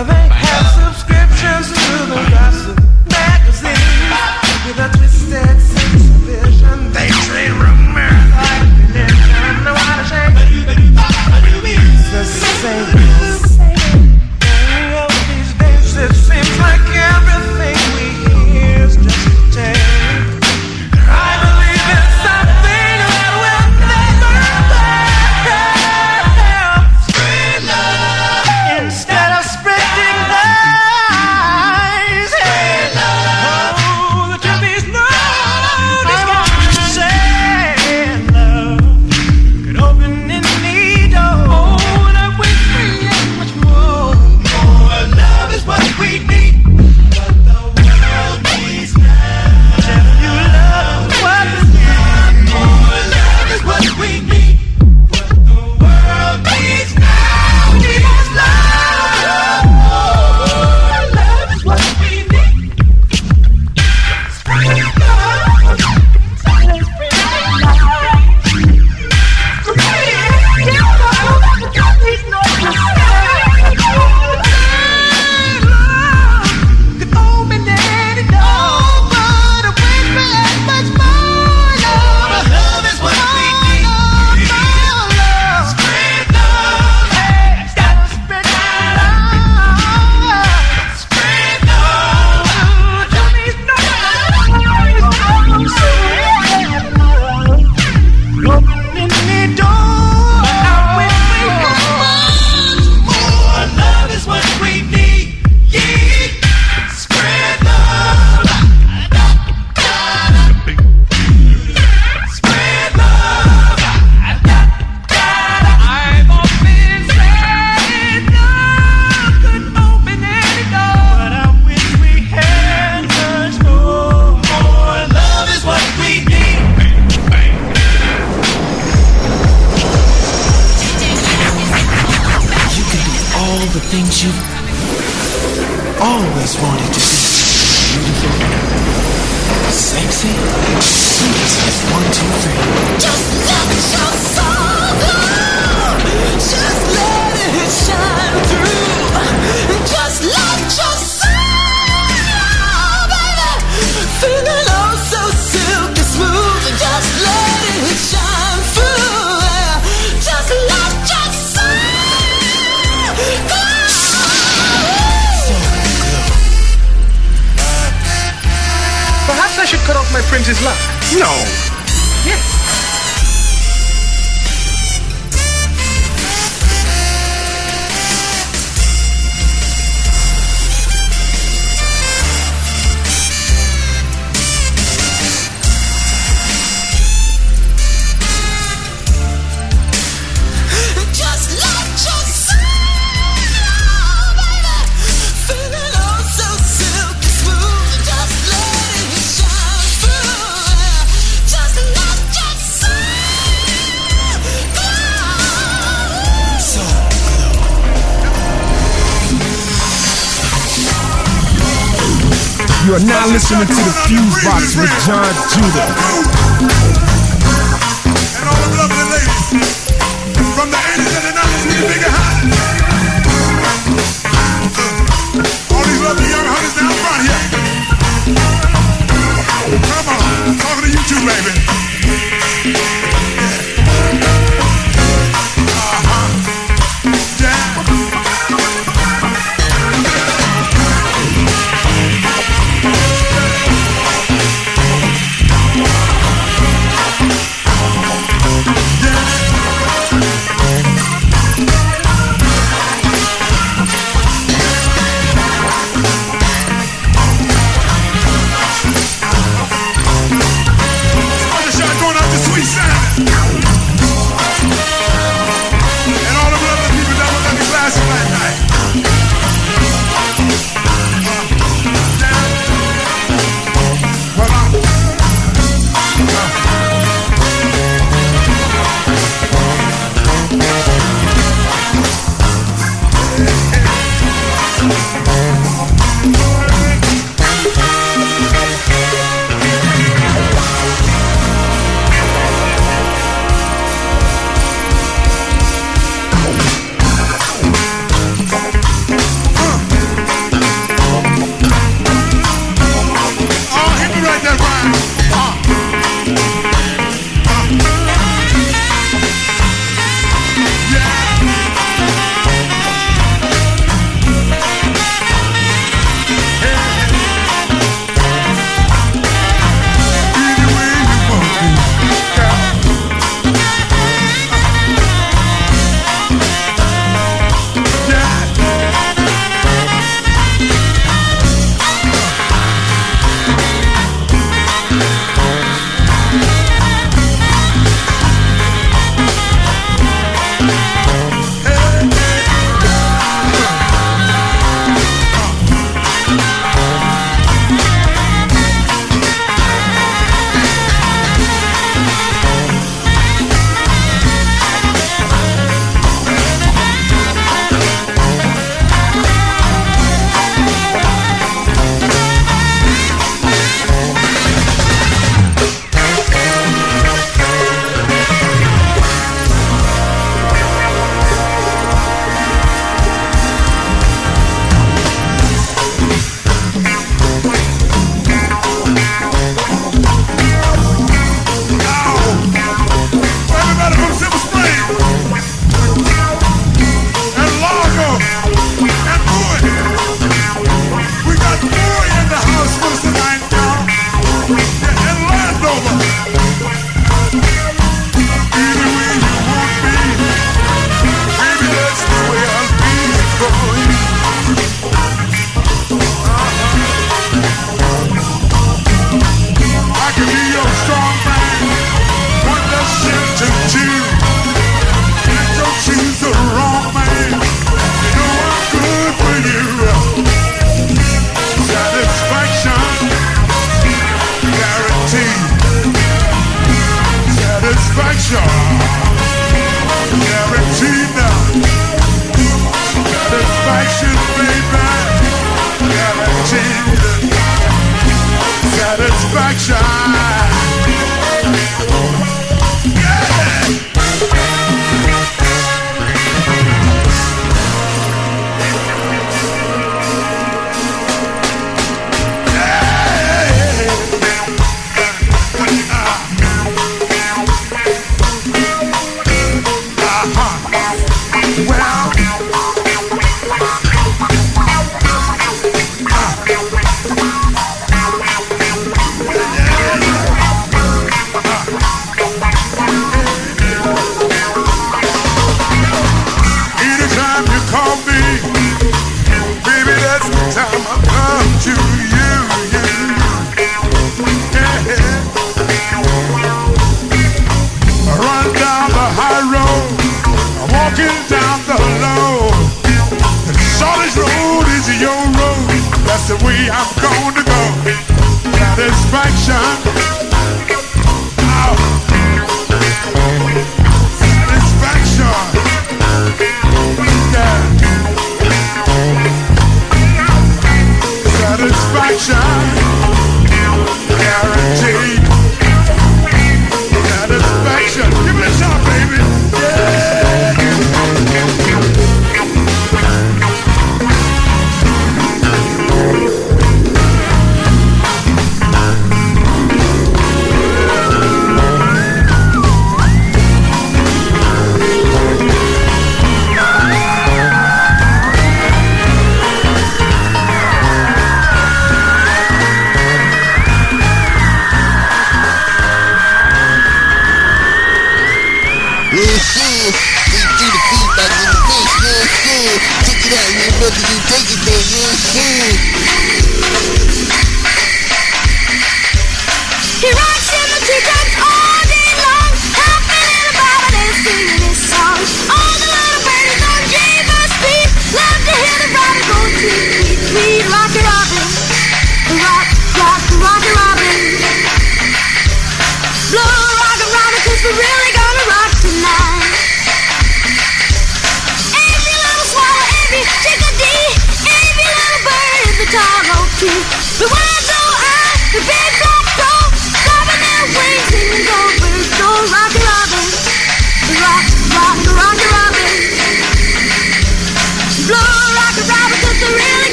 They have subscriptions to the gossip magazine with a twisted sense of vision. They say rumors like religion. No, what a shame. It's the same. These days it seems like everything we hear is just a tale. I believe in something that will never fail. Spread love instead of spreading lies. Spread love. Oh, the truth is no. I'm gonna say love could open any door. Oh, and I wish we had much more. More love is what we need. But the world needs now. Tell you love is what we need. More love is what we need. What the world needs now. We must love. More love is what we need. Spread love. Spread things you always wanted to be. Beautiful, sexy, sweet as 1, 2, 3. Just let your soul go. Just let it shine through. Just let your soul, baby, feeling oh so silky smooth. Just let it shine through. Just let your soul go. Perhaps I should cut off my prince's luck. No. Yes. You are now listening to the FuseBox with Jon Judah. And all the lovely ladies from the 80s and the 90s, we can make it hot. All these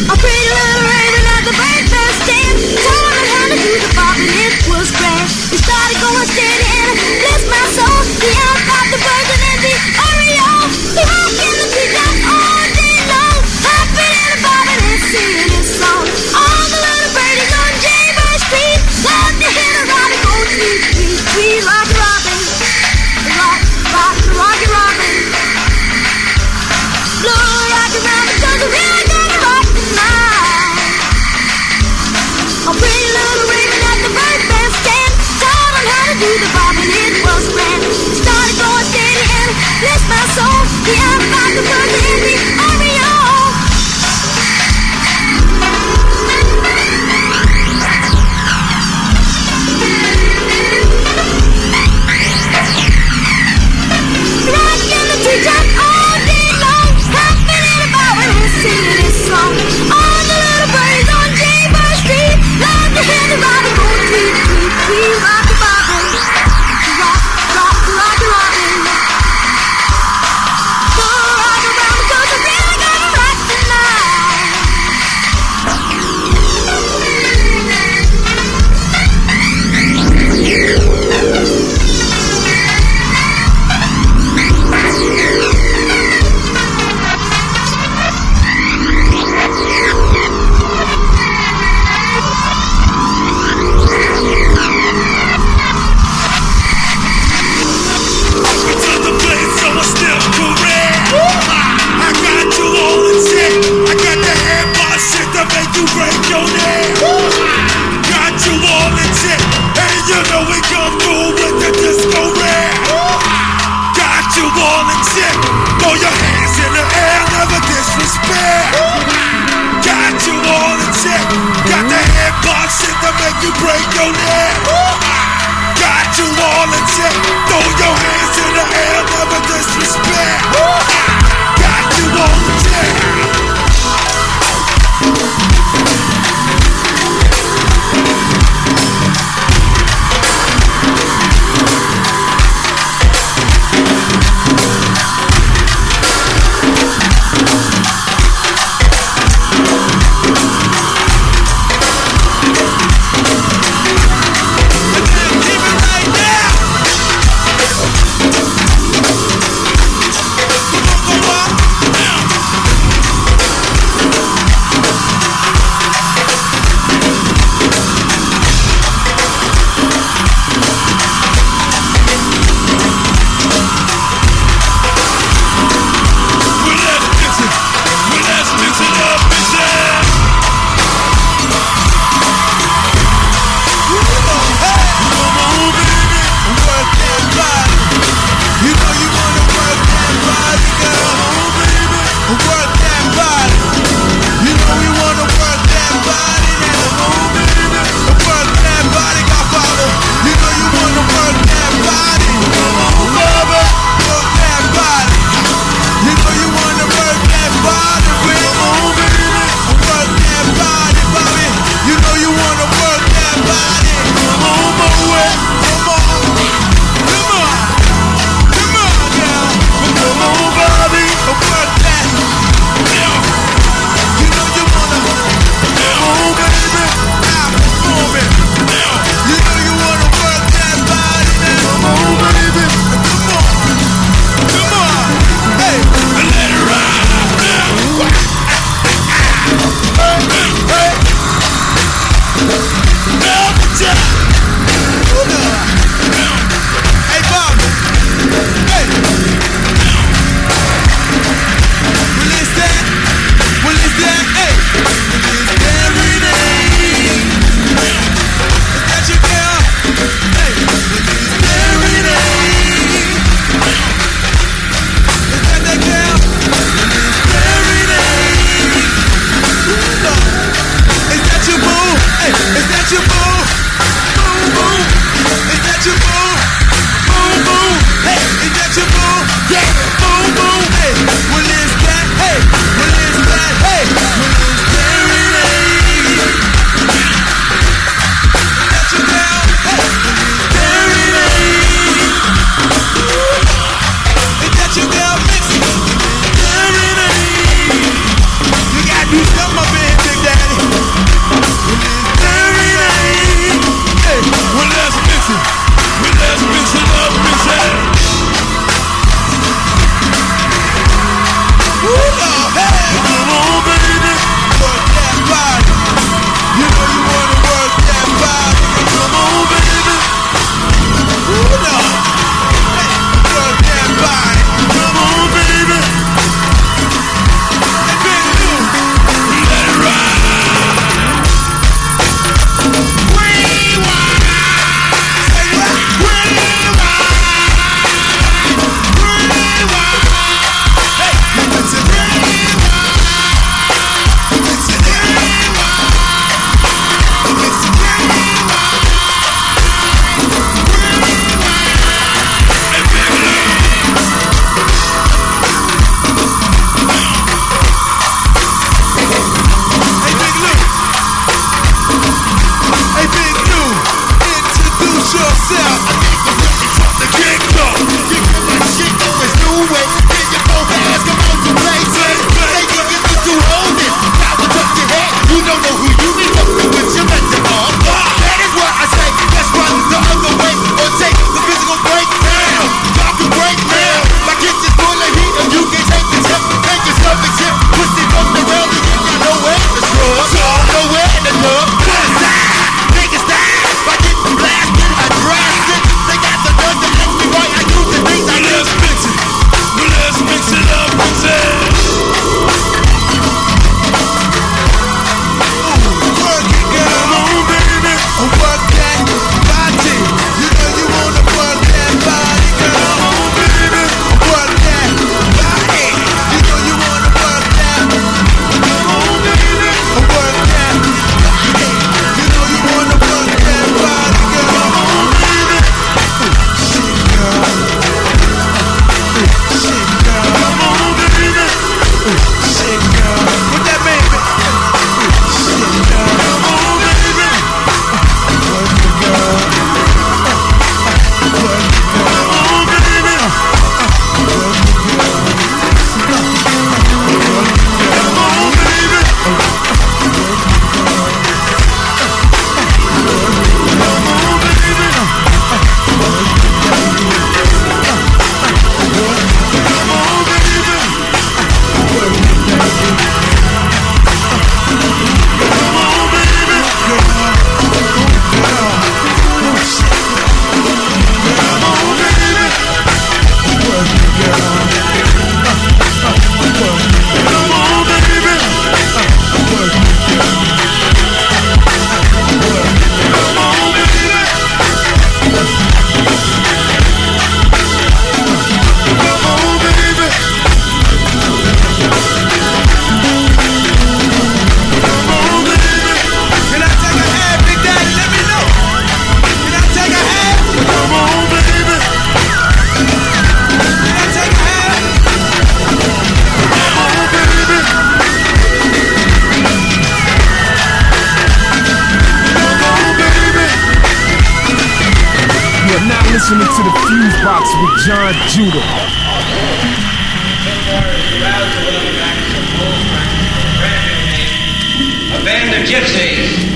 A pretty little raven at the breakfast stand. millionaire. Got you all in check. Throw your hands in the air, never disrespect. Got you all in check. listening to the FuseBox with Jon Judah. A band of gypsies.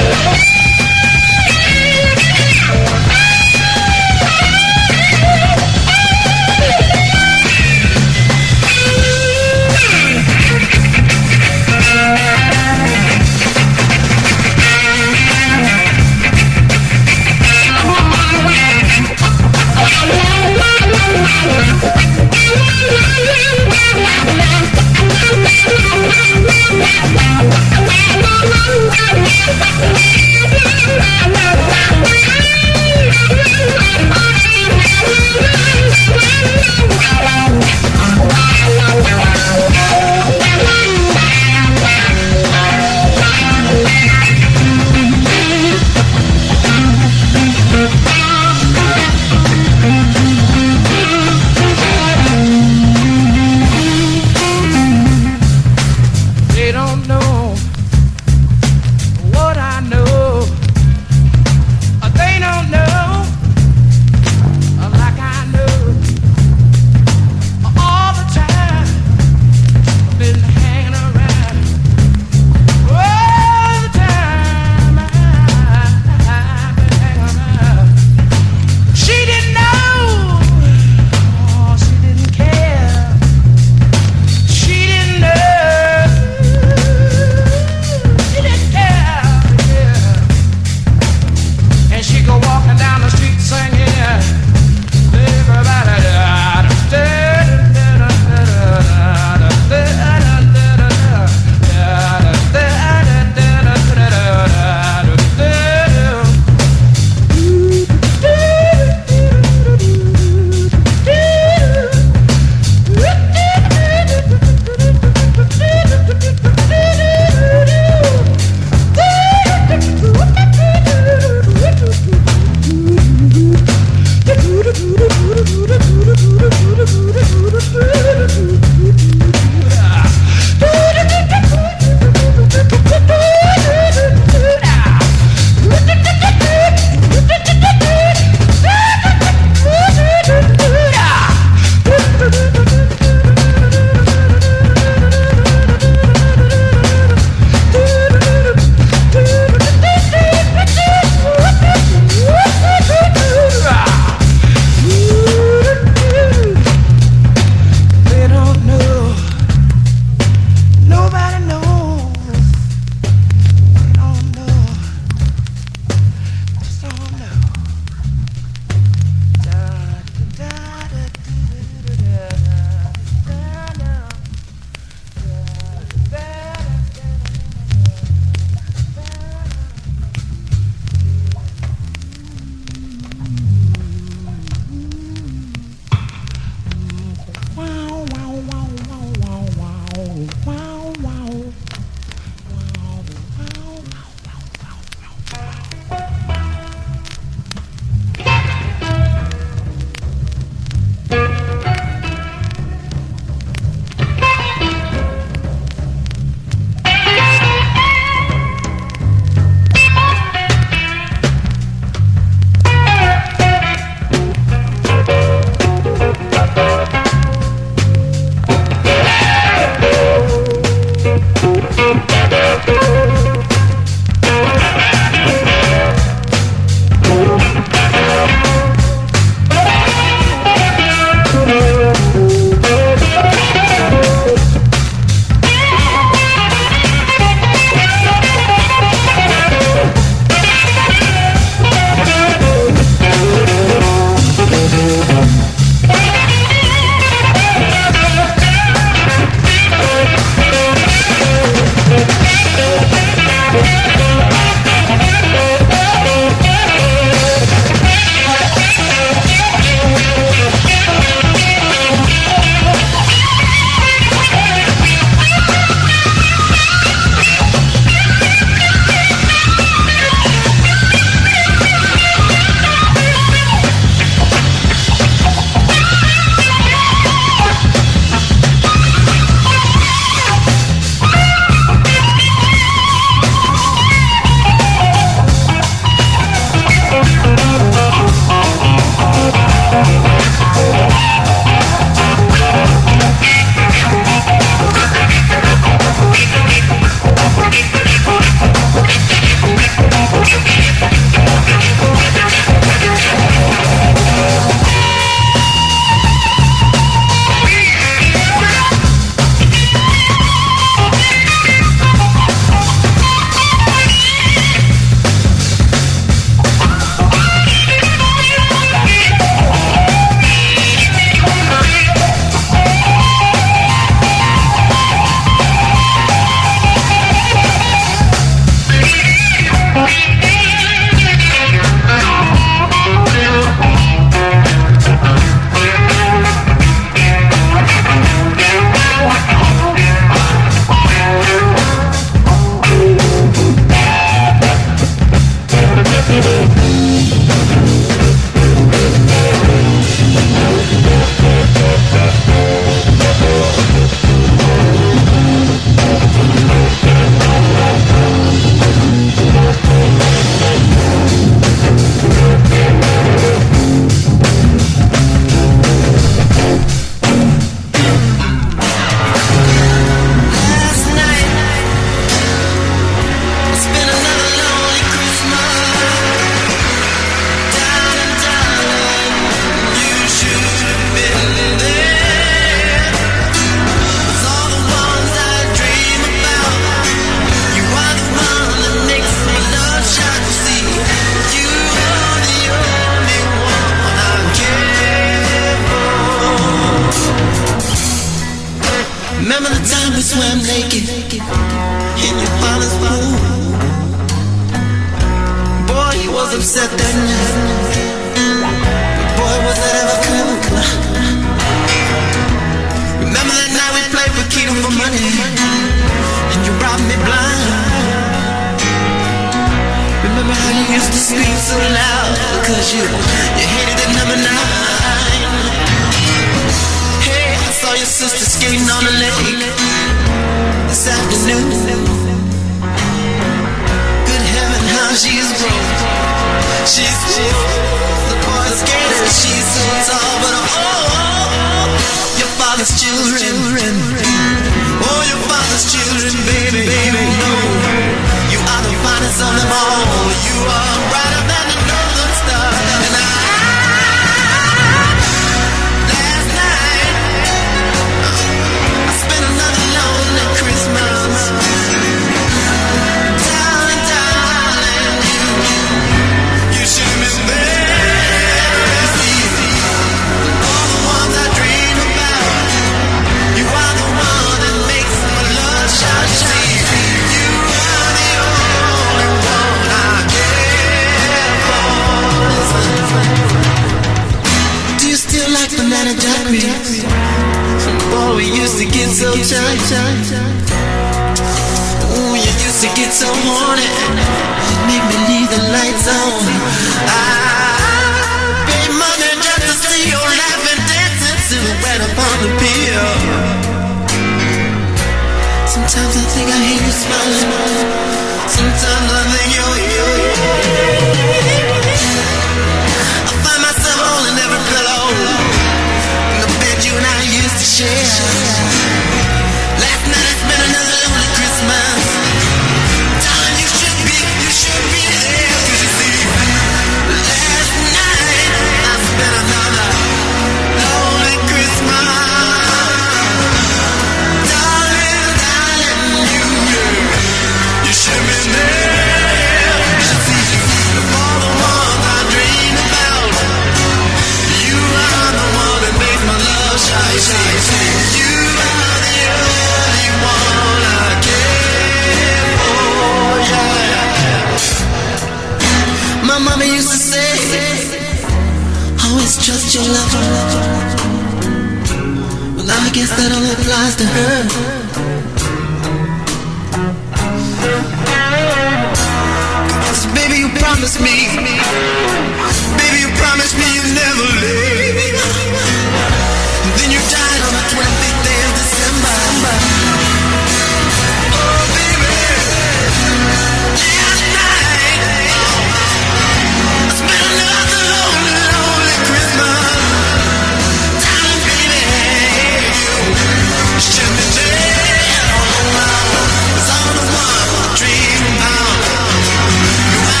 You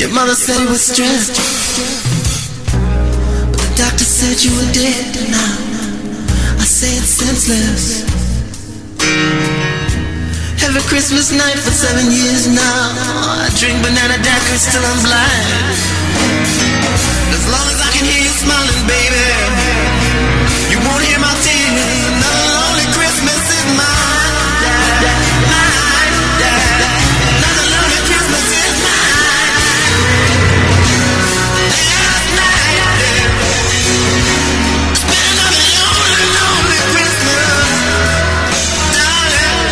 Your mother said you were stressed, but the doctor said you were dead. Now I say it's senseless. Every Christmas night for 7 years now, I drink banana daiquiris till I'm blind. As long as I can hear you smiling, baby, you won't hear my tears. Another lonely Christmas is mine, mine. Another lonely Christmas is mine. Last night, spent another lonely Christmas, darling.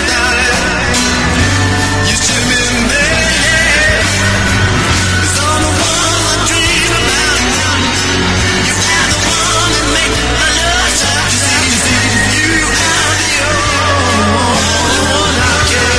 You should have been there. It's all the ones I dream about. You are the one that make my love touch. You are the only one I care.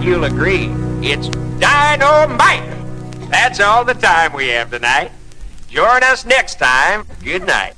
You'll agree, it's dynamite. That's all the time we have tonight. Join us next time. Good night.